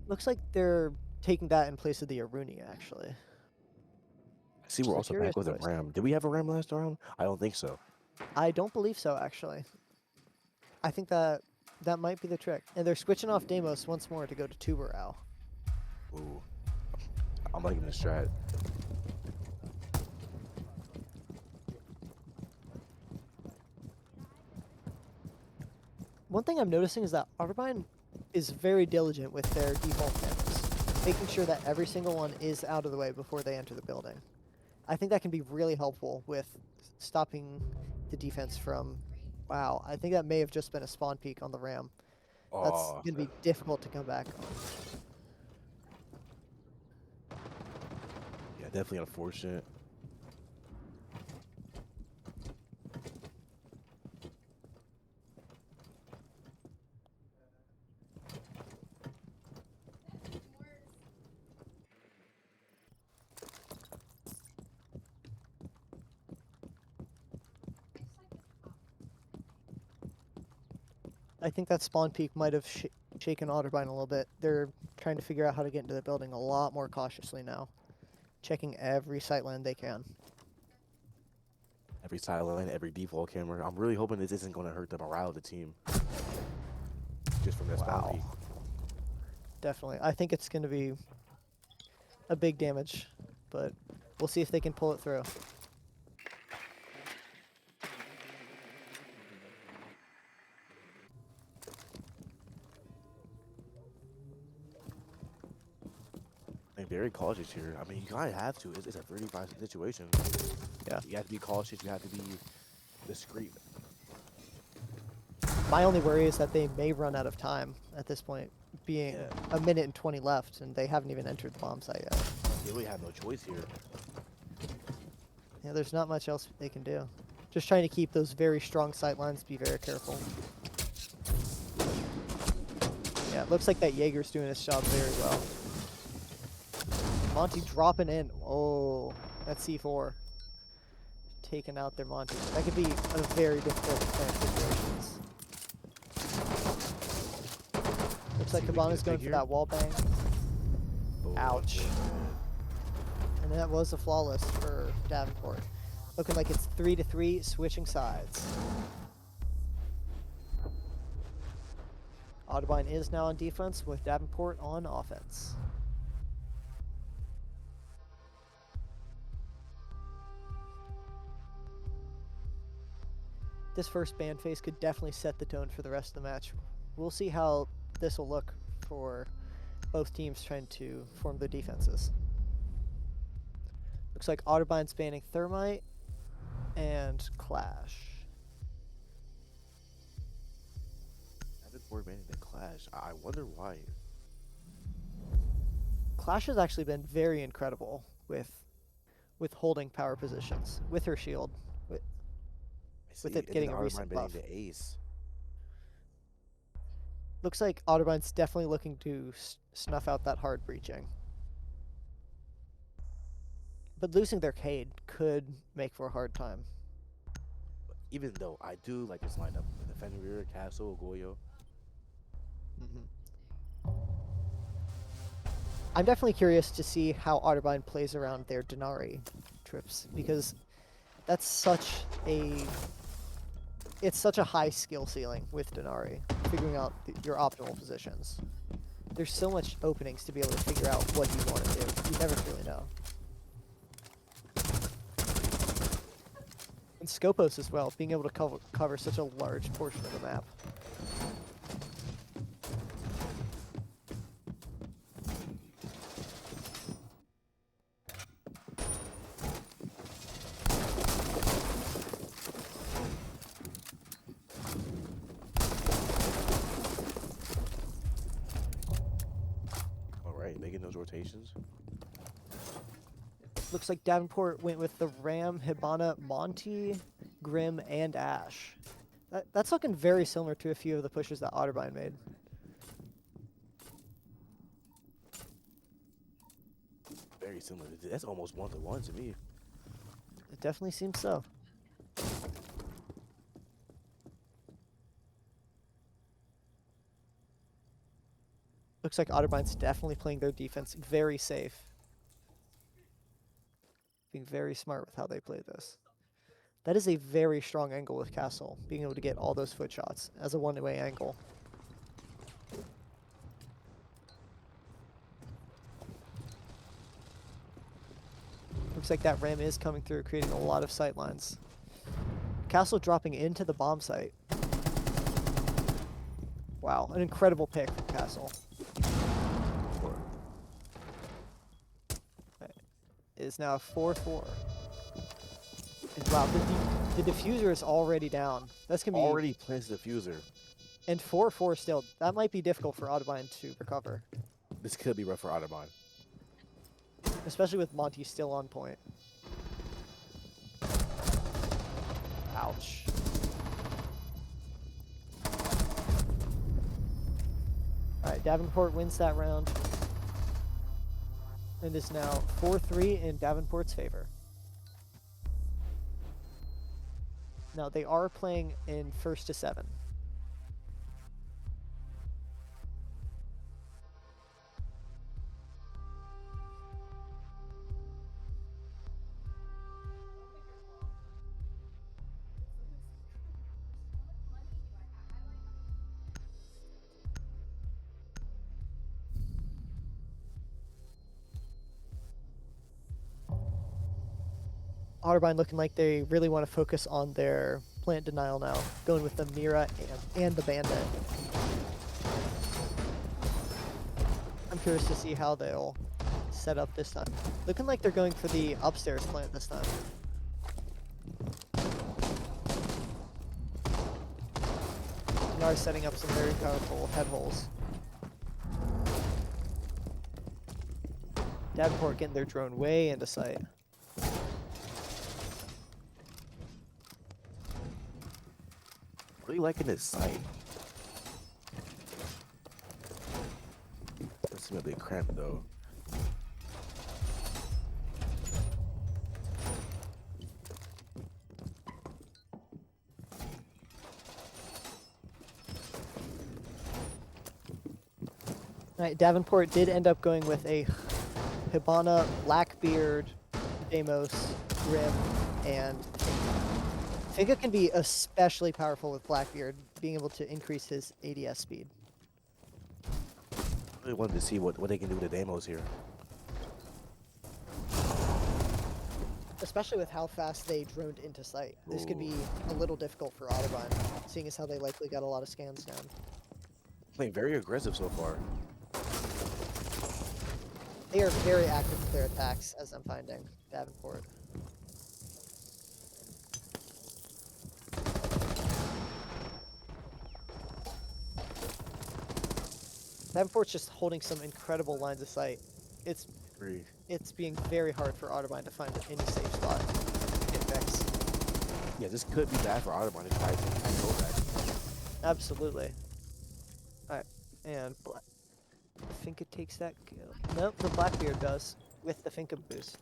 Speaker 3: Looks like they're taking that in place of the Aruni, actually.
Speaker 4: I see we're
Speaker 3: So
Speaker 4: also
Speaker 3: curious
Speaker 4: back with a
Speaker 3: choice.
Speaker 4: Ram. Did we have a Ram last round? I don't think so.
Speaker 3: I don't believe so, actually. I think that might be the trick. And they're switching off Deimos once more to go to Tuberau.
Speaker 4: Ooh. I'm liking this strat.
Speaker 3: One thing I'm noticing is that Otterbein is very diligent with their default cameras, making sure that every single one is out of the way before they enter the building. I think that can be really helpful with stopping the defense from... Wow, I think that may have just been a spawn peek on the Ram. That's
Speaker 4: Oh,
Speaker 3: going to be difficult to come back on.
Speaker 4: yeah, definitely unfortunate.
Speaker 3: I think that spawn peek might have shaken Otterbein a little bit. They're trying to figure out how to get into the building a lot more cautiously now, checking every sightline they can.
Speaker 4: Every sideline, every default camera. I'm really hoping this isn't going to hurt the morale of the team. Just from that spawn
Speaker 3: Wow.
Speaker 4: peek.
Speaker 3: Definitely. I think it's going to be a big damage, but we'll see if they can pull it through.
Speaker 4: I'm very cautious here. I mean, you kind of have to. It's a 35 situation.
Speaker 3: Yeah.
Speaker 4: You have to be cautious. You have to be discreet.
Speaker 3: My only worry is that they may run out of time at this point, being
Speaker 4: Yeah.
Speaker 3: a minute and 20 left, and they haven't even entered the bomb site yet.
Speaker 4: They really have no choice here.
Speaker 3: Yeah, there's not much else they can do. Just trying to keep those very strong sight lines, be very careful. Yeah, it looks like that Jaeger's doing his job very well. Monty dropping in. Oh, that's C4. Taking out their Monty. That could be a very difficult defense situations. Looks like
Speaker 4: See, we
Speaker 3: Cabana's
Speaker 4: can
Speaker 3: going
Speaker 4: take
Speaker 3: for
Speaker 4: here.
Speaker 3: that wall bang.
Speaker 4: Oh,
Speaker 3: Ouch.
Speaker 4: unfortunate.
Speaker 3: And that was a flawless for Davenport. Looking like it's 3-3, switching sides. Otterbein is now on defense with Davenport on offense. This first ban phase could definitely set the tone for the rest of the match. We'll see how this will look for both teams trying to form their defenses. Looks like Otterbein's banning Thermite and Clash.
Speaker 4: Davenport manning the Clash. I wonder why.
Speaker 3: Clash has actually been very incredible with holding power positions with her shield.
Speaker 4: I
Speaker 3: With
Speaker 4: see,
Speaker 3: it
Speaker 4: and
Speaker 3: getting
Speaker 4: then
Speaker 3: a recent
Speaker 4: Otterbein banning
Speaker 3: buff.
Speaker 4: the Ace.
Speaker 3: Looks like Otterbein's definitely looking to snuff out that hard breaching. But losing their Cade could make for a hard time.
Speaker 4: But even though I do like this lineup, the Fenrir, Castle, Goyo.
Speaker 3: Mm-hmm. I'm definitely curious to see how Otterbein plays around their Denari trips, because that's such a high skill ceiling with Denari, figuring out your optimal positions. There's so much openings to be able to figure out what you want to do. You never really know. And Scopos as well, being able to cover such a large portion of the map.
Speaker 4: All right, making those rotations.
Speaker 3: Looks like Davenport went with the Ram, Hibana, Monty, Grim, and Ash. That's looking very similar to a few of the pushes that Otterbein made.
Speaker 4: Very similar. That's almost 1-to-1 to me.
Speaker 3: It definitely seems so. Looks like Otterbein's definitely playing their defense very safe. Being very smart with how they play this. That is a very strong angle with Castle, being able to get all those foot shots as a one-way angle. Looks like that ram is coming through, creating a lot of sight lines. Castle dropping into the bomb site. Wow, an incredible pick from Castle. It is now 4-4. And wow, the diffuser is already down. That's gonna be
Speaker 4: Already plants the diffuser.
Speaker 3: and 4-4 still. That might be difficult for Otterbein to recover,
Speaker 4: This could be rough for Otterbein.
Speaker 3: especially with Monty still on point. Ouch. All right, Davenport wins that round. And is now 4-3 in Davenport's favor. Now they are playing in 1st to 7. Otterbein looking like they really want to focus on their plant denial now, going with the Mira and the Bandit. I'm curious to see how they'll set up this time. Looking like they're going for the upstairs plant this time. Dinar setting up some very powerful head holes. Davenport getting their drone way into sight.
Speaker 4: Really liking this site. That seems a bit cramped though.
Speaker 3: Alright, Davenport did end up going with a Hibana, Blackbeard, Deimos, Grim, and Finka can be especially powerful with Blackbeard, being able to increase his ADS speed.
Speaker 4: Really wanted to see what they can do with the demos here.
Speaker 3: Especially with how fast they droned into sight. This could be
Speaker 4: Ooh.
Speaker 3: a little difficult for Otterbein, seeing as how they likely got a lot of scans down.
Speaker 4: Playing very aggressive so far.
Speaker 3: They are very active with their attacks, as I'm finding, Davenport. Davenport's just holding some incredible lines of sight.
Speaker 4: Agreed.
Speaker 3: It's being very hard for Otterbein to find any safe spot to get fixed.
Speaker 4: Yeah, this could be bad for Otterbein if I go back.
Speaker 3: Absolutely. Alright, and Finka takes that kill. Nope, the Blackbeard does, with the Finka boost.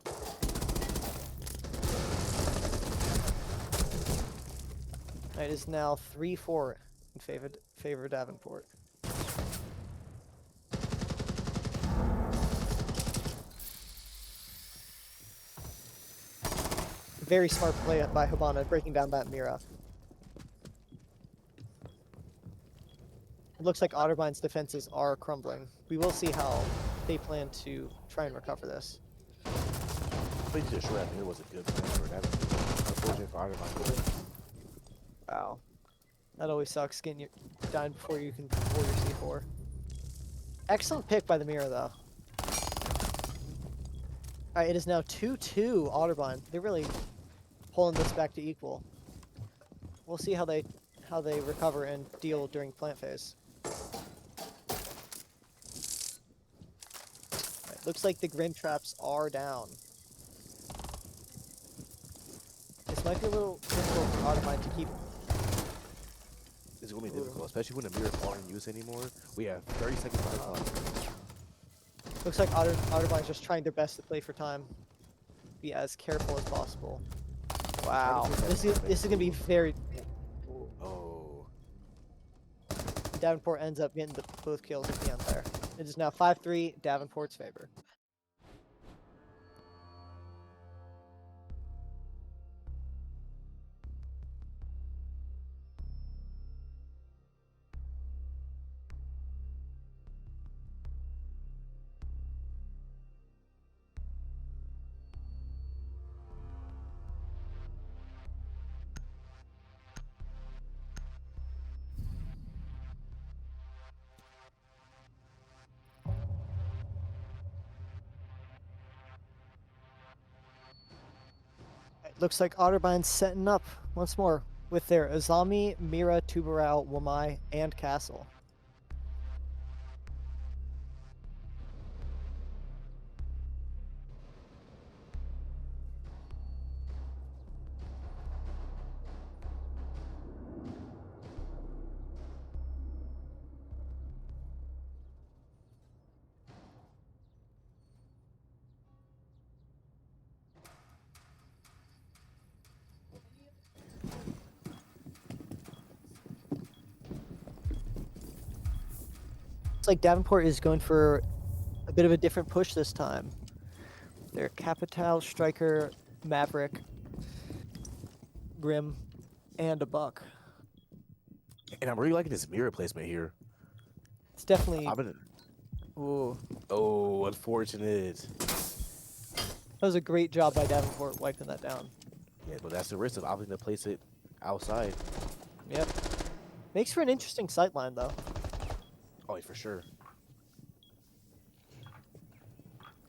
Speaker 3: It is now 3-4 in favor of Davenport. Very smart play by Hibana, breaking down that Mira. It looks like Otterbein's defenses are crumbling. We will see how they plan to try and recover this.
Speaker 4: I think sure that was a good plan for that. Unfortunate for Otterbein.
Speaker 3: Wow. That always sucks, getting your dying before you can pull your C4. Excellent pick by the Mira, though. Alright, it is now 2-2 Otterbein. They're really pulling this back to equal. We'll see how they recover and deal during plant phase. Alright, looks like the Grim Traps are down. This might be a little difficult for Otterbein to keep.
Speaker 4: It's going to be difficult, especially when the mirrors aren't in use anymore. We have 30 seconds on the clock.
Speaker 3: Looks like Otterbein's just trying their best to play for time. Be as careful as possible. Wow. This is gonna be very.
Speaker 4: Oh.
Speaker 3: Davenport ends up getting both kills at the end there. It is now 5-3 Davenport's favor. Looks like Otterbein's setting up once more with their Azami, Mira, Tubarao, Wamai, and Castle. Looks like Davenport is going for a bit of a different push this time. Their Capital, Striker, Maverick, Grim, and a Buck.
Speaker 4: And I'm really liking this mirror placement here.
Speaker 3: It's definitely.
Speaker 4: I've been.
Speaker 3: Ooh,
Speaker 4: Oh, unfortunate.
Speaker 3: that was a great job by Davenport wiping that down.
Speaker 4: Yeah, but that's the risk of opting to place it outside.
Speaker 3: Yep. Makes for an interesting sightline, though.
Speaker 4: Oh, yeah, for sure.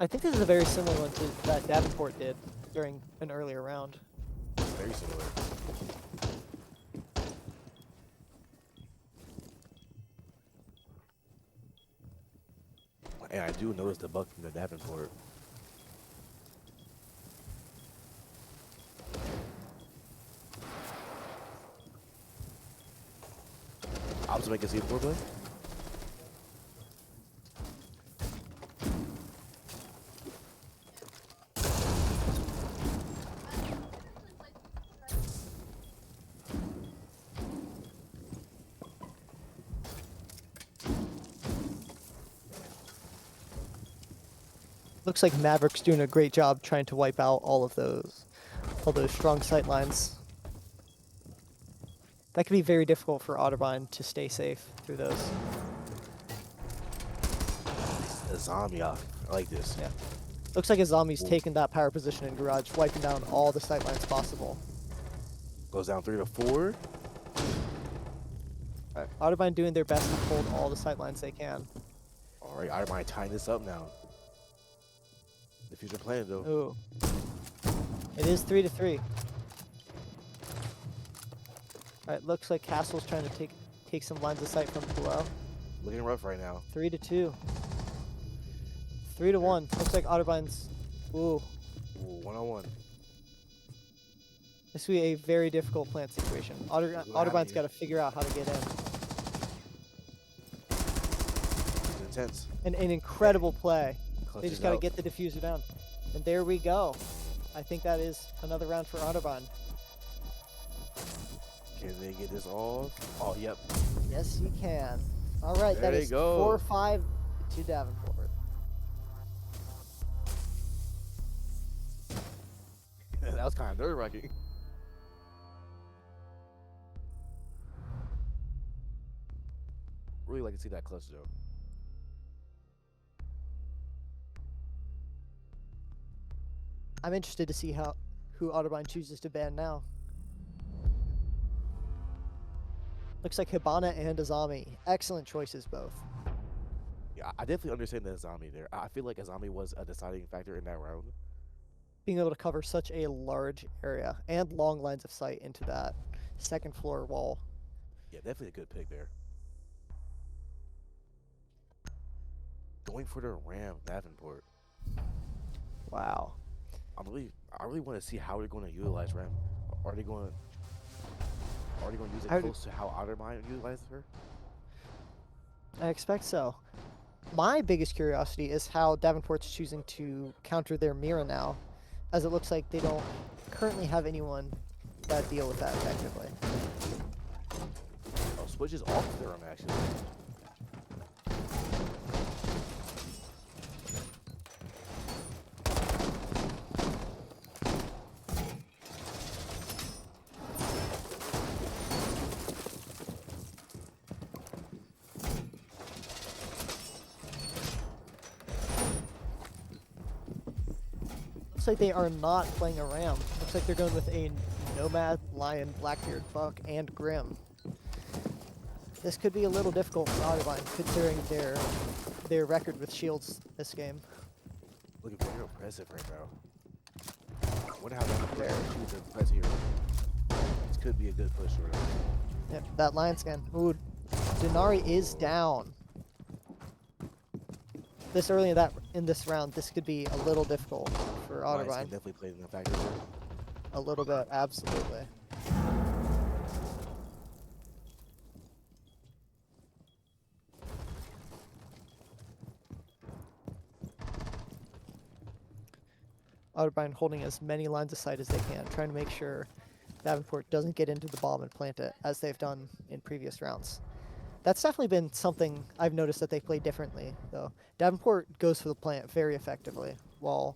Speaker 3: I think this is a very similar one to that Davenport did during an earlier round.
Speaker 4: Very similar. And I do notice the buck from the Davenport. Ops make a C4 play.
Speaker 3: Looks like Maverick's doing a great job trying to wipe out all those strong sight lines. That could be very difficult for Otterbein to stay safe through those.
Speaker 4: A zombie. I like this.
Speaker 3: Yeah. Looks like a zombie's
Speaker 4: Ooh.
Speaker 3: taking that power position in garage, wiping down all the sight lines possible.
Speaker 4: Goes down 3 to 4.
Speaker 3: Right. Otterbein doing their best to hold all the sight lines they can.
Speaker 4: All right, I might tying this up now. The future plan, though.
Speaker 3: Ooh. It is 3-3. Alright, looks like Castle's trying to take some lines of sight from below.
Speaker 4: Looking rough right now.
Speaker 3: 3-2. 3-1. Looks like Otterbein's. Ooh.
Speaker 4: Ooh, 1-on-1.
Speaker 3: This will be a very difficult plant situation. Otterbein's got to figure out how to get in.
Speaker 4: It's intense.
Speaker 3: An incredible play. They
Speaker 4: Clutches
Speaker 3: just got to
Speaker 4: out.
Speaker 3: get the diffuser down. And there we go. I think that is another round for Otterbein.
Speaker 4: Can they get this off? Oh, yep.
Speaker 3: Yes, you can. All right,
Speaker 4: There
Speaker 3: that
Speaker 4: they
Speaker 3: is
Speaker 4: go.
Speaker 3: 4-5 to Davenport.
Speaker 4: That was kind of nerve-wracking. Really like to see that clutch though.
Speaker 3: I'm interested to see who Otterbein chooses to ban now. Looks like Hibana and Azami. Excellent choices both.
Speaker 4: Yeah, I definitely understand the Azami there. I feel like Azami was a deciding factor in that round.
Speaker 3: Being able to cover such a large area and long lines of sight into that second floor wall.
Speaker 4: Yeah, definitely a good pick there. Going for the Ram Davenport.
Speaker 3: Wow.
Speaker 4: I really want to see how they're going to utilize Ram. Are they going to use it close to how Otterbein utilizes her?
Speaker 3: I expect so. My biggest curiosity is how Davenport's choosing to counter their Mira now, as it looks like they don't currently have anyone that deal with that effectively.
Speaker 4: Oh, switches off the Ram actually.
Speaker 3: Looks like they are not playing a Ram. Looks like they're going with a Nomad, Lion, Blackbeard, Buck, and Grim. This could be a little difficult for Otterbein, considering their record with shields this game.
Speaker 4: Looking very impressive right now. I wonder how that player chooses to press here. This could be a good push for them.
Speaker 3: Yep, that Lion scan. Ooh, Denari is down. This early in this round, this could be a little difficult for
Speaker 4: Lions
Speaker 3: Otterbein.
Speaker 4: can definitely play in the factor there.
Speaker 3: A little bit, absolutely. Otterbein holding as many lines of sight as they can, trying to make sure Davenport doesn't get into the bomb and plant it, as they've done in previous rounds. That's definitely been something I've noticed that they play differently, though. Davenport goes for the plant very effectively, while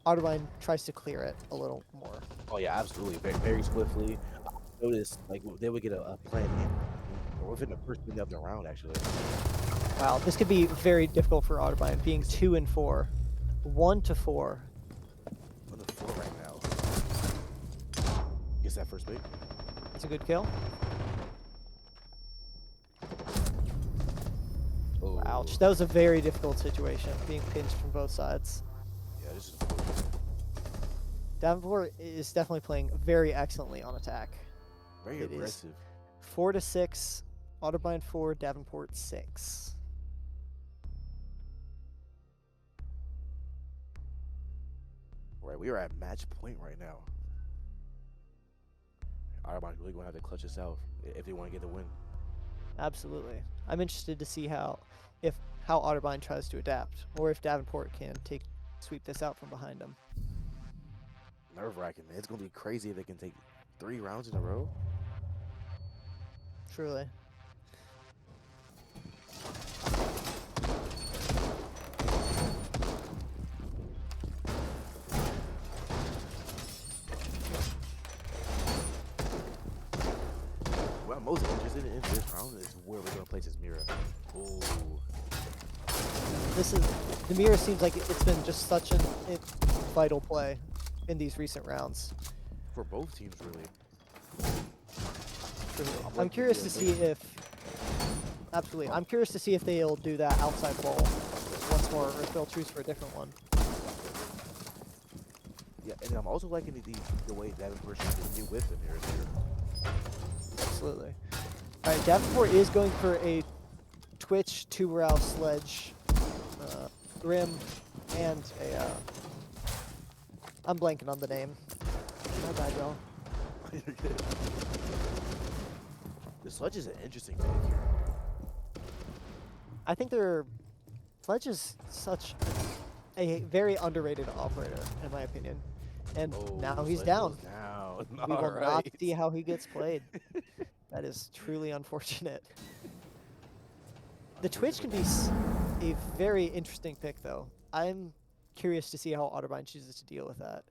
Speaker 3: Otterbein tries to clear it a little more.
Speaker 4: Oh yeah, absolutely. Very, very swiftly. I noticed like they would get a plan in within the first minute of the round actually.
Speaker 3: Wow, this could be very difficult for Otterbein, being 2 and 4. 1 to 4.
Speaker 4: On the floor right now. Gets that first pick.
Speaker 3: It's a good kill.
Speaker 4: Oh.
Speaker 3: Ouch, that was a very difficult situation, being pinched from both sides.
Speaker 4: Yeah, this is
Speaker 3: Davenport is definitely playing very excellently on attack.
Speaker 4: very
Speaker 3: It is.
Speaker 4: aggressive.
Speaker 3: 4 to 6, Otterbein 4, Davenport 6.
Speaker 4: Right, we are at match point right now. Otterbein really gonna have to clutch us out if they want to get the win.
Speaker 3: Absolutely. I'm interested to see how Otterbein tries to adapt, or if Davenport can sweep this out from behind him.
Speaker 4: Nerve-wracking, man. It's gonna be crazy if they can take 3 rounds in a row.
Speaker 3: Truly.
Speaker 4: What I'm most interested in this round is where we're gonna place this mirror. Ooh.
Speaker 3: The mirror seems like it's been just such a vital play in these recent rounds.
Speaker 4: For both teams, really.
Speaker 3: I'm curious to see if I'm curious to see if they'll do that outside wall once more, or if they'll choose for a different one.
Speaker 4: Yeah, and I'm also liking the way Davenport should do with the mirrors here.
Speaker 3: Absolutely. All right, Davenport is going for a Twitch 2-row sledge, Grim, and a. I'm blanking on the name. My bad, y'all.
Speaker 4: The Sludge is an interesting pick here.
Speaker 3: I think Sledge is such a very underrated operator, in my opinion. And
Speaker 4: Oh,
Speaker 3: now he's
Speaker 4: Sledge
Speaker 3: down.
Speaker 4: goes down.
Speaker 3: We will not
Speaker 4: Alright.
Speaker 3: see how he gets played. That is truly unfortunate. The Twitch can be a very interesting pick, though. I'm curious to see how Otterbein chooses to deal with that.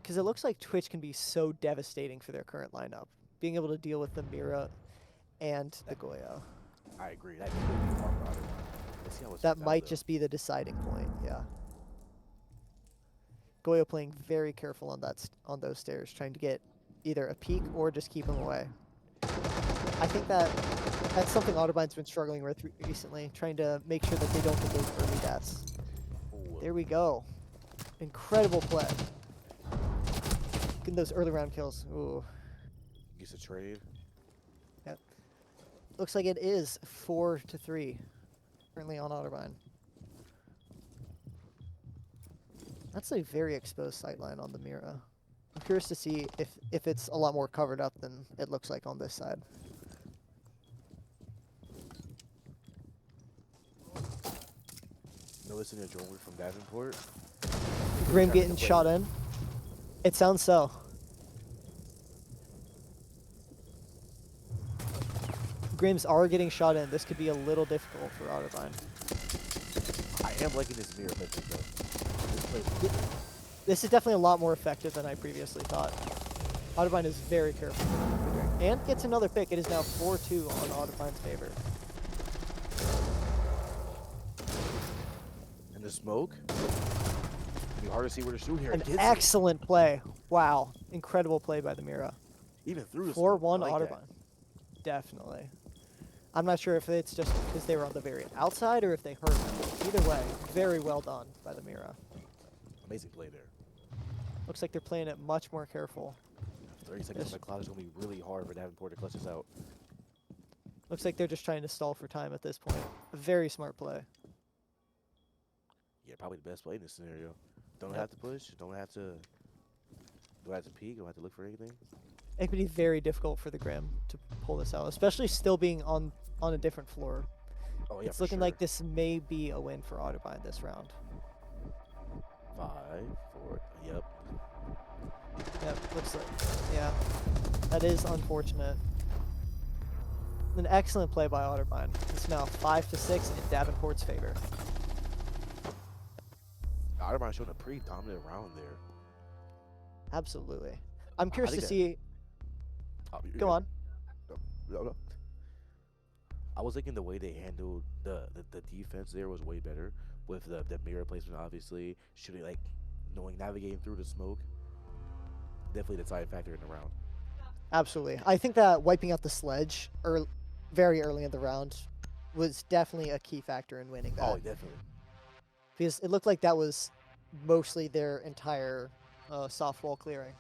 Speaker 3: because it looks like Twitch can be so devastating for their current lineup. Being able to deal with the Mira and the Goyo.
Speaker 4: I agree. That could be hard about it. Let's see how it
Speaker 3: That
Speaker 4: turns out,
Speaker 3: might
Speaker 4: though.
Speaker 3: just be the deciding point. Yeah. Goyo playing very careful on on those stairs, trying to get either a peek or just keep him away. I think that's something Otterbein's been struggling with recently, trying to make sure that they don't get those early deaths.
Speaker 4: Ooh,
Speaker 3: There we go. Incredible play. Getting those early round kills. Ooh.
Speaker 4: gets a trade.
Speaker 3: Yep. Looks like it is 4-3 currently on Otterbein. That's a very exposed sightline on the Mira. I'm curious to see if it's a lot more covered up than it looks like on this side.
Speaker 4: Noticing a drone from Davenport.
Speaker 3: Grim
Speaker 4: trying to
Speaker 3: getting
Speaker 4: play.
Speaker 3: shot in. It sounds so. Grims are getting shot in. This could be a little difficult for Otterbein.
Speaker 4: I am liking this mirror method though. This plays
Speaker 3: This is definitely a lot more effective than I previously thought. Otterbein is very careful. And gets another pick. It is now 4-2 on Otterbein's favor.
Speaker 4: in the smoke. It'd be hard to see where to shoot here.
Speaker 3: An
Speaker 4: It gets it.
Speaker 3: excellent play. Wow. Incredible play by the Mira.
Speaker 4: Even through the
Speaker 3: 4-1
Speaker 4: smoke. I like that.
Speaker 3: Otterbein. Definitely. I'm not sure if it's just because they were on the very outside or if they heard them. Either way, very well done by the Mira.
Speaker 4: Amazing play there.
Speaker 3: Looks like they're playing it much more careful.
Speaker 4: 30 seconds on the clock is going to be really hard for Davenport to clutch this out.
Speaker 3: Looks like they're just trying to stall for time at this point. A very smart play.
Speaker 4: Yeah, probably the best play in this scenario. Don't
Speaker 3: Yep.
Speaker 4: have to push. Don't have to peek. Don't have to look for anything.
Speaker 3: It could be very difficult for the Grim to pull this out, especially still being on a different floor.
Speaker 4: Oh yeah,
Speaker 3: It's
Speaker 4: for
Speaker 3: looking
Speaker 4: sure.
Speaker 3: like this may be a win for Otterbein this round.
Speaker 4: 5, 4. Yep.
Speaker 3: Yep, looks like, yeah. That is unfortunate. An excellent play by Otterbein. It's now 5-6 in Davenport's favor.
Speaker 4: Otterbein showing a pretty dominant round there.
Speaker 3: Absolutely. I'm curious
Speaker 4: think
Speaker 3: to
Speaker 4: that-
Speaker 3: see.
Speaker 4: Oh, you're
Speaker 3: Go
Speaker 4: good.
Speaker 3: on.
Speaker 4: No. I was thinking the way they handled the defense there was way better with the mirror placement, obviously shooting, like knowing navigating through the smoke. Definitely the deciding factor in the round.
Speaker 3: Absolutely. I think that wiping out the sledge very early in the round was definitely a key factor in winning that.
Speaker 4: Oh, definitely.
Speaker 3: Because it looked like that was mostly their entire soft wall clearing.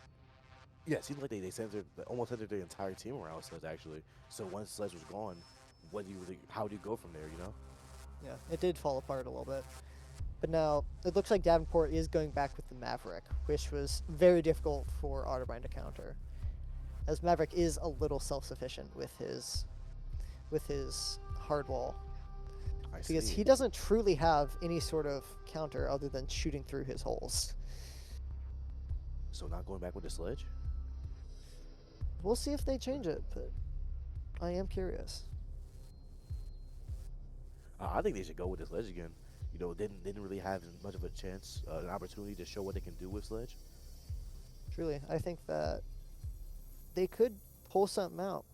Speaker 4: Yeah, it seemed like they almost centered their entire team around Sledge actually. So once Sledge was gone, how do you go from there? You know?
Speaker 3: Yeah, it did fall apart a little bit. But now it looks like Davenport is going back with the Maverick, which was very difficult for Otterbein to counter, as Maverick is a little self-sufficient with his hard wall,
Speaker 4: I
Speaker 3: because
Speaker 4: see.
Speaker 3: he doesn't truly have any sort of counter other than shooting through his holes.
Speaker 4: So not going back with the Sledge.
Speaker 3: We'll see if they change it, but I am curious.
Speaker 4: I think they should go with the Sledge again. You know, didn't really have as much of a chance, an opportunity to show what they can do with Sledge.
Speaker 3: Truly, I think that they could pull something out.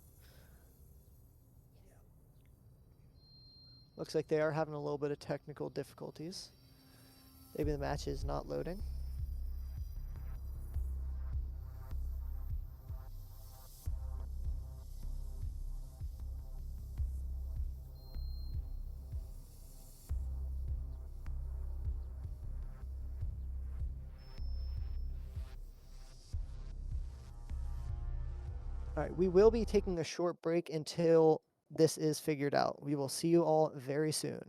Speaker 3: Looks like they are having a little bit of technical difficulties. Maybe the match is not loading. All right, we will be taking a short break until this is figured out. We will see you all very soon.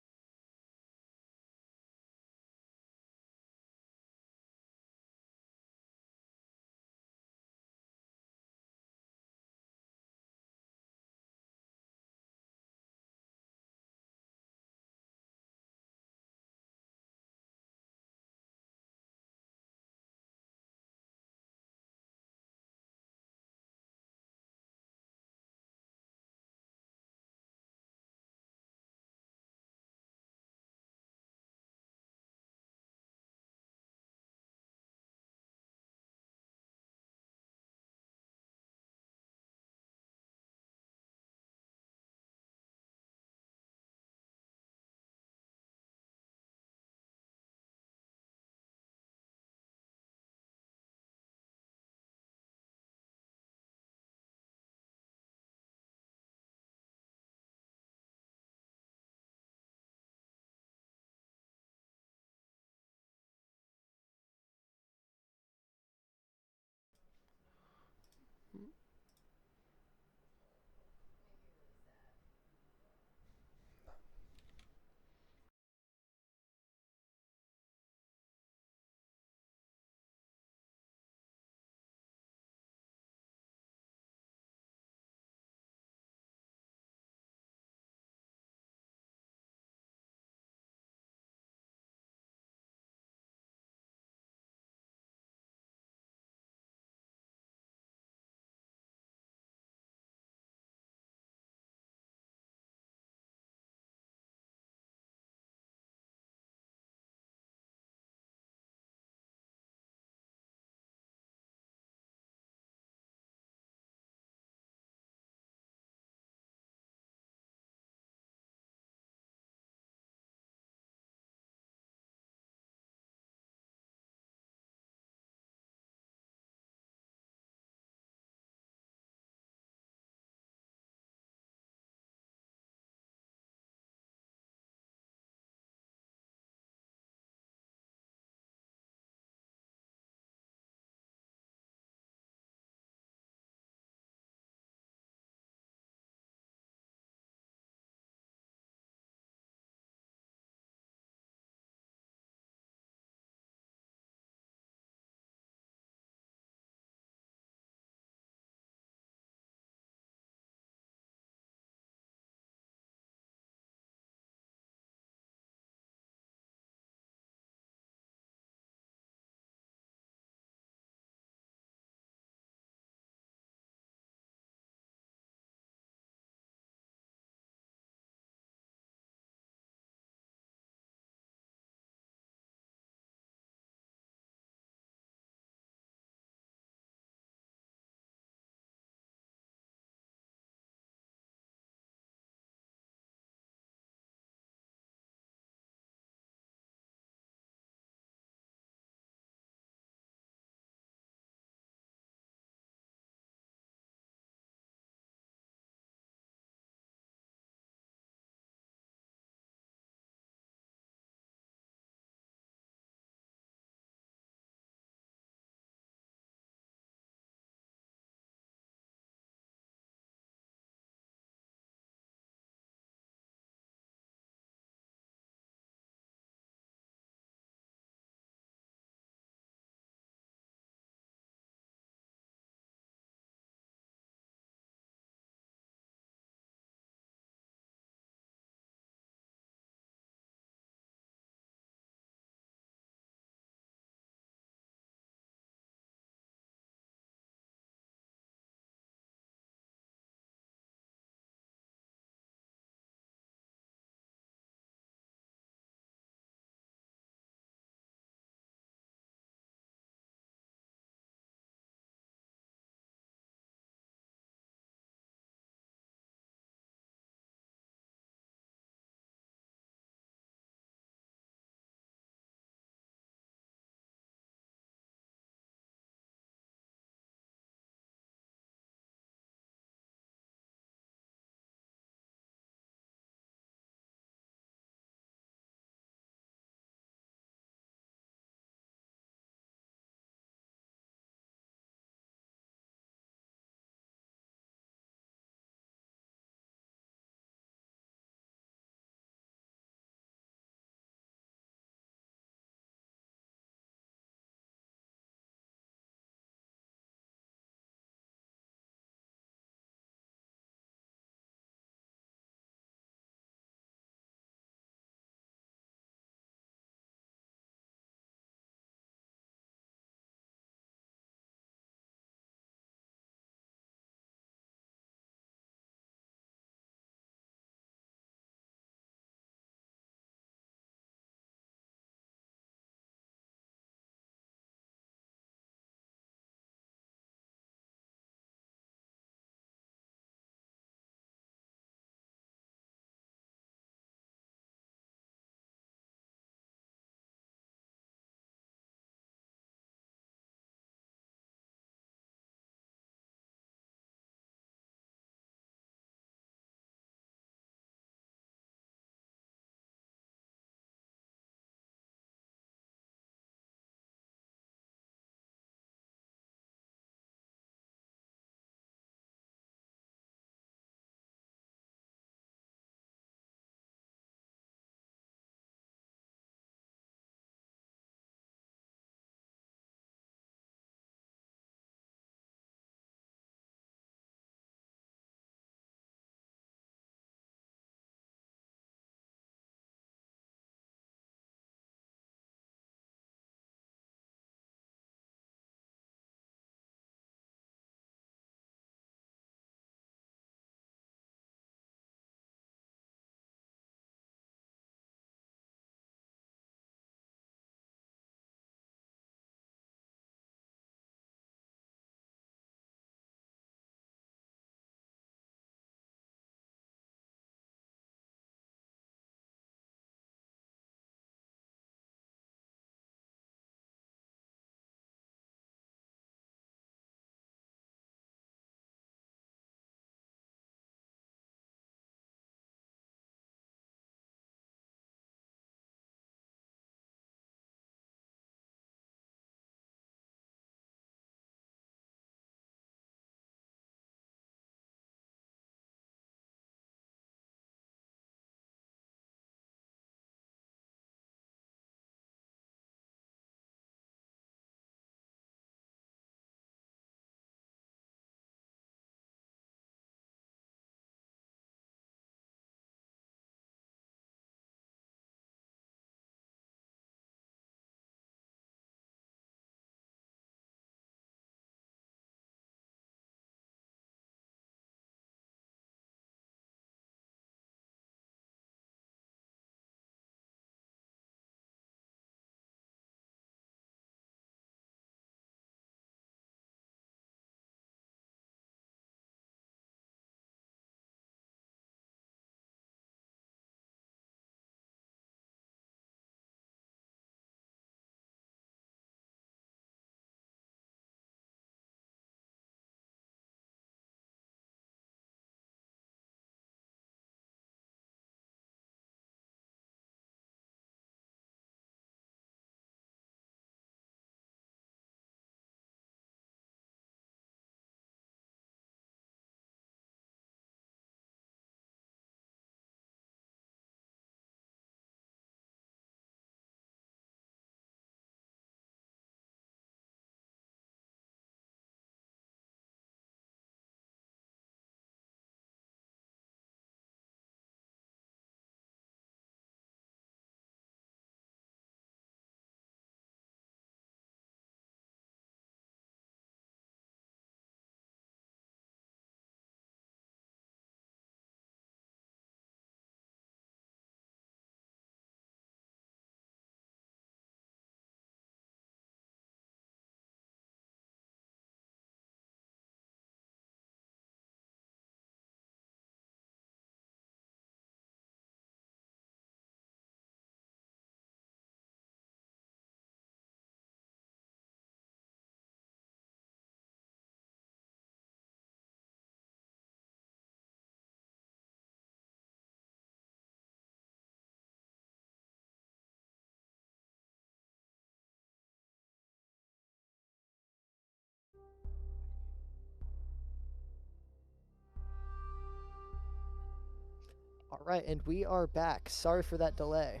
Speaker 3: All right, and we are back. Sorry for that delay.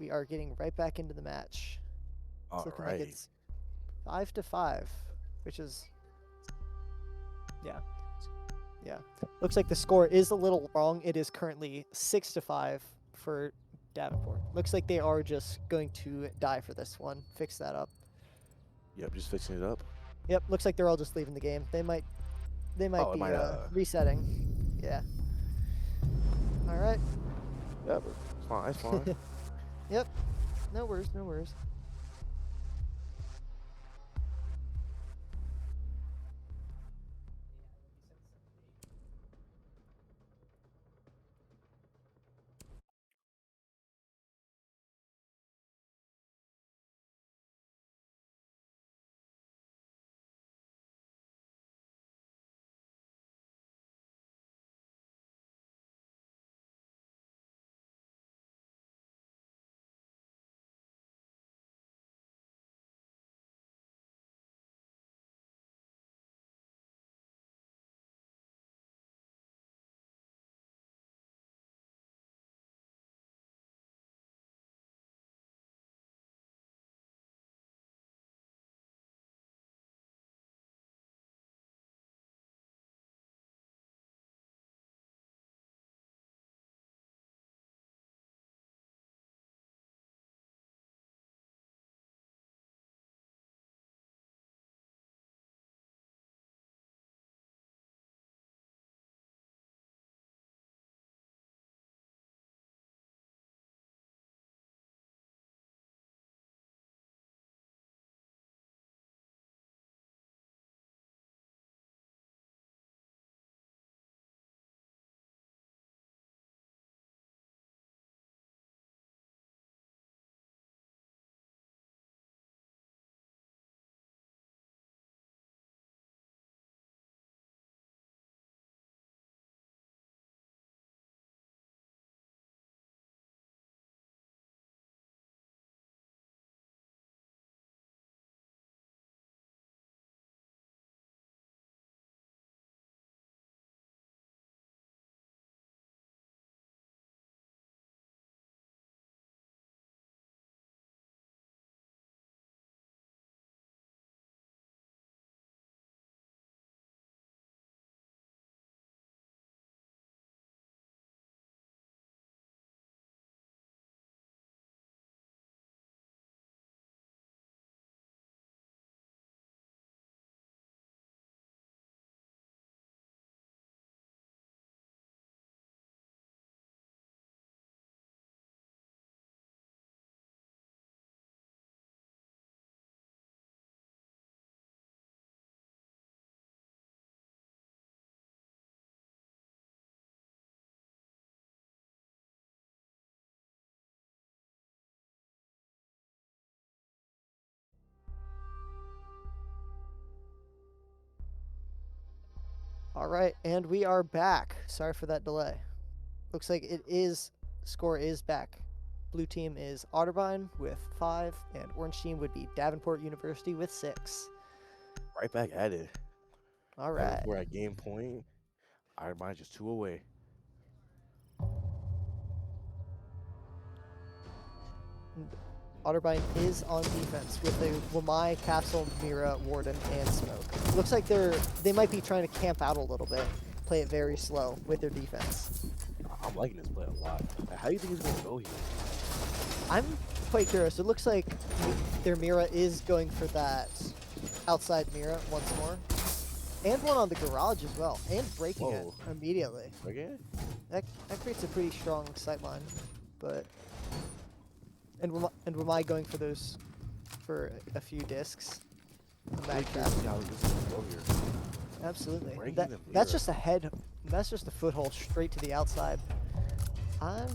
Speaker 3: We are getting right back into the match. It's
Speaker 4: All
Speaker 3: looking
Speaker 4: right.
Speaker 3: like it's 5-5, which is, yeah, yeah. Looks like the score is a little wrong. It is currently 6-5 for Davenport. Looks like they are just going to die for this one. Fix that up.
Speaker 4: Yep, just fixing it up.
Speaker 3: Yep, looks like they're all just leaving the game. They might
Speaker 4: Oh, it
Speaker 3: be
Speaker 4: might,
Speaker 3: resetting. Yeah. All right.
Speaker 4: Yep, it's fine. It's fine.
Speaker 3: Yep. No worries. No worries. All right, and we are back. Sorry for that delay. Looks like score is back. Blue team is Otterbein with 5, and orange team would be Davenport University with 6.
Speaker 4: Right back at it.
Speaker 3: All right.
Speaker 4: We're at game point. Iron Mind just 2 away.
Speaker 3: Otterbein is on defense with a Wamai, Castle, Mira, Warden, and Smoke. Looks like they might be trying to camp out a little bit, play it very slow with their defense.
Speaker 4: I'm liking this play a lot. How do you think he's gonna go here?
Speaker 3: I'm quite curious. It looks like their Mira is going for that outside Mira once more. And one on the garage as well. And breaking it
Speaker 4: Whoa.
Speaker 3: immediately.
Speaker 4: Again?
Speaker 3: That creates a pretty strong sightline. But and Wamai going for those for a few discs.
Speaker 4: Really
Speaker 3: Back
Speaker 4: curious to see how this is gonna go here.
Speaker 3: Absolutely.
Speaker 4: Breaking
Speaker 3: That,
Speaker 4: the
Speaker 3: that's
Speaker 4: Mira.
Speaker 3: just a head. That's just a foothold straight to the outside.
Speaker 4: Oh,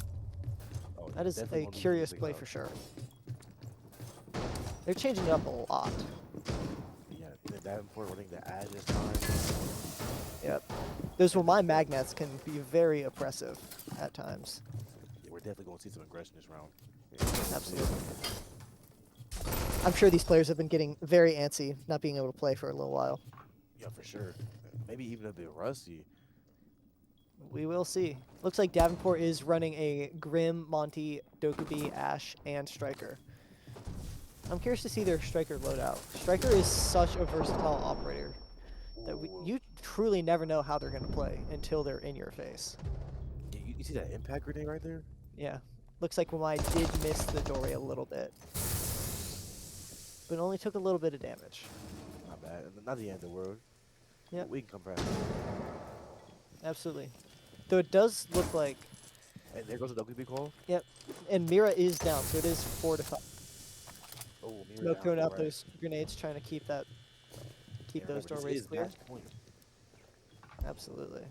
Speaker 3: That is
Speaker 4: definitely
Speaker 3: a
Speaker 4: one of the
Speaker 3: curious
Speaker 4: things
Speaker 3: play
Speaker 4: out.
Speaker 3: for sure. They're changing it up a lot.
Speaker 4: Yeah, the Davenport running the ad this time.
Speaker 3: Yep. Those Wamai magnets can be very oppressive at times.
Speaker 4: Yeah, we're definitely gonna see some aggression this round.
Speaker 3: Absolutely. I'm sure these players have been getting very antsy, not being able to play for a little while.
Speaker 4: Yeah, for sure. Maybe even a bit rusty.
Speaker 3: We will see. Looks like Davenport is running a Grim, Monty, Dokubi, Ash, and Striker. I'm curious to see their Striker loadout. Striker is such a versatile operator that you truly never know how they're going to play until they're in your face.
Speaker 4: Yeah, you see that impact grenade right there?
Speaker 3: Yeah. Looks like Wamai did miss the doorway a little bit. But only took a little bit of damage.
Speaker 4: Not bad. Not the end of the world.
Speaker 3: Yep.
Speaker 4: We can come back.
Speaker 3: Absolutely. Though it does look like...
Speaker 4: And there goes the WB call.
Speaker 3: Yep. And Mira is down, so it is 4 to 5.
Speaker 4: Oh, Mira
Speaker 3: Smoke
Speaker 4: down,
Speaker 3: throwing out
Speaker 4: right.
Speaker 3: those grenades, trying to keep that, keep those
Speaker 4: Remember, this
Speaker 3: doorways
Speaker 4: is
Speaker 3: clear.
Speaker 4: match point.
Speaker 3: Absolutely.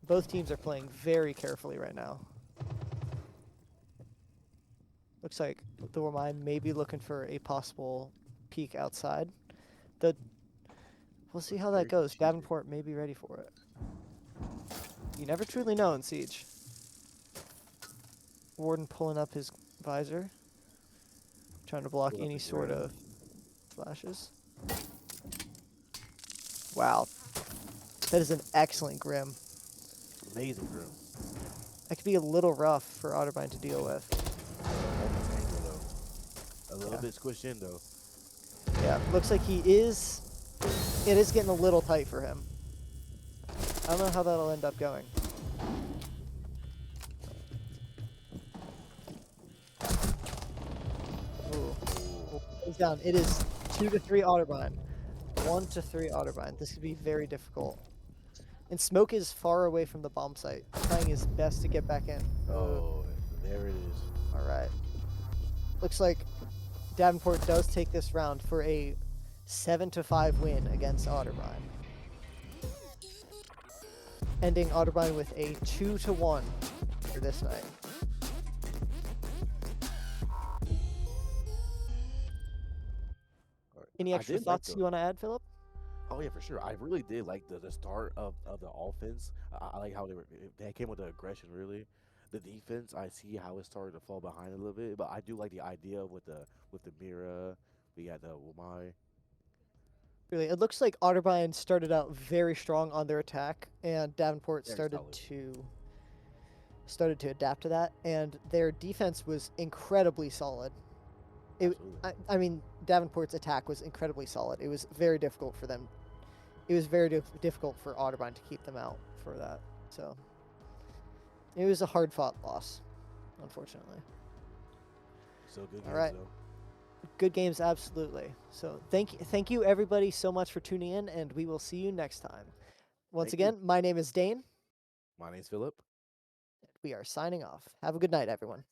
Speaker 3: Both teams are playing very carefully right now. Looks like the Wamai may be looking for a possible peek outside. We'll see how that
Speaker 4: Very
Speaker 3: goes.
Speaker 4: strategic.
Speaker 3: Davenport may be ready for it. You never truly know in Siege. Warden pulling up his visor. Trying to block
Speaker 4: Pull up
Speaker 3: any
Speaker 4: his
Speaker 3: sort
Speaker 4: red.
Speaker 3: of flashes. Wow. That is an excellent Grim.
Speaker 4: Amazing Grim.
Speaker 3: That could be a little rough for Otterbein to deal with.
Speaker 4: A little
Speaker 3: Yeah.
Speaker 4: bit squished in though.
Speaker 3: Yeah, looks like he is... It is getting a little tight for him. I don't know how that'll end up going. Ooh. He's down. It is 2 to 3 Otterbein. 1 to 3 Otterbein. This could be very difficult. And Smoke is far away from the bomb site, trying his best to get back in.
Speaker 4: Oh, there it is.
Speaker 3: All right. Looks like Davenport does take this round for a 7 to 5 win against Otterbein. Ending Otterbein with a 2 to 1 for this night. Any
Speaker 4: I
Speaker 3: extra
Speaker 4: did like
Speaker 3: thoughts
Speaker 4: the-
Speaker 3: you want to add, Philip?
Speaker 4: Oh yeah, for sure. I really did like the start of the offense. I like how they came with the aggression. Really, the defense. I see how it started to fall behind a little bit, but I do like the idea with the Mira. We got the Wamai.
Speaker 3: Really, it looks like Otterbein started out very strong on their attack, and Davenport
Speaker 4: Very
Speaker 3: started
Speaker 4: solid.
Speaker 3: to adapt to that, and their defense was incredibly solid.
Speaker 4: Absolutely.
Speaker 3: I mean, Davenport's attack was incredibly solid. It was very difficult for them. It was very difficult for Otterbein to keep them out for that. So it was a hard-fought loss, unfortunately.
Speaker 4: So good
Speaker 3: All
Speaker 4: games
Speaker 3: right.
Speaker 4: though.
Speaker 3: Good games, absolutely. So thank you everybody so much for tuning in, and we will see you next time. Once
Speaker 4: Thank you.
Speaker 3: again, my name is Dane.
Speaker 4: My name's Philip.
Speaker 3: We are signing off. Have a good night, everyone.